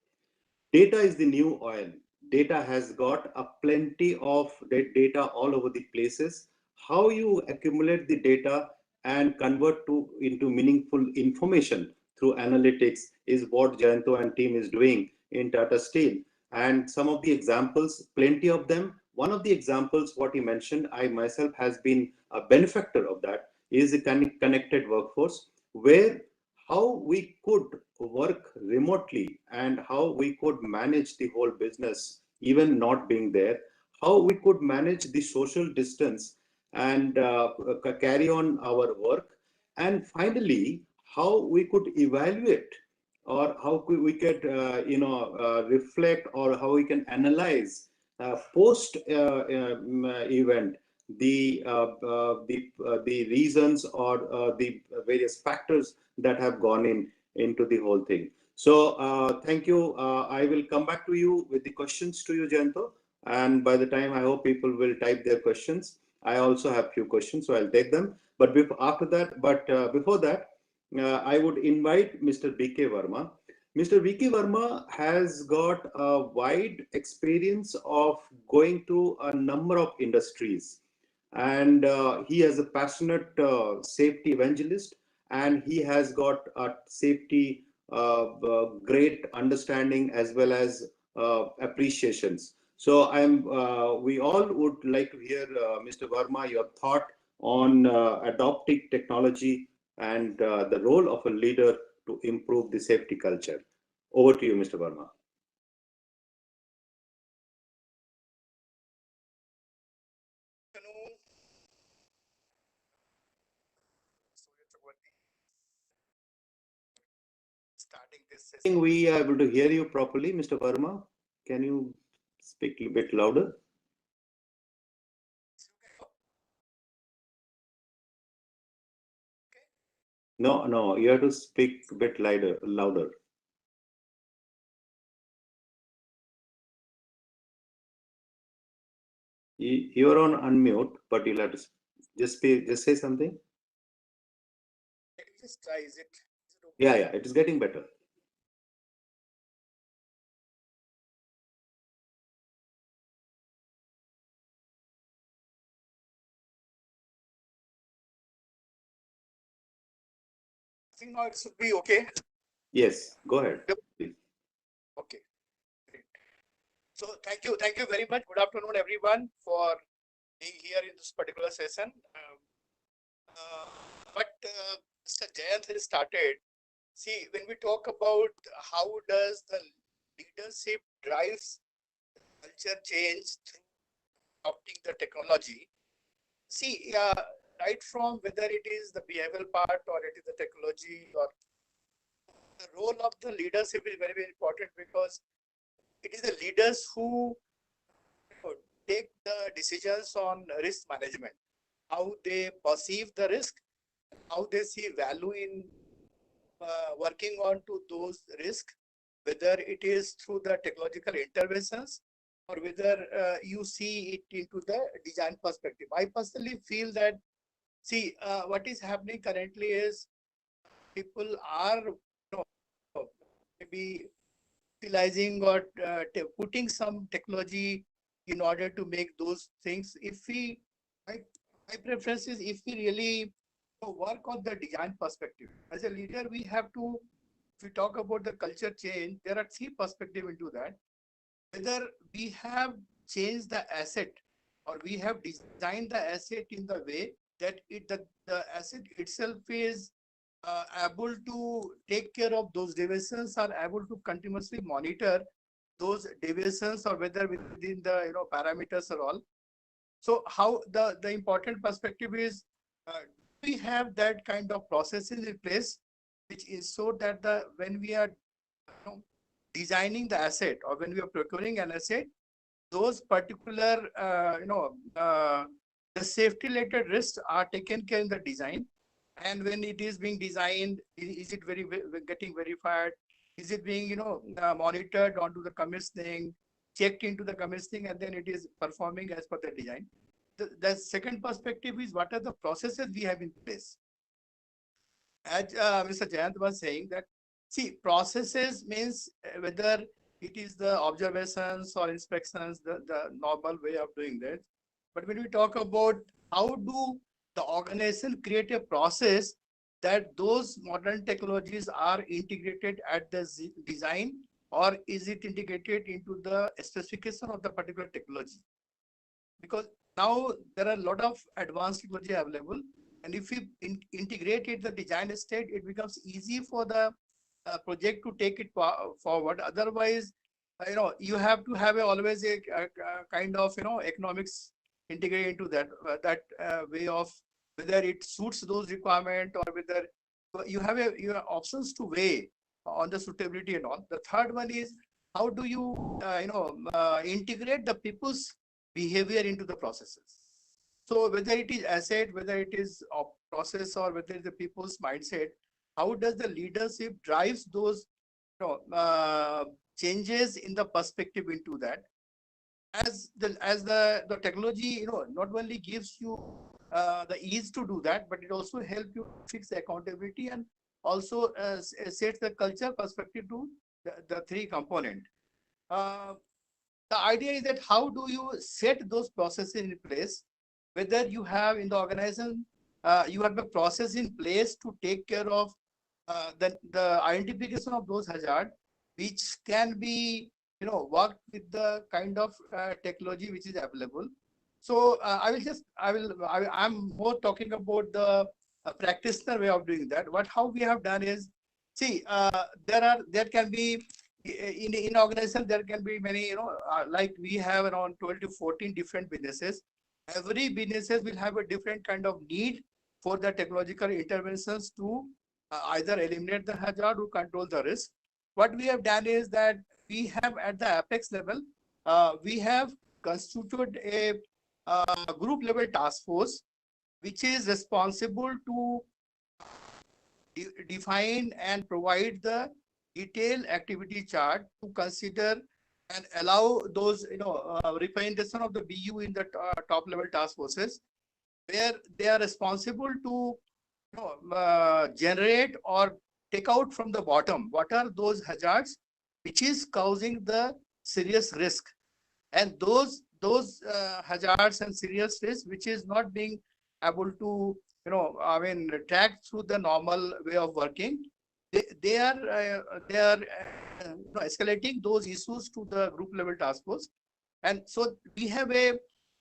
Data is the new oil. Data has got a plenty of data all over the places. How you accumulate the data and convert into meaningful information through analytics is what Jayanto and team is doing in Tata Steel. And some of the examples, plenty of them. One of the examples, what he mentioned, I myself has been a benefactor of that, is a connected workforce, where how we could work remotely and how we could manage the whole business, even not being there, how we could manage the social distance and carry on our work, and finally, how we could evaluate or how we could reflect or how we can analyze post event the reasons or the various factors that have gone into the whole thing. So thank you. I will come back to you with the questions to you, Jayanto. And by the time, I hope people will type their questions. I also have few questions, so I'll take them. But before that, I would invite Mr. B.K. Verma. Mr. V.K. Verma has got a wide experience of going to a number of industries. And he is a passionate safety evangelist, and he has got a safety great understanding as well as appreciations. So we all would like to hear, Mr. Verma, your thought on adopting technology and the role of a leader to improve the safety culture. Over to you, Mr. Verma. I think we are able to hear you properly, Mr. Verma. Can you speak a bit louder? No, you have to speak a bit louder. You're on unmute, but you'll have to just say something. Just try. Is it okay? Yeah, it is getting better. I think now it should be okay. Yes, go ahead. Please. Okay, great. So thank you very much. Good afternoon, everyone, for being here in this particular session. Mr. Jayant has started. See, when we talk about how does the leadership drives culture change through adopting the technology, see, right from whether it is the behavioral part or it is the technology, or the role of the leadership is very, very important, because it is the leaders who take the decisions on risk management, how they perceive the risk, how they see value in working on to those risks, whether it is through the technological interventions or whether you see it into the design perspective. I personally feel that, see, what is happening currently is people are maybe utilizing or putting some technology in order to make those things. If we, my preference is if we really work on the design perspective. As a leader, we have to, if we talk about the culture change, there are three perspectives into that. Whether we have changed the asset or we have designed the asset in the way that the asset itself is able to take care of those deviations, are able to continuously monitor those deviations, or whether within the parameters or all. So how the important perspective is, we have that kind of processes in place, which is so that when we are designing the asset or when we are procuring an asset, those particular the safety related risks are taken care in the design. And when it is being designed, is it getting verified? Is it being monitored onto the commissioning, checked into the commissioning, and then it is performing as per the design? The second perspective is what are the processes we have in place. As Mr. Jayant was saying that, see, processes means whether it is the observations or inspections, the normal way of doing that. But when we talk about how do the organization create a process that those modern technologies are integrated at the design, or is it integrated into the specification of the particular technology? Because now there are a lot of advanced technology available, and if we integrate it the design state, it becomes easy for the project to take it forward. Otherwise, you have to have always a kind of economics integrated into that way of whether it suits those requirements, or whether you have your options to weigh on the suitability and all. The third one is how do you integrate the people's behavior into the processes. So whether it is asset, whether it is a process, or whether it's the people's mindset, how does the leadership drives those changes in the perspective into that? As the technology not only gives you the ease to do that, but it also helps you fix the accountability and also sets the culture perspective to the three component. The idea is that how do you set those processes in place, whether you have in the organization, you have a process in place to take care of the identification of those hazards, which can be worked with the kind of technology which is available. So I'm more talking about the practitioner way of doing that. How we have done is, see, there can be in organization there can be many like we have around 12 to 14 different businesses. Every businesses will have a different kind of need for the technological interventions to either eliminate the hazard or control the risk. What we have done is that we have at the apex level, we have constituted a group level task force, which is responsible to define and provide the detailed activity chart to consider and allow those representation of the BU in the top level task forces, where they are responsible to generate or take out from the bottom what are those hazards which is causing the serious risk, and those hazards and serious risk which is not being able to track through the normal way of working. They are escalating those issues to the group level task force. And so we have a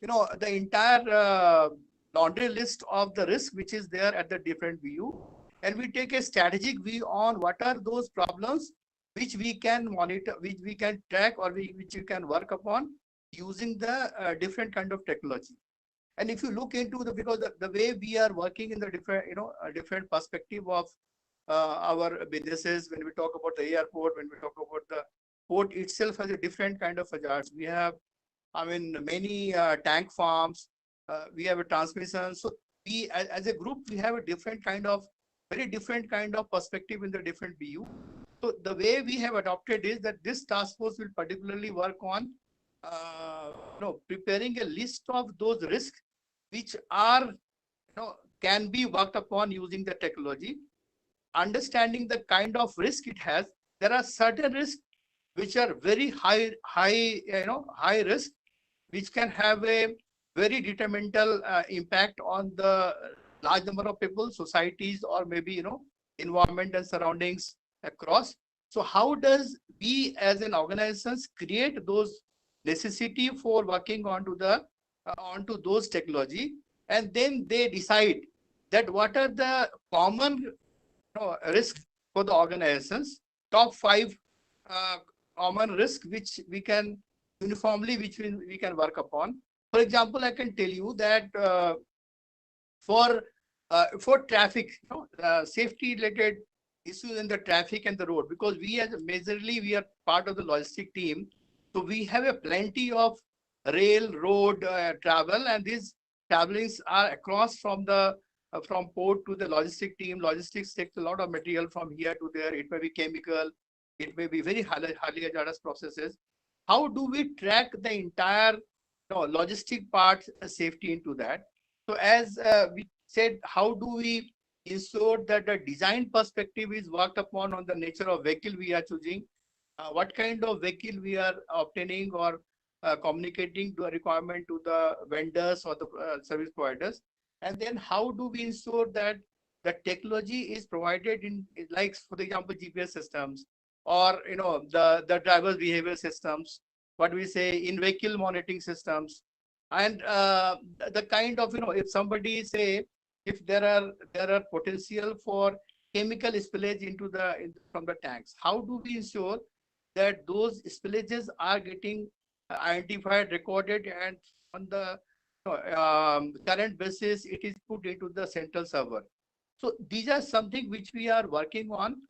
the entire laundry list of the risk which is there at the different view, and we take a strategic view on what are those problems which we can monitor, which we can track, or which we can work upon using the different kind of technology. And if you look into because the way we are working in the different different perspective of our businesses, when we talk about the airport, when we talk about the port itself has a different kind of hazards. We have many tank farms, we have a transmission. So we as a group we have a different kind of very different kind of perspective in the different BU. So the way we have adopted is that this task force will particularly work on preparing a list of those risks which are can be worked upon using the technology, understanding the kind of risk it has. There are certain risks which are very high risk, which can have a very detrimental impact on the large number of people, societies, or maybe environment and surroundings across. So how does we as an organizations create those necessity for working onto the onto those technology, and then they decide that what are the common risks for the organizations, top 5 common risk which we can uniformly, which we can work upon. For example, I can tell you that for traffic, safety related issues in the traffic and the road, because we as majorly we are part of the logistic team, so we have a plenty of rail road travel, and these travelings are across from the from port to the logistic team. Logistics takes a lot of material from here to there. It may be chemical, it may be very highly hazardous processes. How do we track the entire logistic part safety into that? So as we said, how do we ensure that the design perspective is worked upon on the nature of vehicle we are choosing, what kind of vehicle we are obtaining or communicating to a requirement to the vendors or the service providers, and then how do we ensure that the technology is provided in, like for example, GPS systems, or the driver's behavior systems, what we say in vehicle monitoring systems, and the kind of if somebody say if there are potential for chemical spillage into from the tanks, how do we ensure that those spillages are getting identified, recorded, and on the current basis it is put into the central server. So these are something which we are working on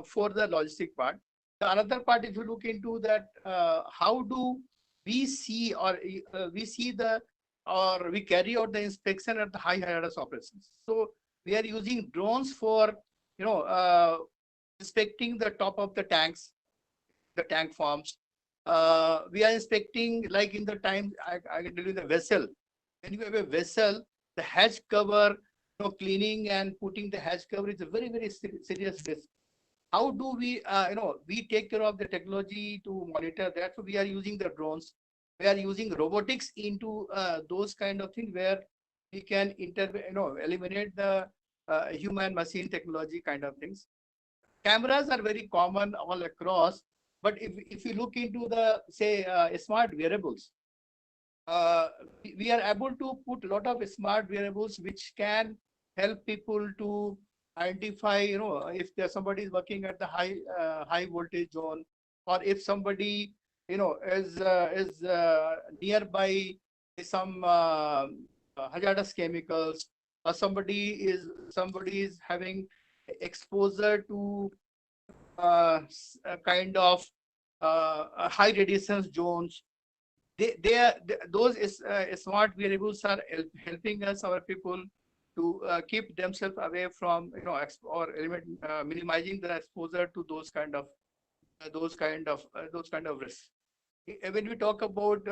for the logistic part. The another part, if you look into that, how do we see or we carry out the inspection at the high hazardous operations. So we are using drones for inspecting the top of the tanks, the tank farms. We are inspecting, like in the time I can tell you, the vessel. When you have a vessel, the hatch cover, cleaning and putting the hatch cover is a very, very serious risk. How do we, we take care of the technology to monitor that? So we are using the drones. We are using robotics into those kind of things where we can eliminate the human machine technology kind of things. Cameras are very common all across, but if you look into the say smart wearables, we are able to put a lot of smart wearables which can help people to identify, if there's somebody is working at the high voltage zone, or if somebody is nearby some hazardous chemicals, or somebody is having exposure to a kind of high radiation zones. Those smart variables are helping us, our people, to keep themselves away from minimizing the exposure to those kind of risks. When we talk about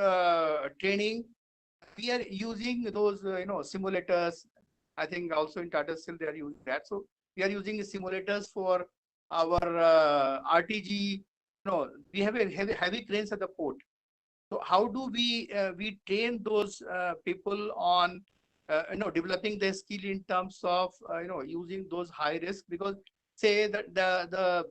training, we are using those simulators. I think also in Tata Steel they are using that. So we are using simulators for our RTG. We have a heavy cranes at the port. So how do we train those people on developing their skill in terms of using those high risk? Because say that the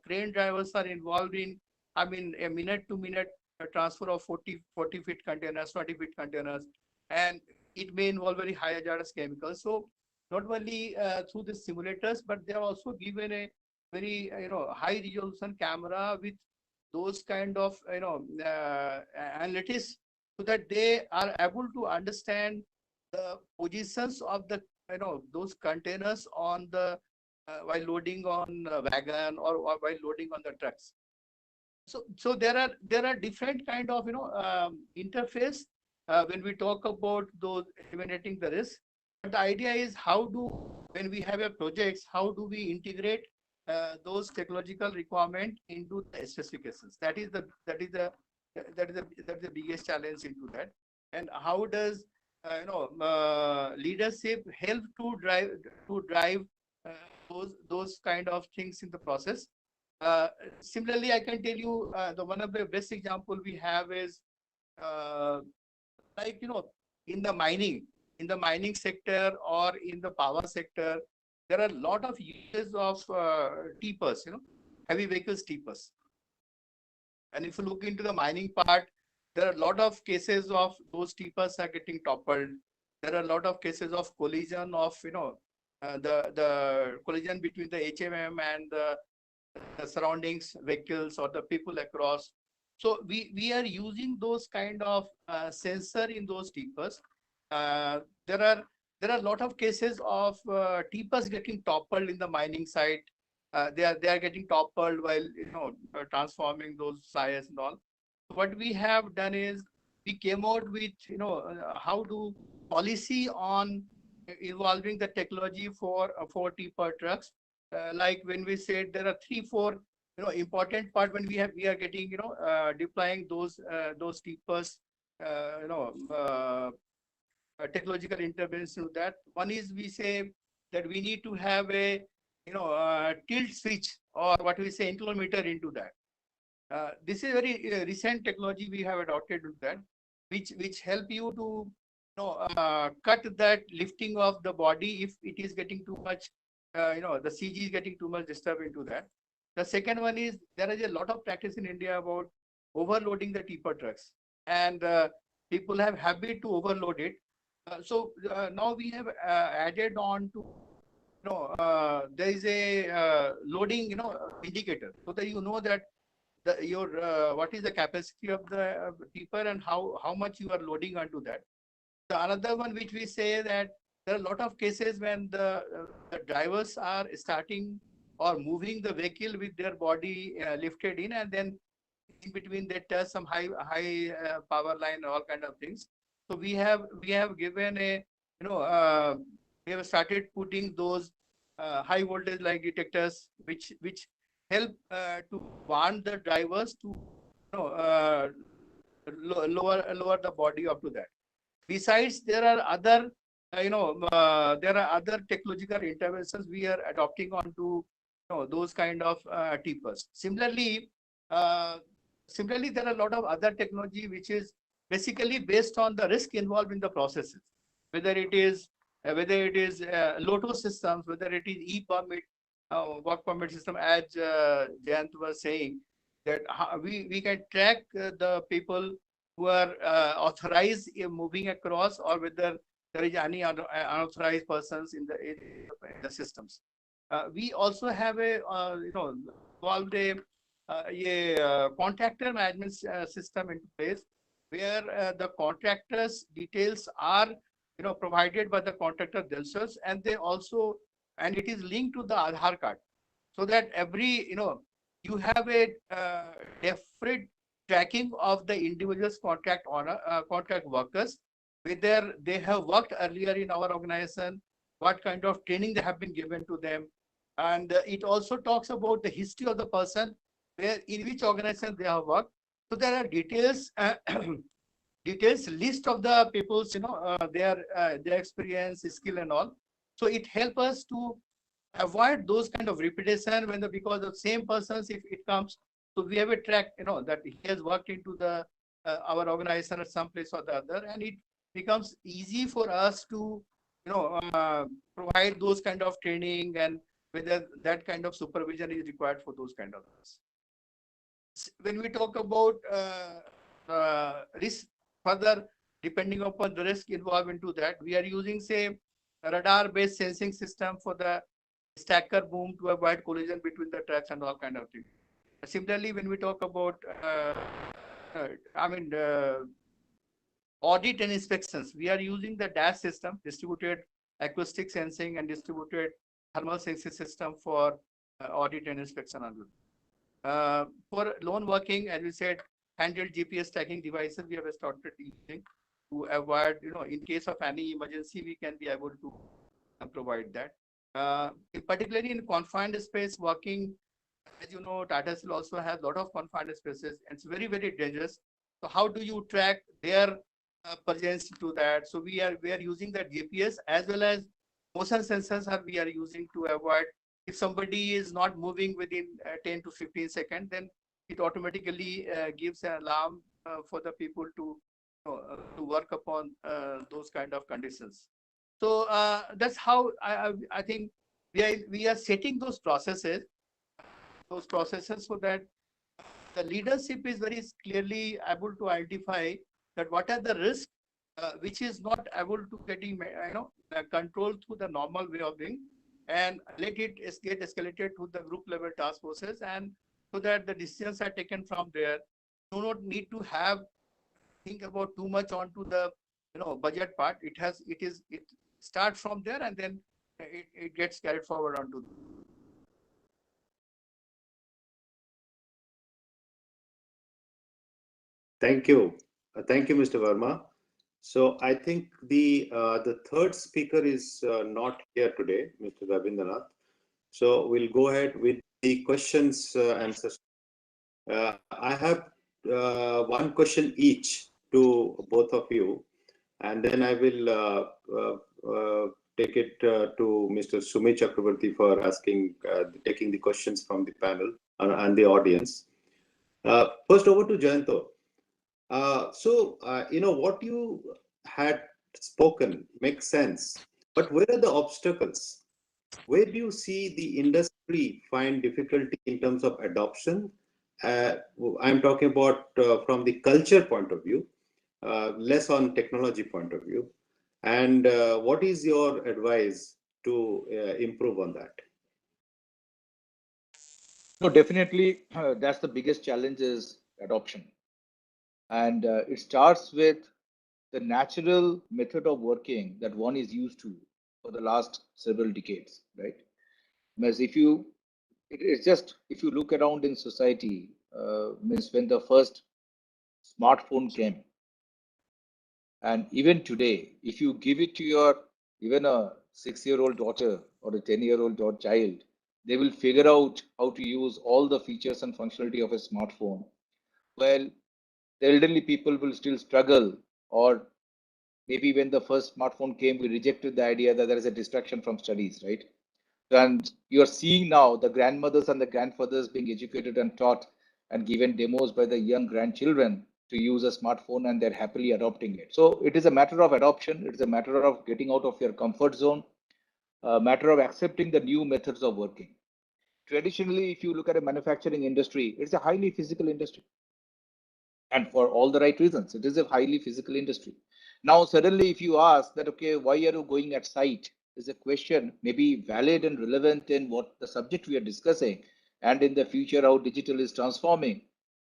crane drivers are involved in, I mean, a minute to minute transfer of 40 feet containers, 20 feet containers, and it may involve very high hazardous chemicals. So not only through the simulators, but they are also given a very high resolution camera with those kind of analytics, so that they are able to understand the positions of the those containers on the while loading on a wagon or while loading on the trucks. So there are different kind of interface when we talk about those eliminating the risk. But the idea is when we have a projects, how do we integrate those technological requirement into the specifications. That is the biggest challenge into that. And how does leadership help to drive those kind of things in the process? Similarly, I can tell you the one of the best example we have is like in the mining sector or in the power sector, there are a lot of uses of tippers, heavy vehicles tippers. And if you look into the mining part, there are a lot of cases of those tippers are getting toppled. There are a lot of cases of collision of the collision between the HMM and the surroundings vehicles or the people across. So we are using those kind of sensor in those tippers. There are a lot of cases of tippers getting toppled in the mining site. They are getting toppled while transforming those tires and all. So what we have done is we came out with how to policy on evolving the technology for tipper trucks. Like when we said there are 3-4 important part when we are getting deploying those tippers technological intervention to that. One is we say that we need to have a tilt switch or what we say inclinometer into that. This is very recent technology we have adopted to that, which help you to cut that lifting of the body if it is getting too much, the CG is getting too much disturbed into that. The second one is there is a lot of practice in India about overloading the tipper trucks, and people have habit to overload it. So now we have added on to there is a loading indicator, so that that your what is the capacity of the tipper and how much you are loading onto that. The another one which we say that there are a lot of cases when the drivers are starting or moving the vehicle with their body lifted in, and then in between they touch some high power line, all kind of things. So we have given a we have started putting those high voltage line detectors which help to warn the drivers to lower the body up to that. Besides, there are other there are other technological interventions we are adopting onto those kind of tippers. Similarly, there are a lot of other technology which is basically based on the risk involved in the processes, whether it is lotto systems, whether it is e-permit, work permit system, as Jayant was saying, that we can track the people who are authorized in moving across, or whether there is any unauthorized persons in the systems. We also have a involved a contractor management system in place, where the contractors' details are provided by the contractor themselves, and they also, and it is linked to the Aadhaar card, so that every you have a different tracking of the individual's contract workers, whether they have worked earlier in our organization, what kind of training they have been given to them, and it also talks about the history of the person, where in which organization they have worked. So there are details list of the people's their experience, skill and all. So it helps us to avoid those kind of repetition when because of same persons, if it comes. So we have a track that he has worked into the our organization at some place or the other, and it becomes easy for us to provide those kind of training, and whether that kind of supervision is required for those kind of things. When we talk about risk further, depending upon the risk involved into that, we are using, say, a radar-based sensing system for the stacker boom to avoid collision between the tracks and all kind of things. Similarly, when we talk about, audit and inspections, we are using the DAS system, distributed acoustic sensing and distributed thermal sensing system for audit and inspection. For loan working, as we said, handheld GPS tracking devices we have started using to avoid, in case of any emergency, we can be able to provide that. particularly in confined space working. As you know, Tata Steel also has a lot of confined spaces, and it's very, very dangerous. So how do you track their presence to that? So we are using that GPS as well as motion sensors we are using to avoid if somebody is not moving within 10 to 15 seconds, then it automatically gives an alarm for the people to work upon those kind of conditions. So that's how I think we are setting those processes so that the leadership is very clearly able to identify that what are the risks which is not able to getting controlled through the normal way of being, and let it get escalated to the group level task forces, and so that the decisions are taken from there. Do not need to think about too much onto the budget part. It starts from there, and then it gets carried forward onto. Thank you. Thank you, Mr. Verma. So I think the third speaker is not here today, Mr. Rabindranath. So we'll go ahead with the questions and answers. I have one question each to both of you, and then I will take it to Mr. Sumit Chakrabarty for taking the questions from the panel and the audience. First, over to Jayanta. What you had spoken makes sense, but where are the obstacles? Where do you see the industry find difficulty in terms of adoption? I'm talking about from the culture point of view, less on technology point of view. And what is your advice to improve on that? No, definitely, that's the biggest challenge is adoption. And it starts with the natural method of working that one is used to for the last several decades, right? Because if you look around in society, means when the first smartphone came, and even today, if you give it to even a 6-year-old daughter or a 10-year-old child, they will figure out how to use all the features and functionality of a smartphone. Well, the elderly people will still struggle, or maybe when the first smartphone came, we rejected the idea that there is a distraction from studies, right? And you're seeing now the grandmothers and the grandfathers being educated and taught and given demos by the young grandchildren to use a smartphone, and they're happily adopting it. So it is a matter of adoption. It is a matter of getting out of your comfort zone, a matter of accepting the new methods of working. Traditionally, if you look at a manufacturing industry, it's a highly physical industry. And for all the right reasons, it is a highly physical industry. Now, suddenly, if you ask that, okay, why are you going at site? Is a question maybe valid and relevant in what the subject we are discussing, and in the future, how digital is transforming.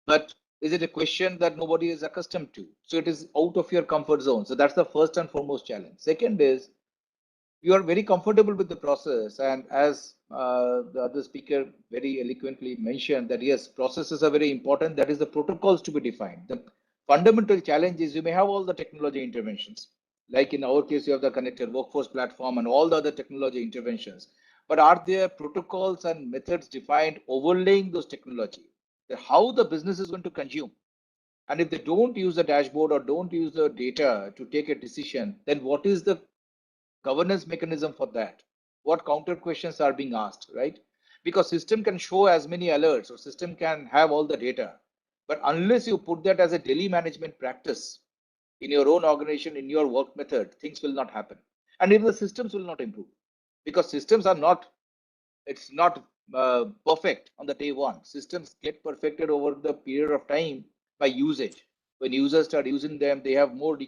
But is it a question that nobody is accustomed to? So it is out of your comfort zone. So that's the first and foremost challenge. Second is, you are very comfortable with the process, and as the other speaker very eloquently mentioned, that yes, processes are very important. That is the protocols to be defined. The fundamental challenge is you may have all the technology interventions, like in our case you have the connected workforce platform and all the other technology interventions, but are there protocols and methods defined overlaying those technology, how the business is going to consume? And if they don't use the dashboard or don't use the data to take a decision, then what is the governance mechanism for that? What counter questions are being asked, right? Because system can show as many alerts or system can have all the data, but unless you put that as a daily management practice in your own organization, in your work method, things will not happen. And even the systems will not improve, because systems are not, it's not perfect on the day one. Systems get perfected over the period of time by usage. When users start using them, they have more,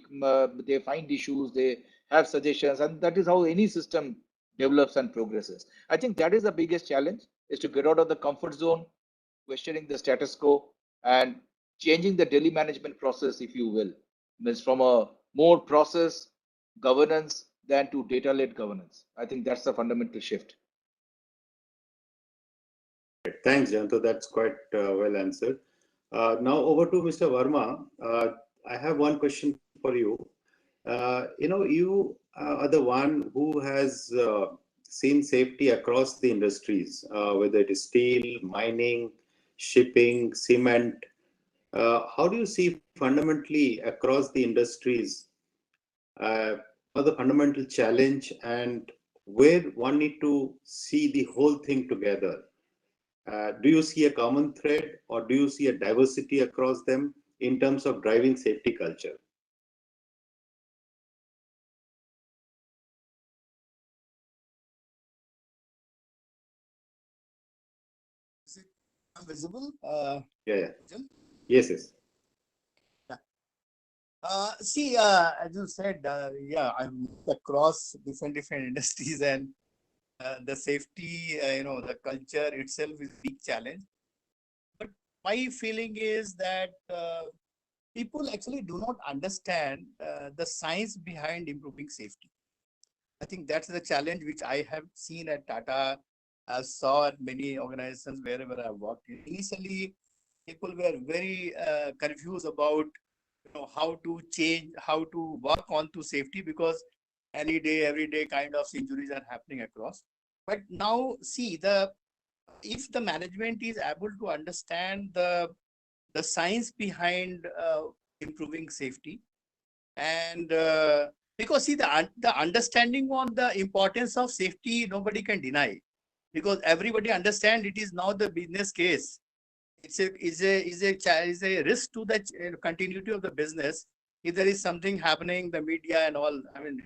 they find issues, they have suggestions, and that is how any system develops and progresses. I think that is the biggest challenge, is to get out of the comfort zone, questioning the status quo, and changing the daily management process, if you will. Means from a more process governance than to data-led governance. I think that's the fundamental shift. Thanks, Jayanta. That's quite well answered. Now over to Mr. Verma. I have one question for you. You are the one who has seen safety across the industries, whether it is steel, mining, shipping, cement. How do you see fundamentally across the industries what the fundamental challenge and where one need to see the whole thing together? Do you see a common thread or do you see a diversity across them in terms of driving safety culture? Is it visible? Yeah. Yes, yes. See, as you said, yeah, I've moved across different industries, and the safety, the culture itself is a big challenge. But my feeling is that people actually do not understand the science behind improving safety. I think that's the challenge which I have seen at Tata. I saw at many organizations wherever I worked. Initially, people were very confused about how to change, how to work on to safety, because any day, every day kind of injuries are happening across. But now see, if the management is able to understand the science behind improving safety, and because see, the understanding on the importance of safety, nobody can deny, because everybody understand it is now the business case. It's a risk to the continuity of the business. If there is something happening, the media and all, I mean,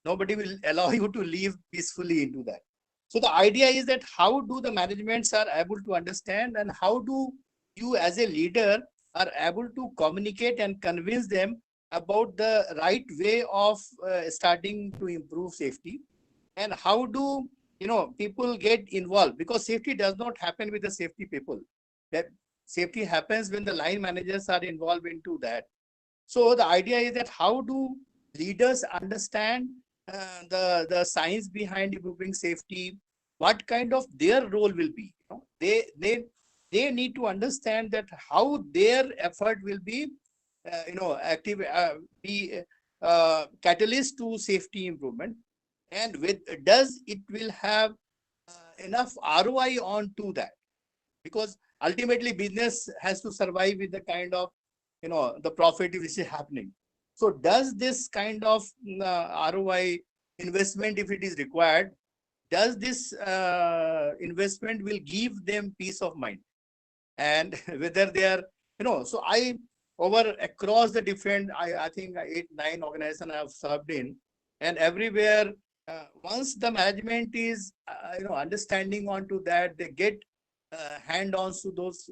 nobody will allow you to live peacefully into that. So the idea is that how do the managements are able to understand, and how do you as a leader are able to communicate and convince them about the right way of starting to improve safety, and how do people get involved, because safety does not happen with the safety people. That safety happens when the line managers are involved into that. So the idea is that how do leaders understand the science behind improving safety, what kind of their role will be. They need to understand that how their effort will be active, be catalyst to safety improvement, and does it will have enough ROI on to that, because ultimately business has to survive with the kind of the profit which is happening. So does this kind of ROI investment, if it is required, does this investment will give them peace of mind, and whether they are so I over across the different, I think 8-9 organizations I have served in, and everywhere once the management is understanding onto that, they get hand-ons to those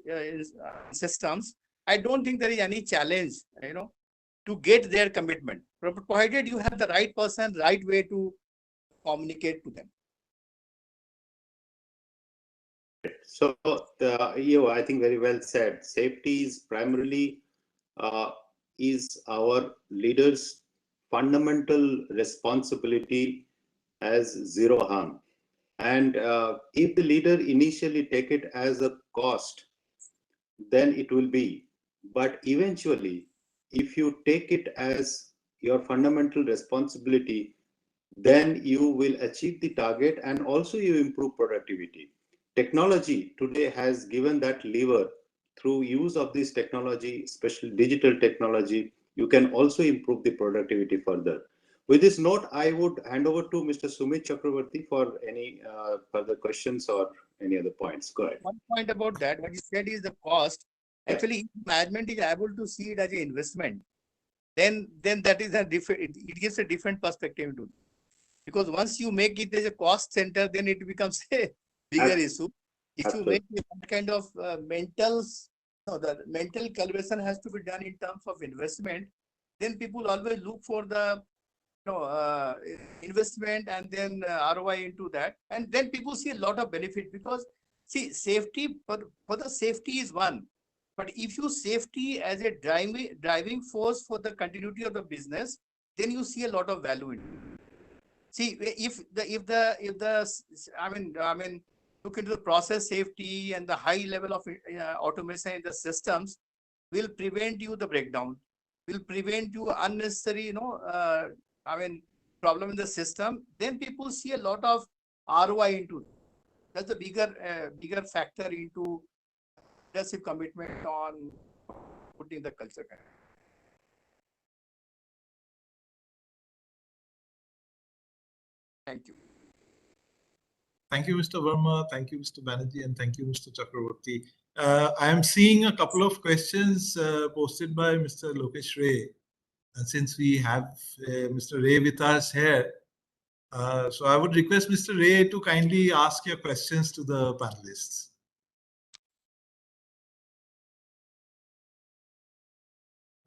systems. I don't think there is any challenge to get their commitment, provided you have the right person, right way to communicate to them. So, I think very well said. Safety is primarily is our leaders' fundamental responsibility as zero harm. And if the leader initially take it as a cost, then it will be. But eventually, if you take it as your fundamental responsibility, then you will achieve the target and also you improve productivity. Technology today has given that lever. Through use of this technology, especially digital technology, you can also improve the productivity further. With this note, I would hand over to Mr. Sumit Chakravarti for any further questions or any other points. Go ahead. One point about that, what you said is the cost. Actually, if management is able to see it as an investment, then that is a different, it gives a different perspective to it. Because once you make it as a cost center, then it becomes a bigger issue. If you make that kind of the mental calculation has to be done in terms of investment, then people always look for the investment and then ROI into that, and then people see a lot of benefit, because see, safety for the safety is one, but if you safety as a driving force for the continuity of the business, then you see a lot of value in it. See, if the I mean look into the process safety and the high level of automation in the systems will prevent you the breakdown, will prevent you unnecessary problem in the system. Then people see a lot of ROI into it. That's the bigger factor into leadership commitment on putting the culture. Thank you. Thank you, Mr. Verma. Thank you, Mr. Banerjee, and thank you, Mr. Chakraborty. I am seeing a couple of questions posted by Mr. Lokesh Ray. And since we have Mr. Ray with us here, so I would request Mr. Ray to kindly ask your questions to the panelists.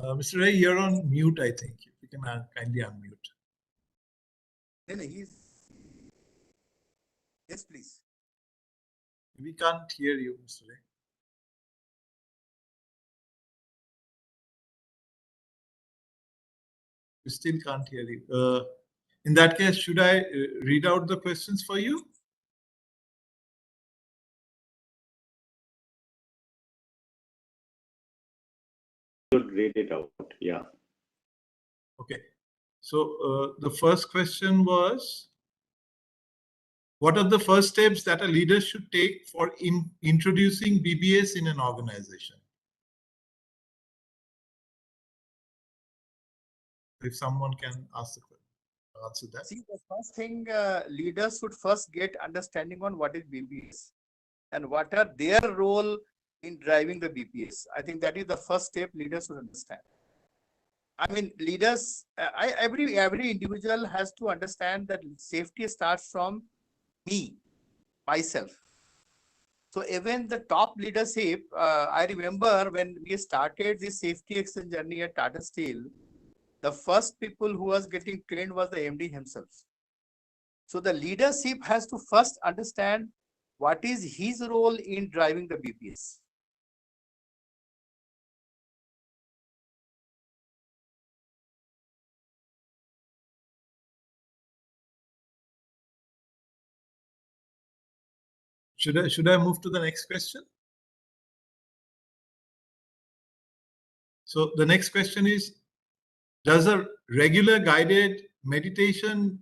Mr. Ray, you're on mute, I think. If you can kindly unmute. Yes, please. We can't hear you, Mr. Ray. We still can't hear you. In that case, should I read out the questions for you? Should read it out. Yeah. Okay. So the first question was, what are the first steps that a leader should take for introducing BBS in an organization? If someone can answer that. See, the first thing, leaders should first get understanding on what is BBS and what are their role in driving the BBS. I think that is the first step leaders should understand. I mean, leaders, every individual has to understand that safety starts from me, myself. So even the top leadership, I remember when we started this safety excellence journey at Tata Steel, the first people who was getting trained was the MD himself. So the leadership has to first understand what is his role in driving the BPS. Should I move to the next question? So the next question is, does a regular guided meditation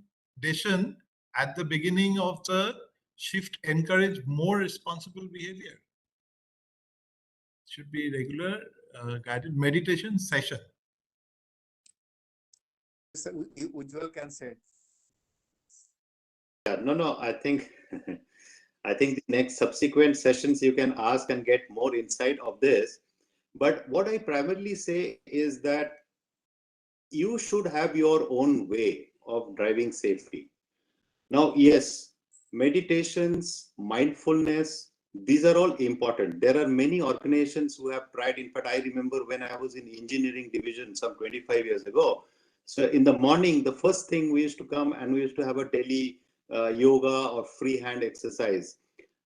at the beginning of the shift encourage more responsible behavior? Should be regular guided meditation session. Ujjwal can say. Yeah, no, I think I think the next subsequent sessions you can ask and get more insight of this. But what I primarily say is that you should have your own way of driving safety. Now, yes, meditations, mindfulness, these are all important. There are many organizations who have tried. In fact, I remember when I was in engineering division some 25 years ago. So in the morning, the first thing we used to come and we used to have a daily yoga or free hand exercise.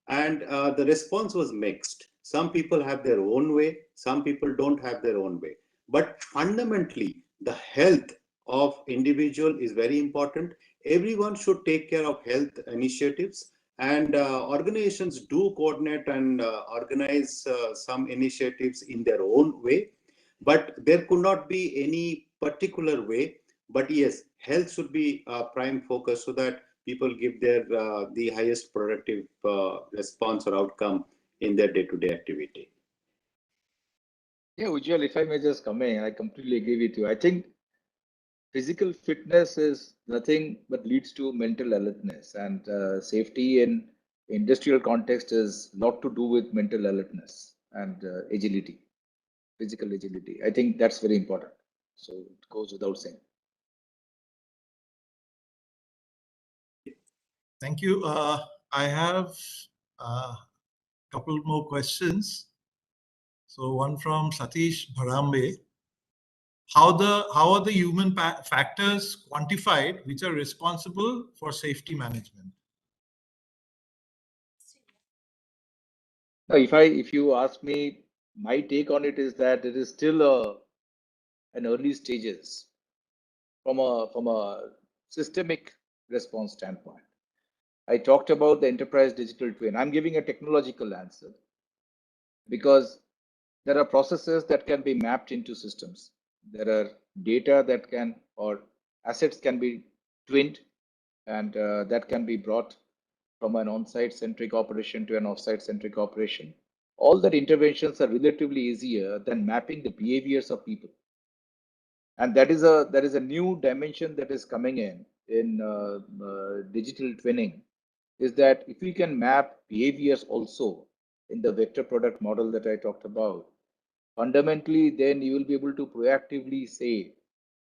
And the response was mixed. Some people have their own way. Some people don't have their own way. But fundamentally, the health of individual is very important. Everyone should take care of health initiatives, and organizations do coordinate and organize some initiatives in their own way, but there could not be any particular way. But yes, health should be a prime focus so that people give their the highest productive response or outcome in their day-to-day activity. Yeah, Ujjwal, if I may just come in, I completely agree with you. I think physical fitness is nothing but leads to mental alertness, and safety in industrial context is a lot to do with mental alertness and agility, physical agility. I think that's very important. So it goes without saying. Thank you. I have a couple more questions. So one from Satish Bharambe. How are the human factors quantified which are responsible for safety management? Now, if you ask me, my take on it is that it is still an early stages from a systemic response standpoint. I talked about the enterprise digital twin. I'm giving a technological answer because there are processes that can be mapped into systems. There are data that can, or assets can be twinned, and that can be brought from an on-site centric operation to an off-site centric operation. All that interventions are relatively easier than mapping the behaviors of people. And that is a new dimension that is coming in digital twinning, is that if we can map behaviors also in the vector product model that I talked about, fundamentally, then you will be able to proactively say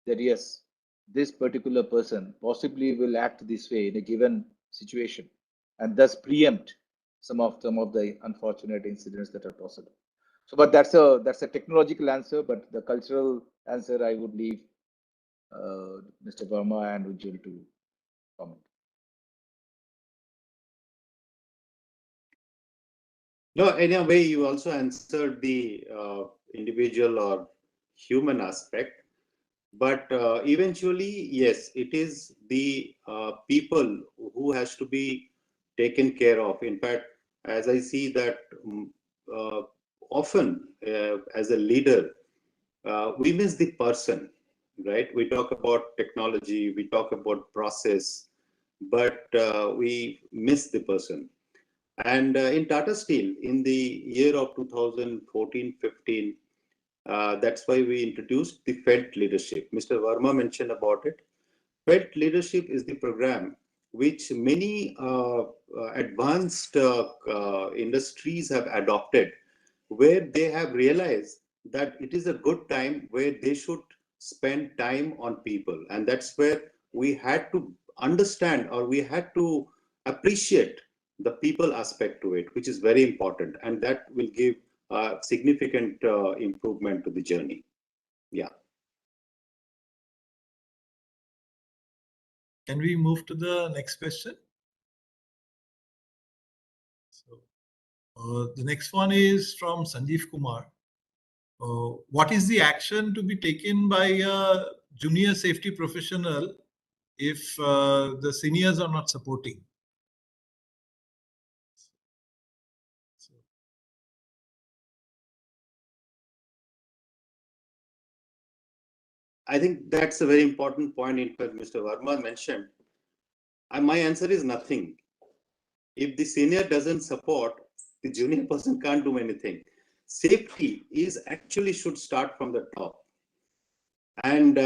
that yes, this particular person possibly will act this way in a given situation, and thus preempt some of the unfortunate incidents that are possible. So, but that's a technological answer, but the cultural answer I would leave Mr. Verma and Ujjwal to comment. No, in a way, you also answered the individual or human aspect. But eventually, yes, it is the people who has to be taken care of. In fact, as I see that often as a leader, we miss the person, right? We talk about technology, we talk about process, but we miss the person. And in Tata Steel, in the year of 2014-15, that's why we introduced the felt leadership. Mr. Verma mentioned about it. Felt leadership is the program which many advanced industries have adopted, where they have realized that it is a good time where they should spend time on people. And that's where we had to understand, or we had to appreciate the people aspect to it, which is very important. And that will give significant improvement to the journey. Yeah. Can we move to the next question? So, the next one is from Sanjeev Kumar. What is the action to be taken by a junior safety professional if the seniors are not supporting? I think that's a very important point. In fact, Mr. Verma mentioned. My answer is nothing. If the senior doesn't support, the junior person can't do anything. Safety is actually should start from the top. And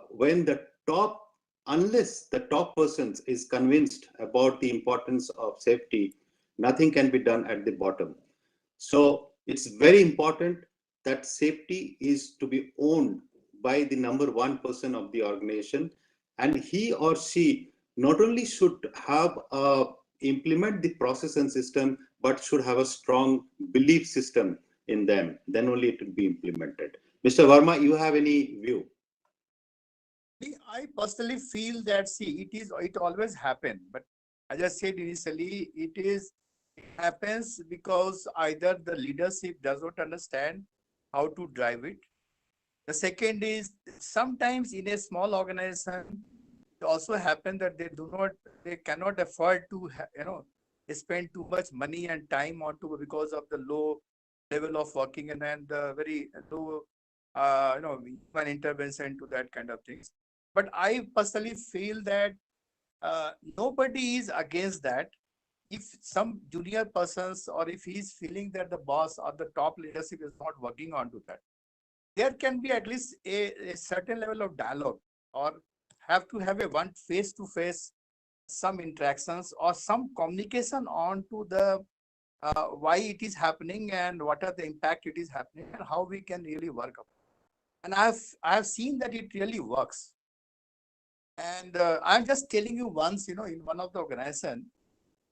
when the top, unless the top person is convinced about the importance of safety, nothing can be done at the bottom. So it's very important that safety is to be owned by the number one person of the organization, and he or she not only should have implement the process and system, but should have a strong belief system in them. Then only it will be implemented. Mr. Verma, you have any view? I personally feel that it always happen, but as I said initially, it happens because either the leadership does not understand how to drive it. The second is sometimes in a small organization, it also happens that they cannot afford to spend too much money and time onto because of the low level of working and then the very low human intervention to that kind of things. But I personally feel that nobody is against that. If some junior persons or if he's feeling that the boss or the top leadership is not working onto that, there can be at least a certain level of dialogue, or have to have a one face-to-face some interactions or some communication on to the why it is happening and what are the impact it is happening and how we can really work up. And I have seen that it really works. And I'm just telling you once, in one of the organization,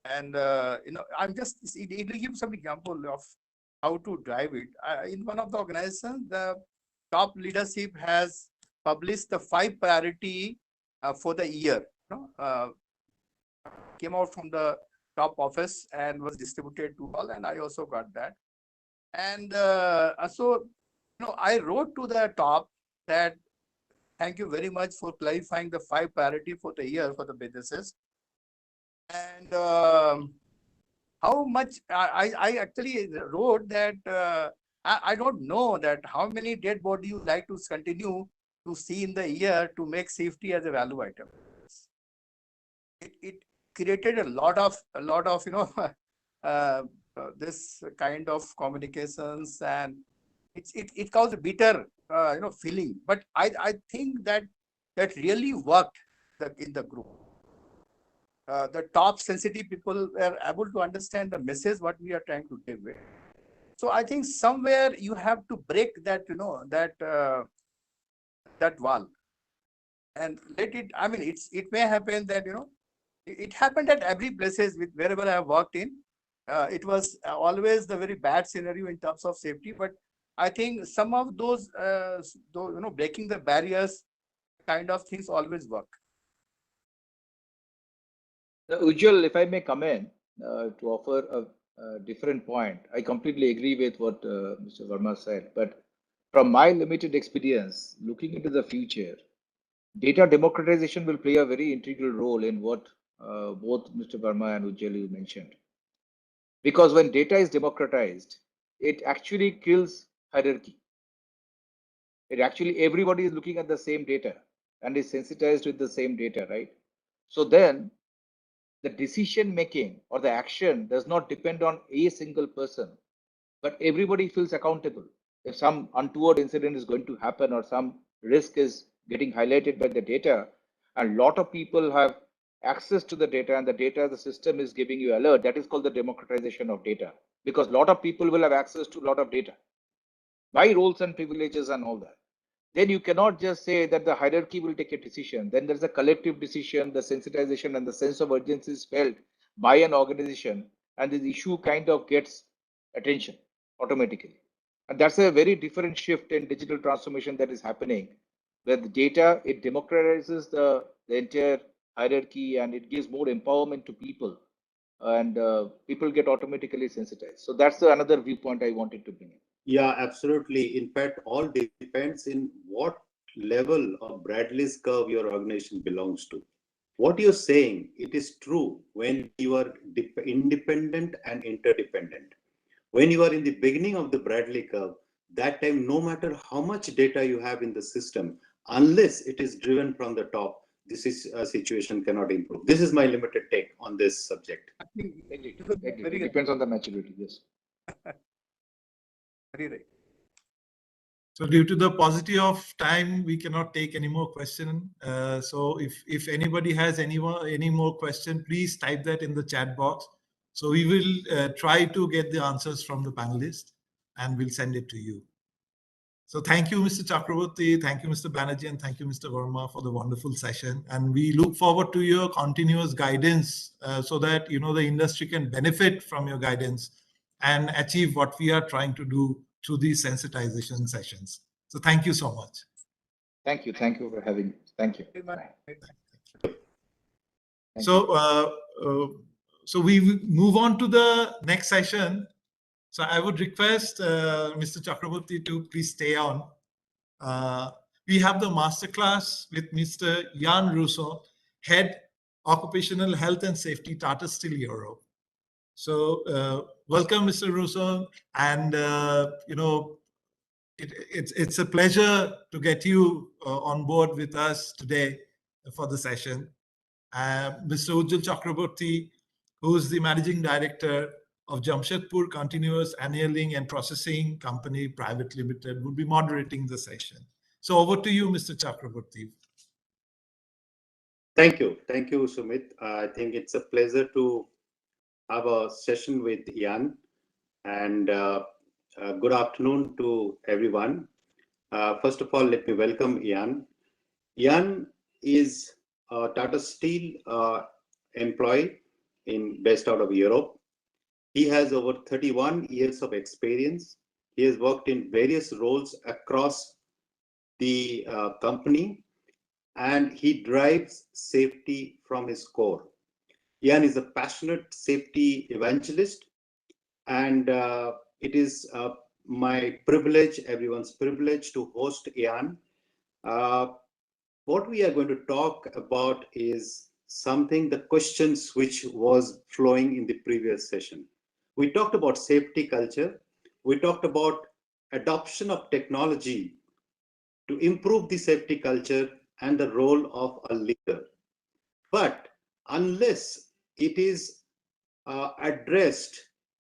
and I'm just it will give some example of how to drive it. In one of the organizations, the top leadership has published the 5 priority for the year. Came out from the top office and was distributed to all, and I also got that. And so, I wrote to the top that thank you very much for clarifying the 5 priority for the year for the businesses. And how much I actually wrote that I don't know that how many dead body you like to continue to see in the year to make safety as a value item. It created a lot of this kind of communications, and it caused a bitter feeling. But I think that really worked in the group. The top sensitive people were able to understand the message what we are trying to give. So I think somewhere you have to break that that wall and let it. I mean, it may happen that it happened at every places with wherever I have worked in. It was always the very bad scenario in terms of safety, but I think some of those breaking the barriers kind of things always work. Ujjwal, if I may come in to offer a different point, I completely agree with what Mr. Verma said. But from my limited experience, looking into the future, data democratization will play a very integral role in what both Mr. Verma and Ujjwal mentioned. Because when data is democratized, it actually kills hierarchy. It actually, everybody is looking at the same data and is sensitized with the same data, right? So then the decision making or the action does not depend on a single person, but everybody feels accountable. If some untoward incident is going to happen or some risk is getting highlighted by the data, a lot of people have access to the data, and the data, the system is giving you alert. That is called the democratization of data, because a lot of people will have access to a lot of data by roles and privileges and all that. Then you cannot just say that the hierarchy will take a decision. Then there's a collective decision, the sensitization and the sense of urgency is felt by an organization, and this issue kind of gets attention automatically. And that's a very different shift in digital transformation that is happening, where the data, it democratizes the entire hierarchy and it gives more empowerment to people, and people get automatically sensitized. So that's another viewpoint I wanted to bring in. Yeah, absolutely. In fact, all depends in what level of Bradley's curve your organization belongs to. What you're saying, it is true when you are independent and interdependent. When you are in the beginning of the Bradley curve, that time, no matter how much data you have in the system, unless it is driven from the top, this is a situation cannot improve. This is my limited take on this subject. It depends on the maturity, yes. Very right. So due to the paucity of time, we cannot take any more question. So if anybody has any more question, please type that in the chat box. So we will try to get the answers from the panelists and we'll send it to you. So thank you, Mr. Chakraborty, thank you, Mr. Banerjee, and thank you, Mr. Verma, for the wonderful session. And we look forward to your continuous guidance so that the industry can benefit from your guidance and achieve what we are trying to do through these sensitization sessions. So thank you so much. Thank you. Thank you for having me. Thank you. So we move on to the next session. So I would request Mr. Chakraborty to please stay on. We have the masterclass with Mr. Jan Russo, Head Occupational Health and Safety, Tata Steel Europe. So welcome, Mr. Russo, and it's a pleasure to get you on board with us today for the session. Mr. Ujjwal Chakraborty, who is the Managing Director of Jamshedpur Continuous Annealing and Processing Company Private Limited, will be moderating the session. So over to you, Mr. Chakraborty. Thank you. Thank you, Sumit. I think it's a pleasure to have a session with Jan, and good afternoon to everyone. First of all, let me welcome Jan. Jan is a Tata Steel employee based out of Europe. He has over 31 years of experience. He has worked in various roles across the company, and he drives safety from his core. Jan is a passionate safety evangelist, and it is my privilege, everyone's privilege, to host Jan. What we are going to talk about is something, the questions which was flowing in the previous session. We talked about safety culture. We talked about adoption of technology to improve the safety culture and the role of a leader. But unless it is addressed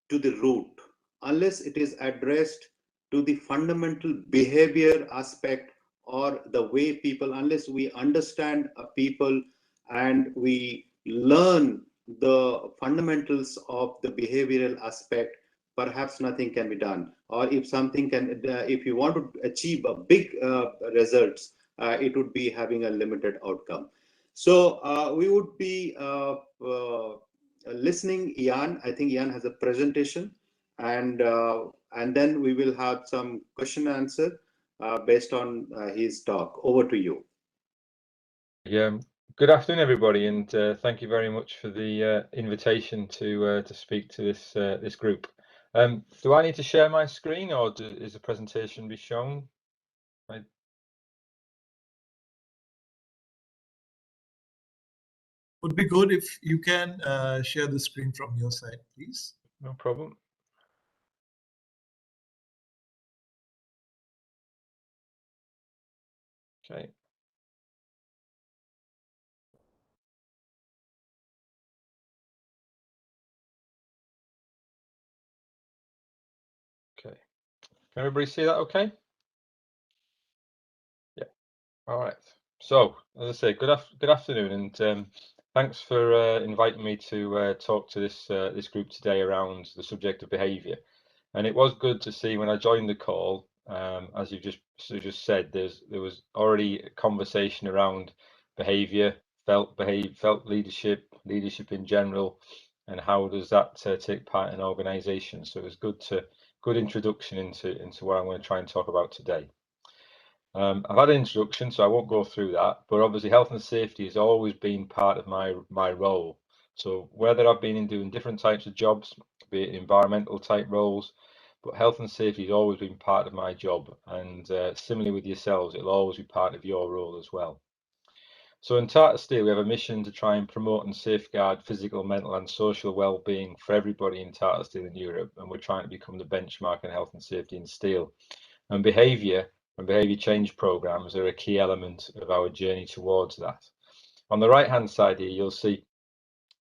to the root, unless it is addressed to the fundamental behavior aspect or the way people, unless we understand people and we learn the fundamentals of the behavioral aspect, perhaps nothing can be done. Or if something can, if you want to achieve a big results, it would be having a limited outcome. So we would be listening Ian. I think Ian has a presentation, and then we will have some question and answer based on his talk. Over to you. Yeah. Good afternoon, everybody, and thank you very much for the invitation to speak to this group. Do I need to share my screen, or is the presentation be shown? Would be good if you can share the screen from your side, please. No problem. Okay. Okay. Can everybody see that okay? Yeah. All right. So, as I say, good afternoon, and thanks for inviting me to talk to this group today around the subject of behaviour. And it was good to see when I joined the call, as you just said, there was already a conversation around behaviour, felt leadership in general, and how does that take part in organisation. So it was good introduction into what I'm going to try and talk about today. I've had an introduction, so I won't go through that, but obviously health and safety has always been part of my role. So whether I've been in doing different types of jobs, be it environmental type roles, but health and safety has always been part of my job, and similarly with yourselves, it'll always be part of your role as well. So in Tata Steel, we have a mission to try and promote and safeguard physical, mental and social well-being for everybody in Tata Steel in Europe, and we're trying to become the benchmark in health and safety in steel. And behaviour and behaviour change programs are a key element of our journey towards that. On the right-hand side here, you'll see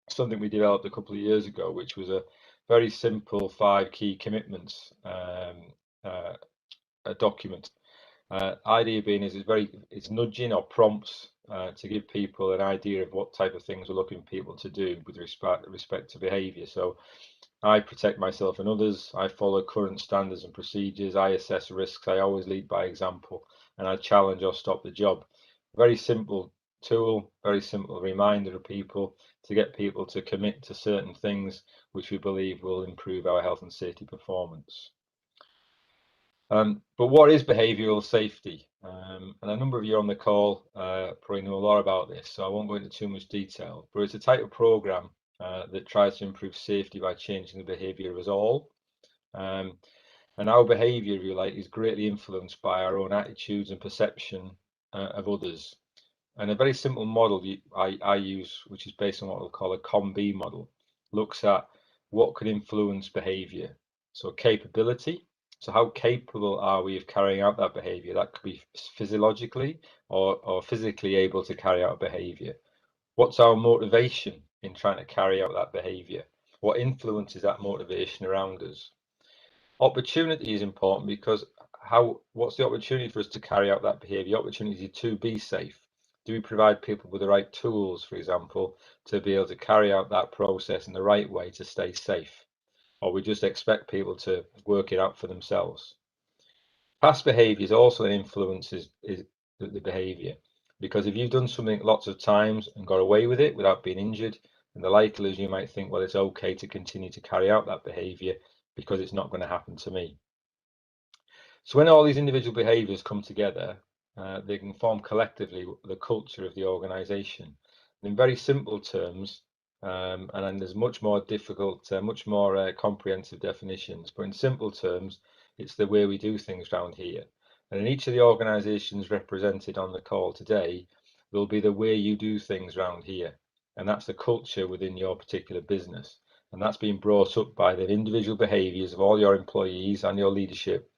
something we developed a couple of years ago, which was a very simple 5 key commitments a document. Idea being is it's nudging or prompts to give people an idea of what type of things we're looking for people to do with respect to behaviour. So I protect myself and others, I follow current standards and procedures, I assess risks, I always lead by example, and I challenge or stop the job. Very simple tool, very simple reminder of people to get people to commit to certain things which we believe will improve our health and safety performance. But what is behavioural safety? And a number of you on the call probably know a lot about this, so I won't go into too much detail, but it's a type of programme that tries to improve safety by changing the behaviour of us all. And our behaviour, if you like, is greatly influenced by our own attitudes and perception of others. And a very simple model I use, which is based on what we'll call a COM-B model, looks at what could influence behaviour. So capability, so how capable are we of carrying out that behaviour? That could be physiologically or physically able to carry out a behaviour. What's our motivation in trying to carry out that behaviour? What influences that motivation around us? Opportunity is important because what's the opportunity for us to carry out that behaviour? Opportunity to be safe. Do we provide people with the right tools, for example, to be able to carry out that process in the right way to stay safe? Or we just expect people to work it out for themselves? Past behaviours also influences the behaviour, because if you've done something lots of times and got away with it without being injured, then the likelihood is you might think, well, it's okay to continue to carry out that behaviour because it's not going to happen to me. So when all these individual behaviours come together, they can form collectively the culture of the organisation. In very simple terms, and then there's much more difficult, much more comprehensive definitions, but in simple terms, it's the way we do things around here. And in each of the organisations represented on the call today, will be the way you do things around here. And that's the culture within your particular business. And that's been brought up by the individual behaviours of all your employees and your leadership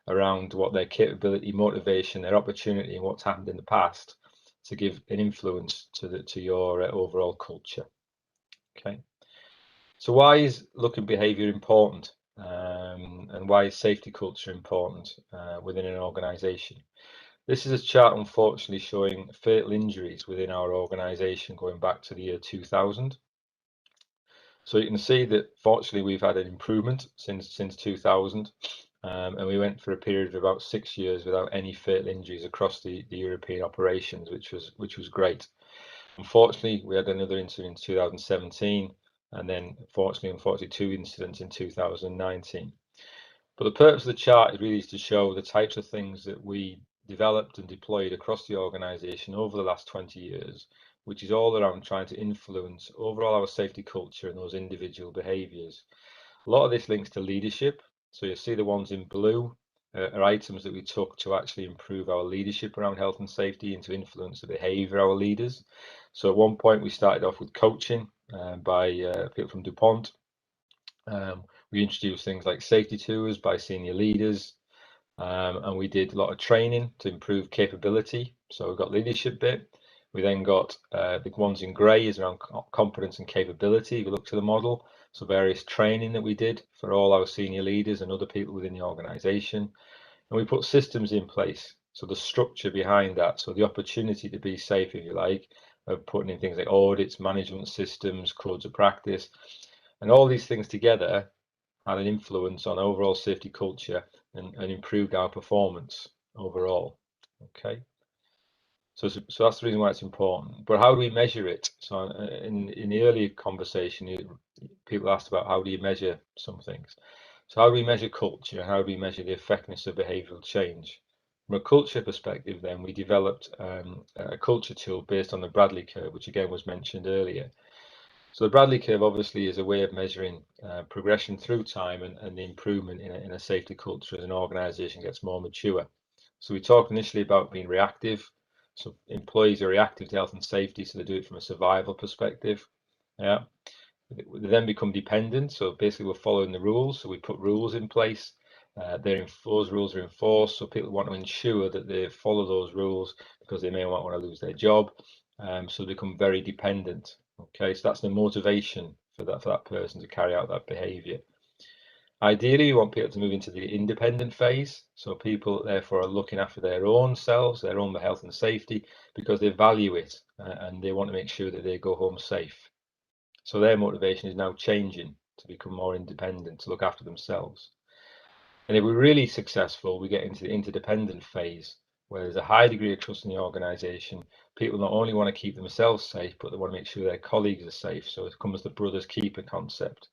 around what their capability, motivation, their opportunity, and what's happened in the past to give an influence to your overall culture. Okay. So why is look and behaviour important, and why is safety culture important within an organisation? This is a chart, unfortunately, showing fatal injuries within our organisation going back to the year 2000. So you can see that fortunately we've had an improvement since 2000, and we went for a period of about 6 years without any fatal injuries across the European operations, which was great. Unfortunately, we had another incident in 2017, and then unfortunately 2 incidents in 2019. But the purpose of the chart is really to show the types of things that we developed and deployed across the organisation over the last 20 years, which is all around trying to influence overall our safety culture and those individual behaviours. A lot of this links to leadership. So you see the ones in blue are items that we took to actually improve our leadership around health and safety and to influence the behaviour of our leaders. So at one point we started off with coaching by people from DuPont. We introduced things like safety tours by senior leaders, and we did a lot of training to improve capability. So we've got leadership bit. We then got the ones in grey is around competence and capability. We looked to the model, so various training that we did for all our senior leaders and other people within the organisation, and we put systems in place. So the structure behind that, so the opportunity to be safe, if you like, of putting in things like audits, management systems, codes of practice, and all these things together had an influence on overall safety culture and improved our performance overall. Okay. So that's the reason why it's important. But how do we measure it? So in the earlier conversation, people asked about how do you measure some things. So how do we measure culture? How do we measure the effectiveness of behavioural change? From a culture perspective, then we developed a culture tool based on the Bradley curve, which again was mentioned earlier. So the Bradley curve obviously is a way of measuring progression through time and the improvement in a safety culture as an organisation gets more mature. So we talked initially about being reactive. So employees are reactive to health and safety, so they do it from a survival perspective. Yeah. They then become dependent. So basically we're following the rules. So we put rules in place. Those rules are enforced. So people want to ensure that they follow those rules because they may not want to lose their job. So they become very dependent. Okay, so that's the motivation for that person to carry out that behaviour. Ideally, you want people to move into the independent phase. So people, therefore, are looking after their own selves, their own health and safety, because they value it and they want to make sure that they go home safe. So their motivation is now changing to become more independent, to look after themselves. And if we're really successful, we get into the interdependent phase, where there's a high degree of trust in the organisation. People not only want to keep themselves safe, but they want to make sure their colleagues are safe. So it comes the brothers keeper concept.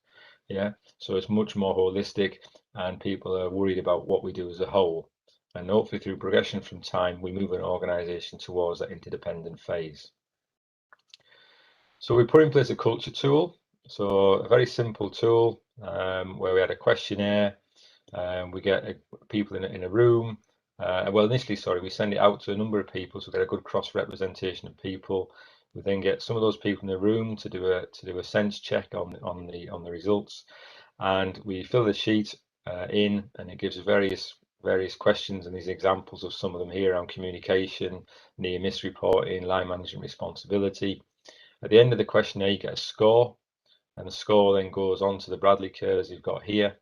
Yeah, so it's much more holistic, and people are worried about what we do as a whole. And hopefully, through progression from time, we move an organisation towards that interdependent phase. So we put in place a culture tool. So a very simple tool where we had a questionnaire. We get people in a room. Well, initially, sorry, we send it out to a number of people, so we get a good cross representation of people. We then get some of those people in the room to do a sense check on the results, and we fill the sheet in, and it gives various questions and these examples of some of them here around communication, near miss reporting, line management responsibility. At the end of the questionnaire, you get a score, and the score then goes on to the Bradley curves you've got here.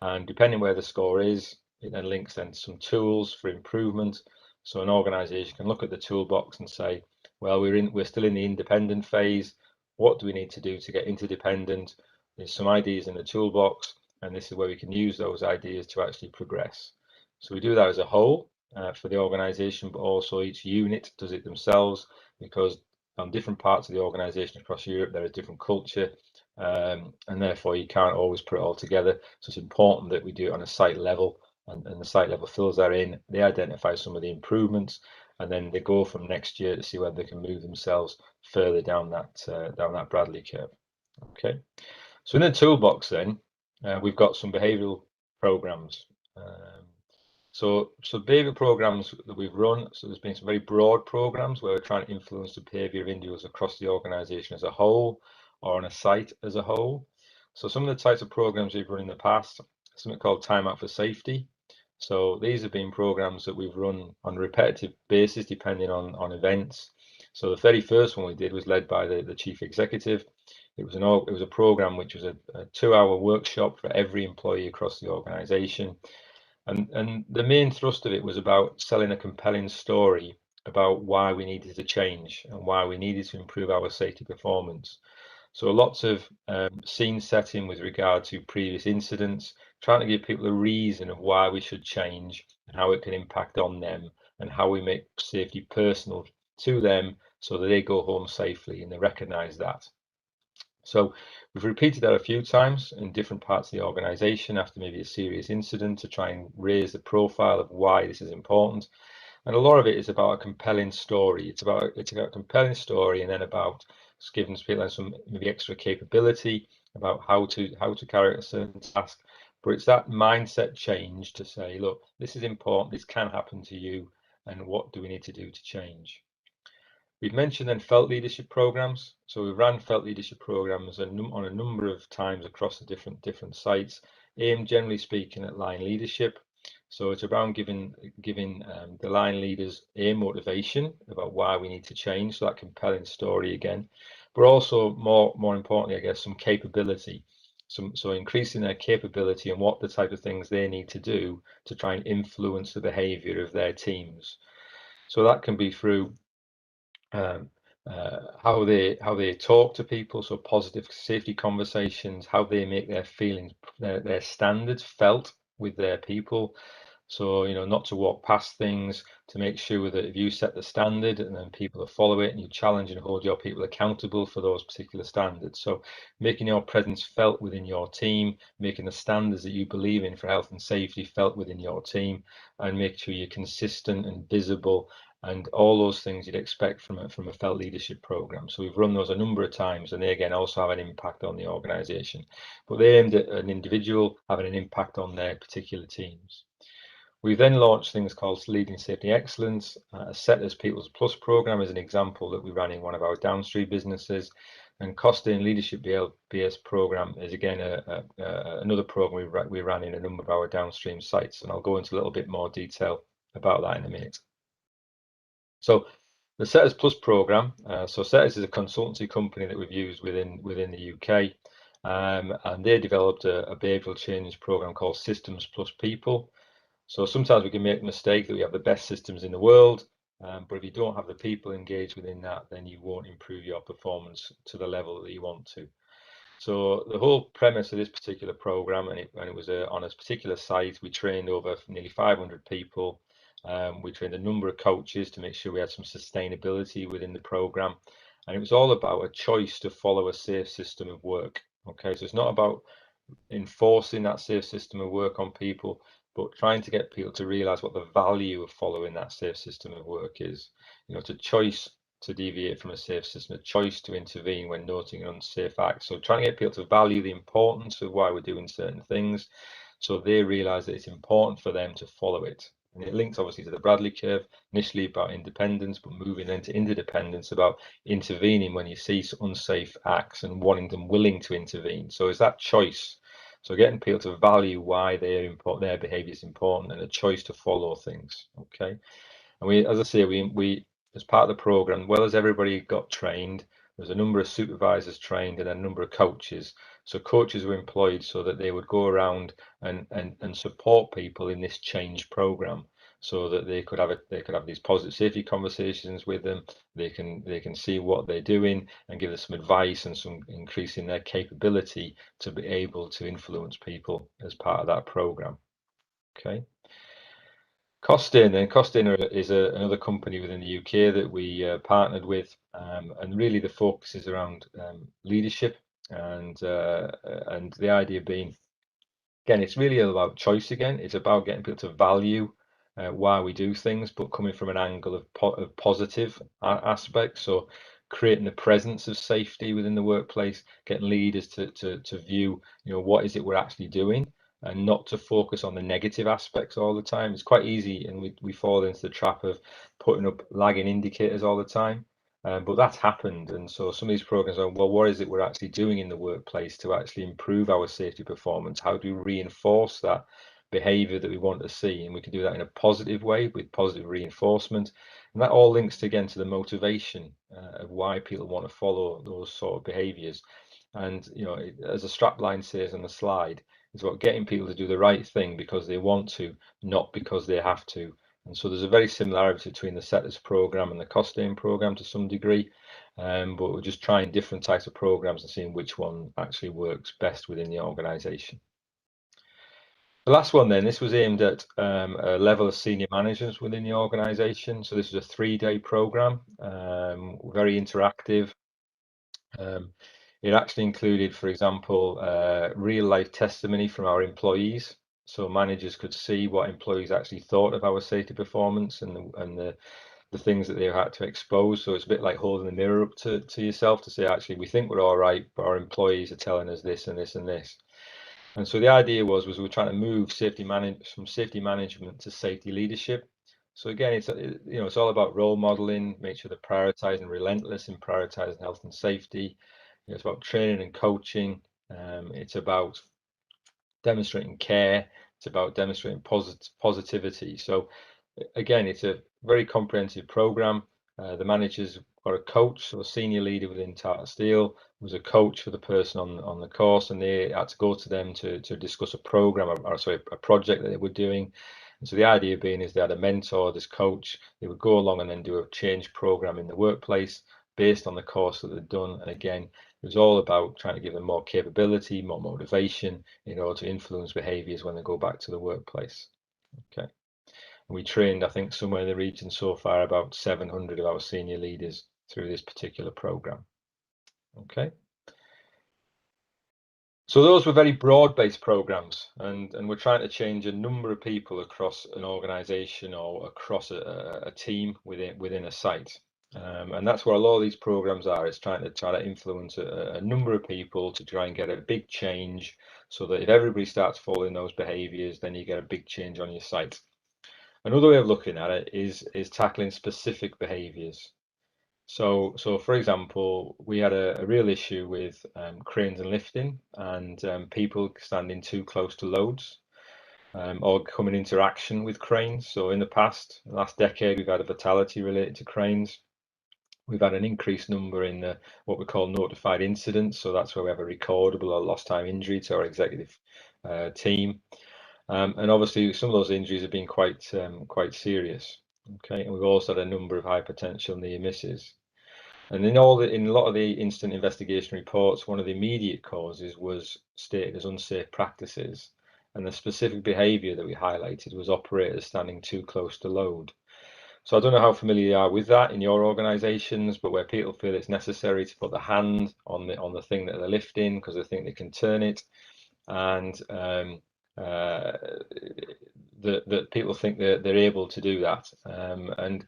And depending where the score is, it then links then to some tools for improvement. So an organisation can look at the toolbox and say, well, we're still in the independent phase. What do we need to do to get interdependent? There's some ideas in the toolbox, and this is where we can use those ideas to actually progress. So we do that as a whole for the organisation, but also each unit does it themselves, because on different parts of the organisation across Europe, there is different culture. And therefore you can't always put it all together. So it's important that we do it on a site level, and the site level fills that in. They identify some of the improvements, and then they go from next year to see whether they can move themselves further down that Bradley curve. Okay, so in the toolbox then we've got some behavioural programs. So behavioural programs that we've run, so there's been some very broad programs where we're trying to influence the behaviour of individuals across the organisation as a whole, or on a site as a whole. So some of the types of programs we've run in the past, something called Time Out for Safety. So these have been programs that we've run on a repetitive basis depending on events. So the very first one we did was led by the chief executive, It was a program which was a 2-hour workshop for every employee across the organization. And the main thrust of it was about selling a compelling story about why we needed to change and why we needed to improve our safety performance. So lots of scene setting with regard to previous incidents, trying to give people a reason of why we should change and how it can impact on them and how we make safety personal to them so that they go home safely and they recognize that. So we've repeated that a few times in different parts of the organization after maybe a serious incident to try and raise the profile of why this is important. And a lot of it is about a compelling story. It's about a compelling story, and then about giving people some maybe extra capability about how to carry out a certain task. But it's that mindset change to say, look, this is important. This can happen to you, and what do we need to do to change? We've mentioned then felt leadership programs. So we ran felt leadership programs on a number of times across the different sites, aimed generally speaking at line leadership. So it's around giving the line leaders a motivation about why we need to change, so that compelling story again, but also more importantly, I guess, some capability. So increasing their capability and what the type of things they need to do to try and influence the behavior of their teams. So that can be through how they talk to people, so positive safety conversations, how they make their feelings, their standards felt with their people. So, you know, not to walk past things, to make sure that if you set the standard and then people follow it, and you challenge and hold your people accountable for those particular standards. So making your presence felt within your team, making the standards that you believe in for health and safety felt within your team, and make sure you're consistent and visible, and all those things you'd expect from a felt leadership program. So we've run those a number of times, and they again also have an impact on the organization, but they aimed at an individual having an impact on their particular teams. We then launched things called Leading Safety Excellence. Set as People's Plus program as an example that we ran in one of our downstream businesses, and Costain Leadership BS program is again another program we ran in a number of our downstream sites, and I'll go into a little bit more detail about that in a minute. So the Setters Plus program, so Setters is a consultancy company that we've used within the UK, and they developed a behavioural change program called Systems Plus People. So sometimes we can make the mistake that we have the best systems in the world, but if you don't have the people engaged within that, then you won't improve your performance to the level that you want to. So the whole premise of this particular program, and it was on a particular site, we trained over nearly 500 people. We trained a number of coaches to make sure we had some sustainability within the program, and it was all about a choice to follow a safe system of work. Okay, so it's not about enforcing that safe system of work on people, but trying to get people to realize what the value of following that safe system of work is. You know, to choice to deviate from a safe system, a choice to intervene when noting an unsafe act. So trying to get people to value the importance of why we're doing certain things, so they realize that it's important for them to follow it. And it links obviously to the Bradley curve, initially about independence, but moving then to interdependence, about intervening when you see unsafe acts and wanting them willing to intervene. So it's that choice. So getting people to value why their behavior is important, and a choice to follow things. Okay, and we, as I say, we as part of the program, well as everybody got trained, there's a number of supervisors trained and a number of coaches. So coaches were employed so that they would go around and support people in this change program, so that they could have these positive safety conversations with them. They can see what they're doing and give them some advice and some increasing their capability to be able to influence people as part of that program. Okay. Costain is another company within the UK that we partnered with, and really the focus is around leadership, and the idea being, again, it's really about choice. Again, it's about getting people to value why we do things, but coming from an angle of positive aspects. So creating the presence of safety within the workplace, getting leaders to view, you know, what is it we're actually doing, and not to focus on the negative aspects all the time. It's quite easy, and we fall into the trap of putting up lagging indicators all the time. But that's happened, and so some of these programs are, well, what is it we're actually doing in the workplace to actually improve our safety performance? How do we reinforce that behavior that we want to see? And we can do that in a positive way with positive reinforcement, And that all links again to the motivation of why people want to follow those sort of behaviors. And, you know, as a strapline says on the slide, it's about getting people to do the right thing because they want to, not because they have to. And so there's a very similarity between the setters program and the Costain program to some degree, but we're just trying different types of programs and seeing which one actually works best within the organization. The last one then, this was aimed at a level of senior managers within the organization. So this was a 3-day program, very interactive. It actually included, for example, real life testimony from our employees. So managers could see what employees actually thought of our safety performance and the things that they had to expose. So it's a bit like holding the mirror up to yourself to say, actually, we think we're all right, but our employees are telling us this and this and this. And so the idea was we were trying to move from safety management to safety leadership. So again, it's all about role modeling, make sure they're prioritizing relentless in prioritizing health and safety. It's about training and coaching. It's about demonstrating care. It's about demonstrating positivity. So again, it's a very comprehensive program. The managers got a coach, so a senior leader within Tata Steel was a coach for the person on the course, and they had to go to them to discuss a program, a project that they were doing. And so the idea being is they had a mentor, this coach, they would go along and then do a change program in the workplace based on the course that they'd done. And again, it was all about trying to give them more capability, more motivation in order to influence behaviors when they go back to the workplace. Okay. We trained, I think, somewhere in the region so far about 700 of our senior leaders through this particular program. Okay. So those were very broad-based programs, and we're trying to change a number of people across an organization or across a team within a site. And that's where a lot of these programs are, is trying to influence a number of people to try and get a big change, so that if everybody starts following those behaviors, then you get a big change on your site. Another way of looking at it is tackling specific behaviors. So for example, we had a real issue with cranes and lifting, and people standing too close to loads, or coming into interaction with cranes. So in the last decade, we've had a fatality related to cranes. We've had an increased number in what we call notified incidents. So that's where we have a recordable or lost time injury to our executive team. And obviously, some of those injuries have been quite serious. Okay, and we've also had a number of high potential near misses. And in a lot of the instant investigation reports, one of the immediate causes was stated as unsafe practices, and the specific behaviour that we highlighted was operators standing too close to load. So I don't know how familiar you are with that in your organisations, but where people feel it's necessary to put the hand on the thing that they're lifting because they think they can turn it, and that people think they're able to do that. And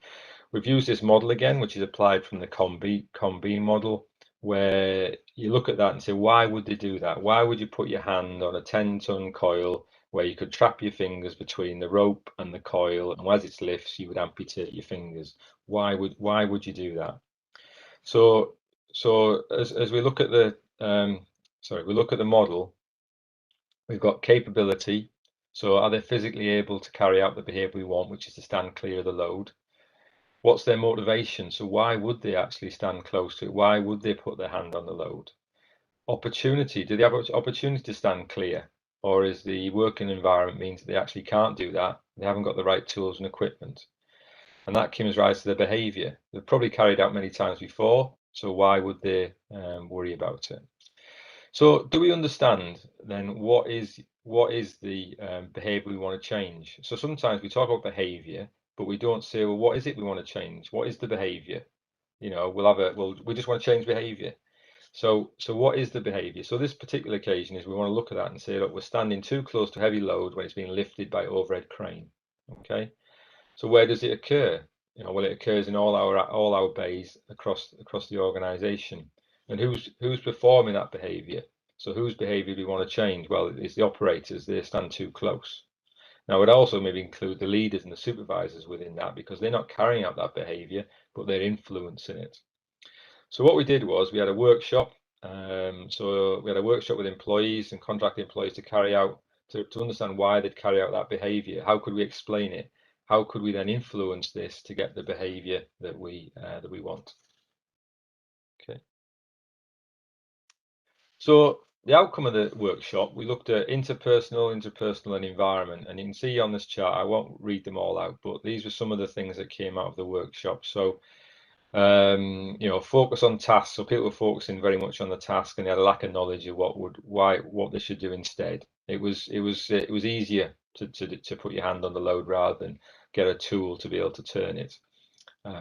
we've used this model again, which is applied from the COM-B model, where you look at that and say, why would they do that? Why would you put your hand on a 10-ton coil where you could trap your fingers between the rope and the coil, and as it lifts, you would amputate your fingers? Why would you do that? So as we look at the model, we've got capability. So are they physically able to carry out the behavior we want, which is to stand clear of the load? What's their motivation? So why would they actually stand close to it? Why would they put their hand on the load? Opportunity. Do they have opportunity to stand clear? Or is the working environment means that they actually can't do that? They haven't got the right tools and equipment. And that comes rise to their behavior. They've probably carried out many times before. So why would they worry about it? So do we understand then what is the behavior we want to change? So sometimes we talk about behavior, but we don't say, well, what is it we want to change? What is the behavior? You know, we just want to change behavior. So what is the behavior? So this particular occasion is we want to look at that and say, look, we're standing too close to heavy load when it's being lifted by overhead crane. Okay. So where does it occur? You know, well, it occurs in all our bays across the organization. And who's performing that behavior? So whose behavior do we want to change? Well, it's the operators. They stand too close. Now, it would also maybe include the leaders and the supervisors within that, because they're not carrying out that behavior, but they're influencing it. So what we did was we had a workshop. So we had a workshop with employees and contract employees to carry out, to understand why they'd carry out that behavior. How could we explain it? how could we then influence this to get the behavior that we want? Okay. So the outcome of the workshop, we looked at interpersonal, and environment. And you can see on this chart, I won't read them all out, but these were some of the things that came out of the workshop. So, you know, focus on tasks. So people were focusing very much on the task, and they had a lack of knowledge of what they should do instead. It was easier to put your hand on the load rather than get a tool to be able to turn it.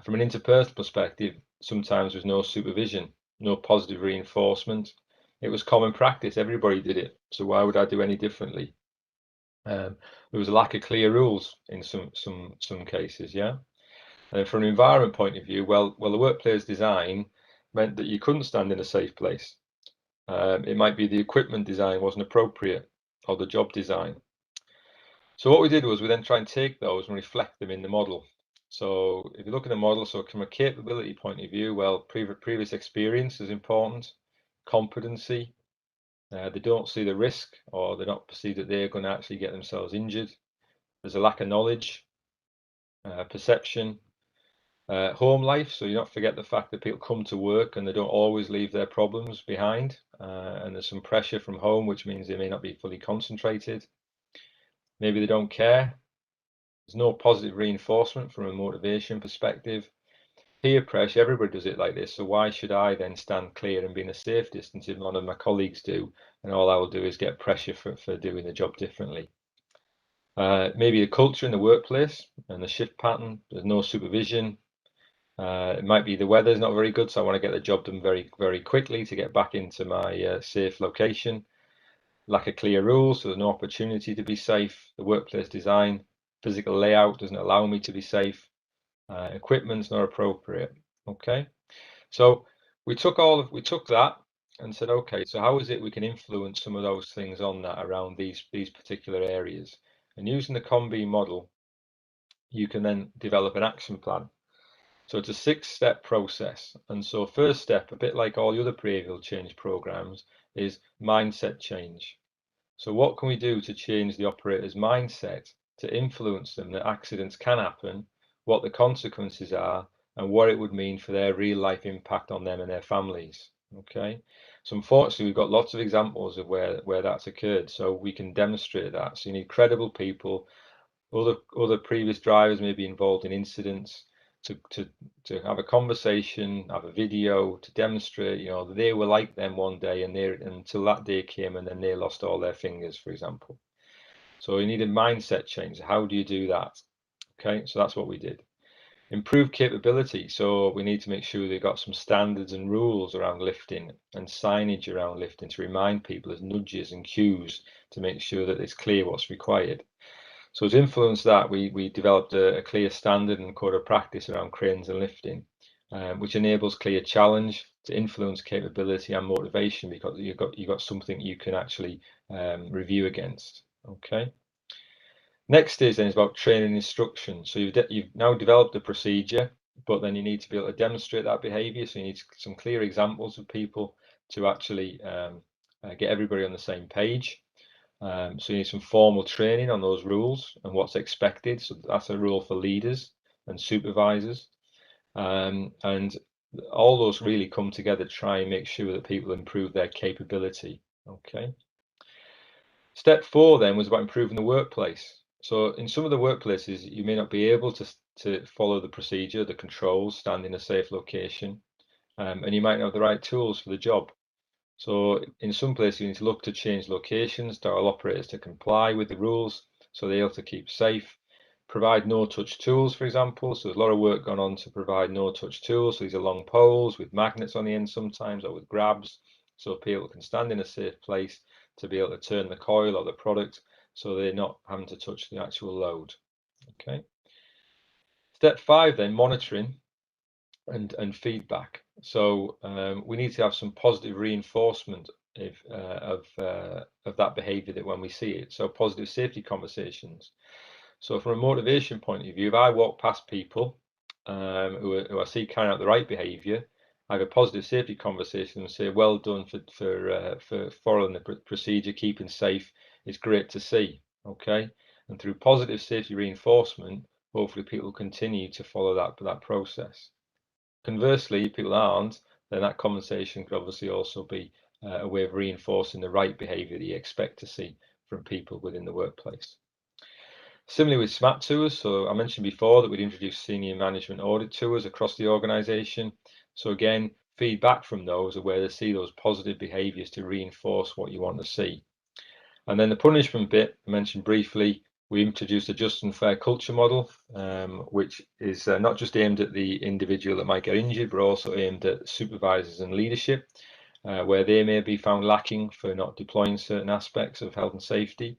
From an interpersonal perspective, sometimes there's no supervision, no positive reinforcement. It was common practice. Everybody did it. So why would I do any differently? There was a lack of clear rules in some cases. Yeah. And from an environment point of view, well, the workplace design meant that you couldn't stand in a safe place. It might be the equipment design wasn't appropriate, or the job design. So what we did was we then try and take those and reflect them in the model. So if you look at the model, so from a capability point of view, well, previous experience is important, competency. They don't see the risk, or they don't perceive that they're going to actually get themselves injured. There's a lack of knowledge, perception, home life. So you don't forget the fact that people come to work and they don't always leave their problems behind. And there's some pressure from home, which means they may not be fully concentrated. Maybe they don't care. There's no positive reinforcement from a motivation perspective. Peer pressure, everybody does it like this. So why should I then stand clear and be in a safe distance if none of my colleagues do? And all I will do is get pressure for doing the job differently. Maybe the culture in the workplace and the shift pattern. There's no supervision. It might be the weather's not very good, so I want to get the job done very, very quickly to get back into my safe location. Lack of clear rules, so there's no opportunity to be safe. The workplace design, physical layout doesn't allow me to be safe. Equipment's not appropriate. Okay, so we took that and said, okay, so how is it we can influence some of those things on that around these particular areas? And using the COM-B model, you can then develop an action plan. So it's a 6-step process. And so first step, a bit like all the other behavioral change programs, is mindset change. So what can we do to change the operator's mindset to influence them that accidents can happen, what the consequences are, and what it would mean for their real life impact on them and their families? Okay, so unfortunately we've got lots of examples of where that's occurred, so we can demonstrate that. So you need credible people. Other previous drivers may be involved in incidents to have a conversation, have a video to demonstrate, you know, that they were like them one day and until that day came and then they lost all their fingers, for example. So you need a mindset change. How do you do that? Okay, so that's what we did. Improve capability. So we need to make sure they've got some standards and rules around lifting and signage around lifting to remind people as nudges and cues to make sure that it's clear what's required. So to influence that, we developed a clear standard and code of practice around cranes and lifting, which enables clear challenge to influence capability and motivation, because you've got something you can actually review against. Okay. Next stage then is about training instruction. So you've now developed a procedure, but then you need to be able to demonstrate that behavior. So you need some clear examples of people to actually get everybody on the same page. So you need some formal training on those rules and what's expected. So that's a rule for leaders and supervisors. And all those really come together to try and make sure that people improve their capability. Okay. Step 4 then was about improving the workplace. So in some of the workplaces, you may not be able to follow the procedure, the controls, stand in a safe location, and you might not have the right tools for the job. So in some places, you need to look to change locations to allow operators to comply with the rules so they're able to keep safe. Provide no-touch tools, for example. So there's a lot of work gone on to provide no-touch tools. So these are long poles with magnets on the end sometimes, or with grabs, so people can stand in a safe place to be able to turn the coil or the product so they're not having to touch the actual load. Okay. Step 5 then, monitoring and feedback. So we need to have some positive reinforcement of that behavior that when we see it. So positive safety conversations. So from a motivation point of view, if I walk past people who I see carrying out the right behavior, I have a positive safety conversation and say, well done for following the procedure, keeping safe. It's great to see. Okay. And through positive safety reinforcement, hopefully people will continue to follow that process. Conversely, if people aren't, then that conversation could obviously also be a way of reinforcing the right behaviour that you expect to see from people within the workplace. Similarly with SMAT tours, so I mentioned before that we'd introduced senior management audit tours across the organisation. So again, feedback from those are where they see those positive behaviours to reinforce what you want to see. And then the punishment bit, I mentioned briefly, we introduced a just and fair culture model, which is not just aimed at the individual that might get injured, but also aimed at supervisors and leadership, where they may be found lacking for not deploying certain aspects of health and safety.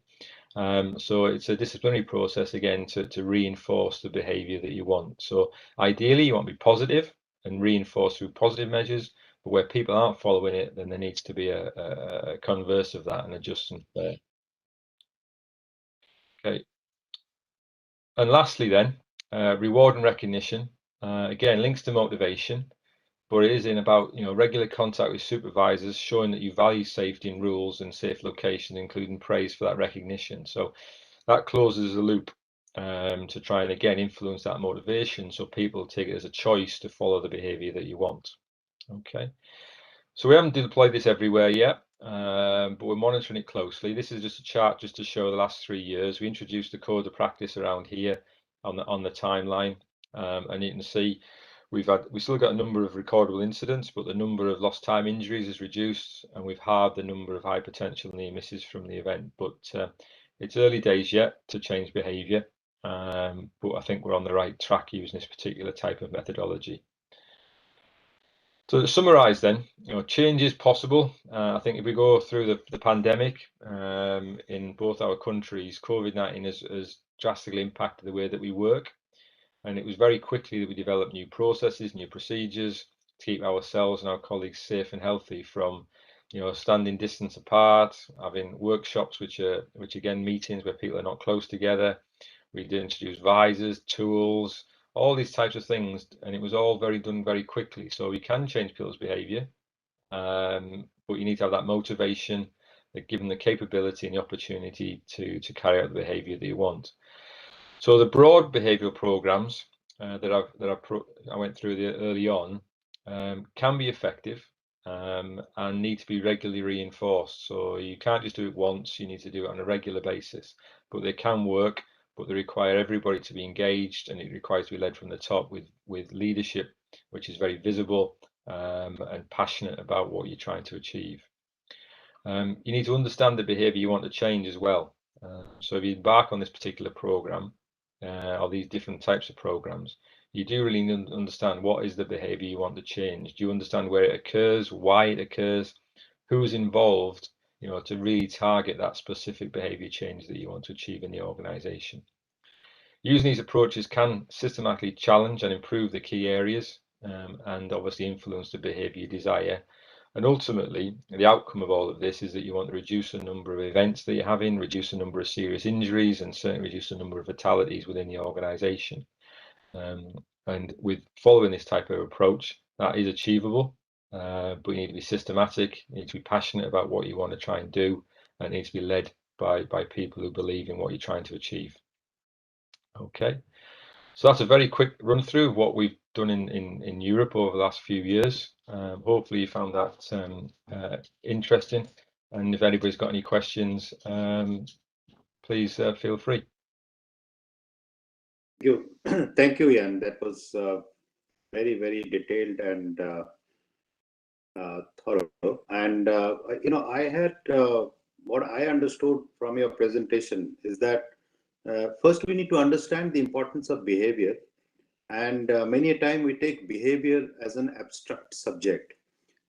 So it's a disciplinary process again to reinforce the behaviour that you want. So ideally you want to be positive and reinforce through positive measures, but where people aren't following it, then there needs to be a converse of that and a just and fair. Okay. And lastly then, reward and recognition, again links to motivation, but it is in about regular contact with supervisors, showing that you value safety and rules and safe locations, including praise for that recognition. So that closes the loop to try and again influence that motivation, so people take it as a choice to follow the behaviour that you want. Okay, so we haven't deployed this everywhere yet, but we're monitoring it closely. This is just a chart just to show the last 3 years. We introduced the code of practice around here on the timeline, and you can see we still got a number of recordable incidents, but the number of lost time injuries is reduced, and we've halved the number of high potential near misses from the event. But it's early days yet to change behaviour, but I think we're on the right track using this particular type of methodology. So to summarise then, change is possible. I think if we go through the pandemic in both our countries, COVID-19 has drastically impacted the way that we work. And it was very quickly that we developed new processes, new procedures to keep ourselves and our colleagues safe and healthy, from standing distance apart, having workshops which again meetings where people are not close together. We did introduce visors, tools, all these types of things, and it was all done very quickly. So you can change people's behaviour, but you need to have that motivation, give them the capability and the opportunity to carry out the behaviour that you want. So the broad behavioural programs that I went through early on can be effective and need to be regularly reinforced. So you can't just do it once; you need to do it on a regular basis. But they can work, but they require everybody to be engaged, and it requires to be led from the top with leadership, which is very visible and passionate about what you're trying to achieve. You need to understand the behaviour you want to change as well. So if you embark on this particular program, or these different types of programs, you do really need to understand what is the behaviour you want to change. Do you understand where it occurs, why it occurs, who's involved, to really target that specific behaviour change that you want to achieve in the organisation. Using these approaches can systematically challenge and improve the key areas, and obviously influence the behaviour you desire. And ultimately, the outcome of all of this is that you want to reduce the number of events that you're having, reduce the number of serious injuries, and certainly reduce the number of fatalities within the organisation. And with following this type of approach, that is achievable, but you need to be systematic, you need to be passionate about what you want to try and do, and it needs to be led by people who believe in what you're trying to achieve. Okay. So that's a very quick run through of what we've done in Europe over the last few years. Hopefully you found that interesting, and if anybody's got any questions, please feel free. Thank you, Ian. That was very, very detailed and thorough. And I had what I understood from your presentation is that first we need to understand the importance of behavior. And many a time we take behavior as an abstract subject,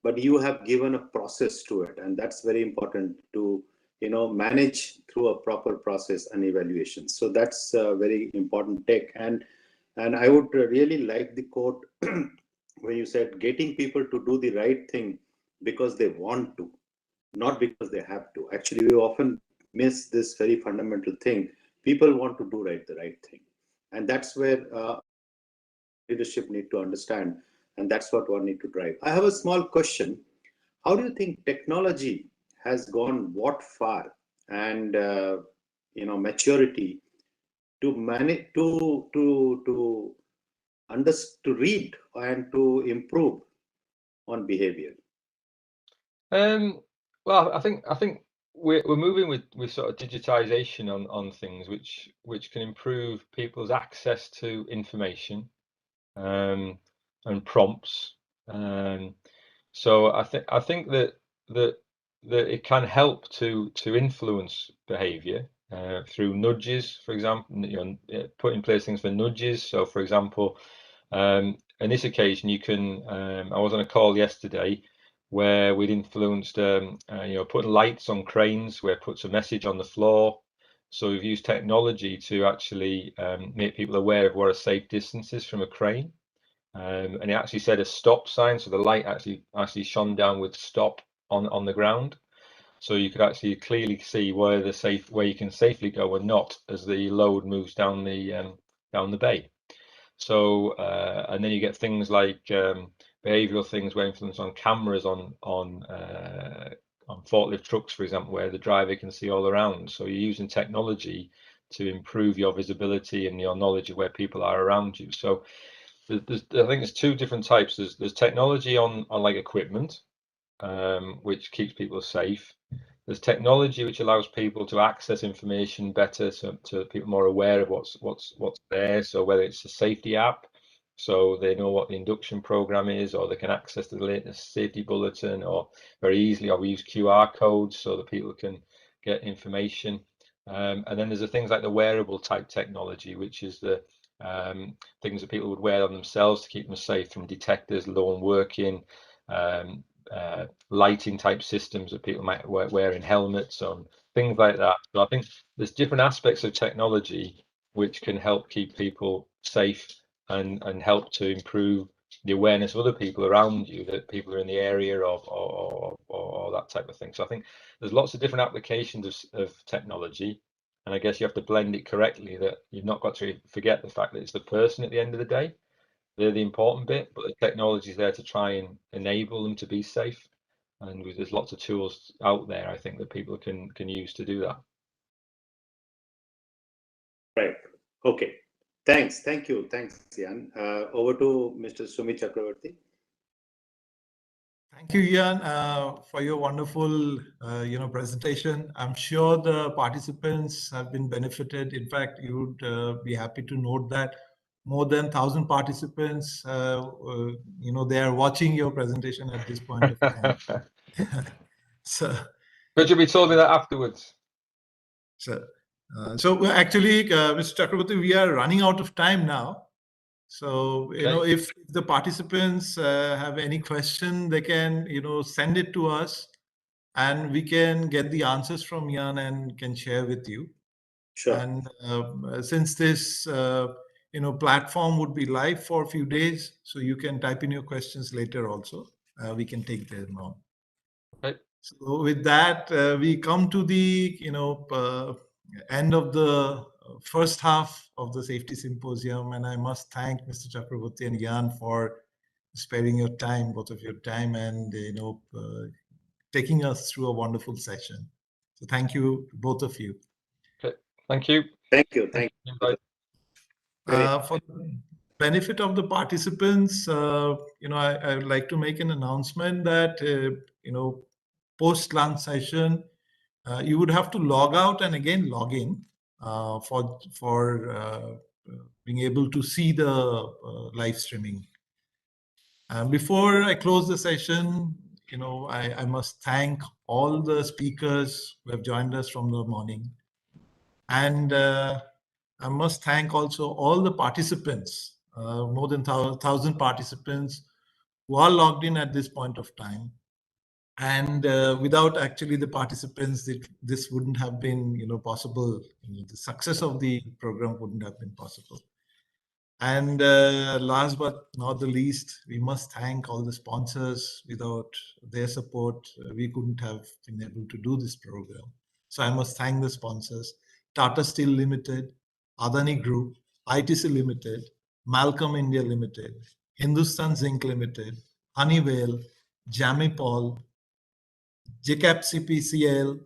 but you have given a process to it, and that's very important to manage through a proper process and evaluation. So that's a very important take. And I would really like the quote when you said getting people to do the right thing because they want to, not because they have to. Actually, we often miss this very fundamental thing. People want to do the right thing, and that's where leadership need to understand, and that's what one need to drive. I have a small question. How do you think technology has gone what far, and maturity to manage, to read and to improve on behavior? Well, I think we're moving with sort of digitization on things which can improve people's access to information and prompts. So I think that it can help to influence behavior through nudges, for example, put in place things for nudges. So, for example, in this occasion, you can. I was on a call yesterday where we'd influenced, putting lights on cranes, where it puts a message on the floor. So we've used technology to actually make people aware of what a safe distance is from a crane. And it actually said a stop sign, so the light actually shone down with stop on the ground, so you could actually clearly see where you can safely go and not as the load moves down the bay. So and then you get things like behavioral things where influence on cameras on forklift trucks, for example, where the driver can see all around. So you're using technology to improve your visibility and your knowledge of where people are around you. So I think there's two different types. There's technology on like equipment, which keeps people safe. There's technology which allows people to access information better, so people more aware of what's there. So whether it's a safety app, so they know what the induction program is, or they can access the latest safety bulletin, or very easily, or we use QR codes so that people can get information. And then there's the things like the wearable type technology, which is the things that people would wear on themselves to keep them safe from detectors, lone working, lighting type systems that people might wear in helmets, on things like that. So I think there's different aspects of technology which can help keep people safe and help to improve the awareness of other people around you, that people are in the area or that type of thing. So I think there's lots of different applications of technology, and I guess you have to blend it correctly, that you've not got to forget the fact that it's the person at the end of the day. They're the important bit, but the technology is there to try and enable them to be safe. And there's lots of tools out there, I think, that people can use to do that. Right. Okay. Thanks. Thank you. Thanks, Ian. Over to Mr. Sumit Chakravarti. Thank you, Ian, for your wonderful, presentation. I'm sure the participants have been benefited. In fact, you would be happy to note that more than 1,000 participants, they are watching your presentation at this point of time. Could you be told me that afterwards? So actually, Mr. Chakravarti, we are running out of time now. So, if the participants have any question, they can, send it to us, and we can get the answers from Ian and can share with you. Sure. And since this, platform would be live for a few days, so you can type in your questions later also. We can take them on. Okay. So with that, we come to the, end of the first half of the Safety Symposium, and I must thank Mr. Chakravarti and Jan for sparing your time, both of your time, and taking us through a wonderful session. So thank you, both of you. Okay, thank you. Thank you. Thank you. For the benefit of the participants, I would like to make an announcement that post lunch session, you would have to log out and again log in for being able to see the live streaming. Before I close the session, I must thank all the speakers who have joined us from the morning, and I must thank also all the participants, more than 1,000 participants who are logged in at this point of time. And without actually the participants, this wouldn't have been, possible. The success of the program wouldn't have been possible. And last but not the least, we must thank all the sponsors. Without their support, we couldn't have been able to do this program. So I must thank the sponsors: Tata Steel Limited, Adani Group, ITC Limited, Malcolm India Limited, Hindustan Zinc Limited, Honeywell, Jamipol, JCAP CPCL,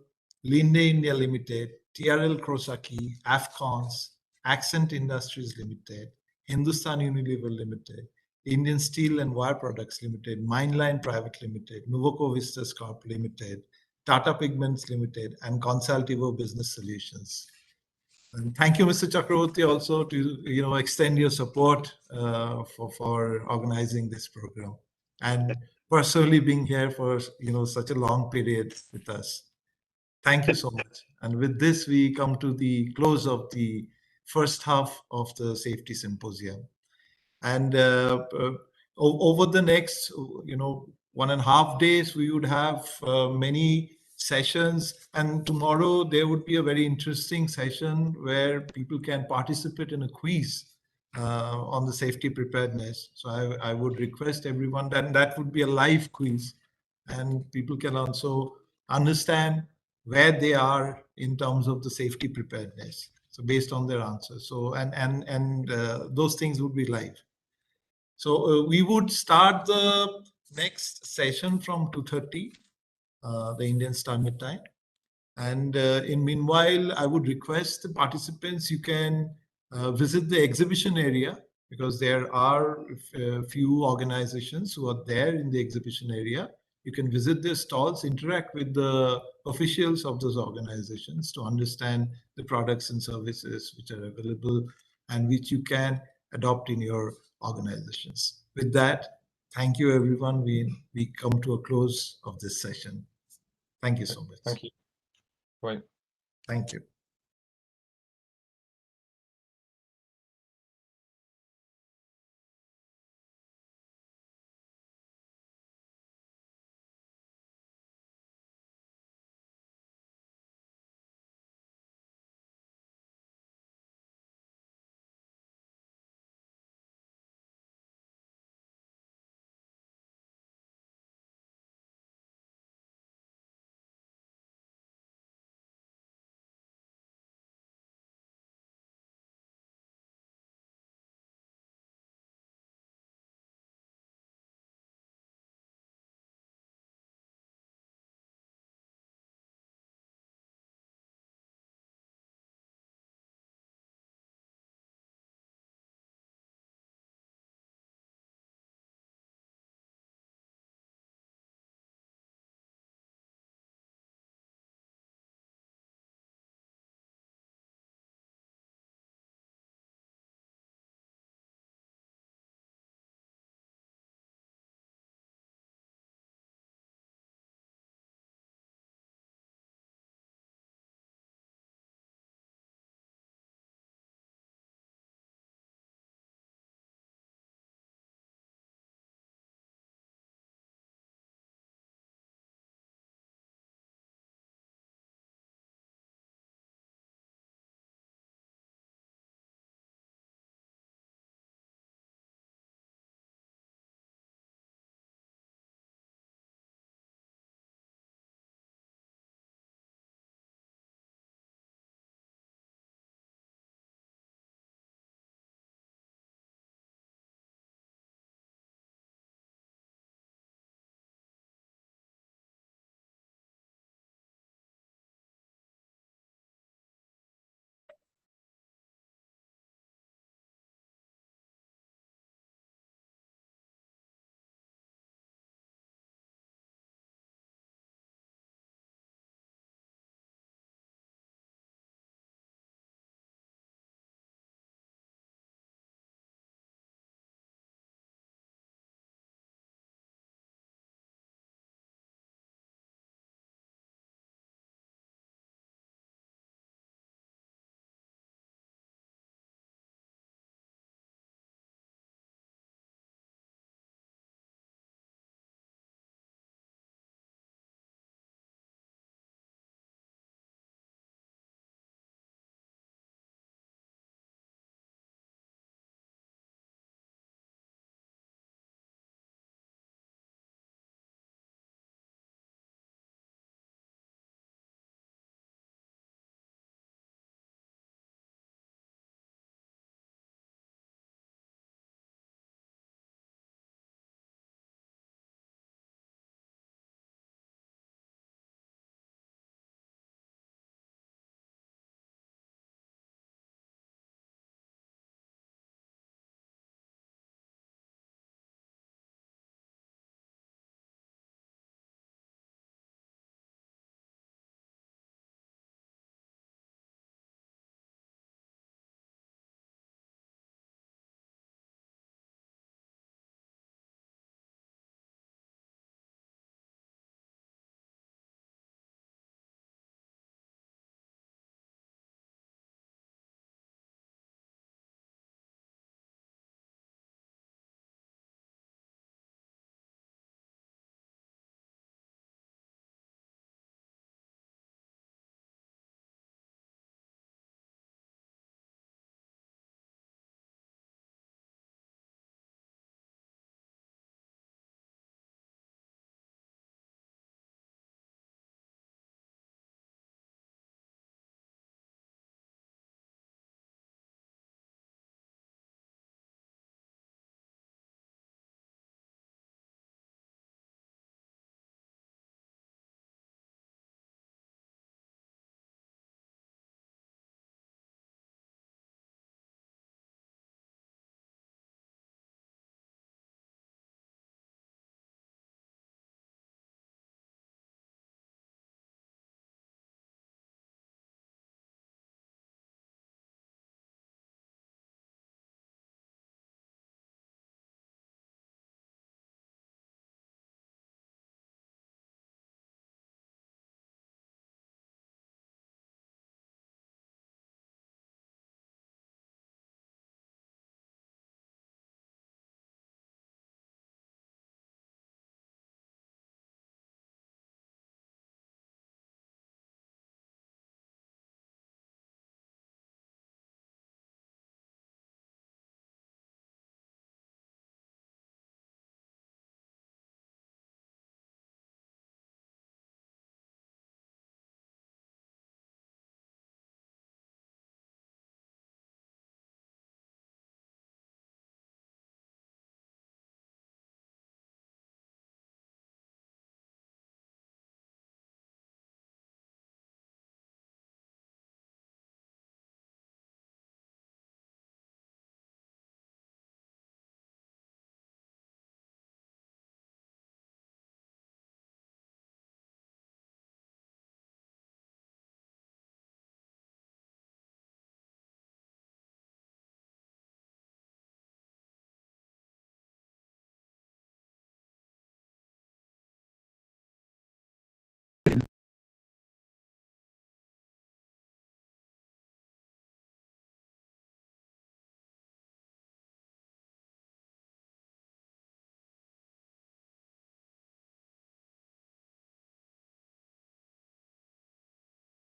Linde India Limited, TRL Krosaki, Afcons, Accent Industries Limited, Hindustan Unilever Limited, Indian Steel and Wire Products Limited, Mindline Private Limited, Nuvoco Vistas Corp Limited, Tata Pigments Limited, and Consultivo Business Solutions. And thank you, Mr. Chakraborty, also to extend your support for organizing this program and personally being here for such a long period with us. Thank you so much. And with this, we come to the close of the first half of the Safety Symposium. And over the next 1.5 days, we would have many sessions, and tomorrow there would be a very interesting session where people can participate in a quiz on the safety preparedness. So I would request everyone that would be a live quiz, and people can also understand where they are in terms of the safety preparedness. So based on their answers. So and those things would be live. So we would start the next session from 2:30, the Indian Standard Time. And in meanwhile, I would request the participants, you can visit the exhibition area, because there are a few organizations who are there in the exhibition area. You can visit their stalls, interact with the officials of those organizations to understand the products and services which are available and which you can adopt in your organizations. With that, thank you, everyone. We come to a close of this session. Thank you so much. Thank you. Right. Thank you.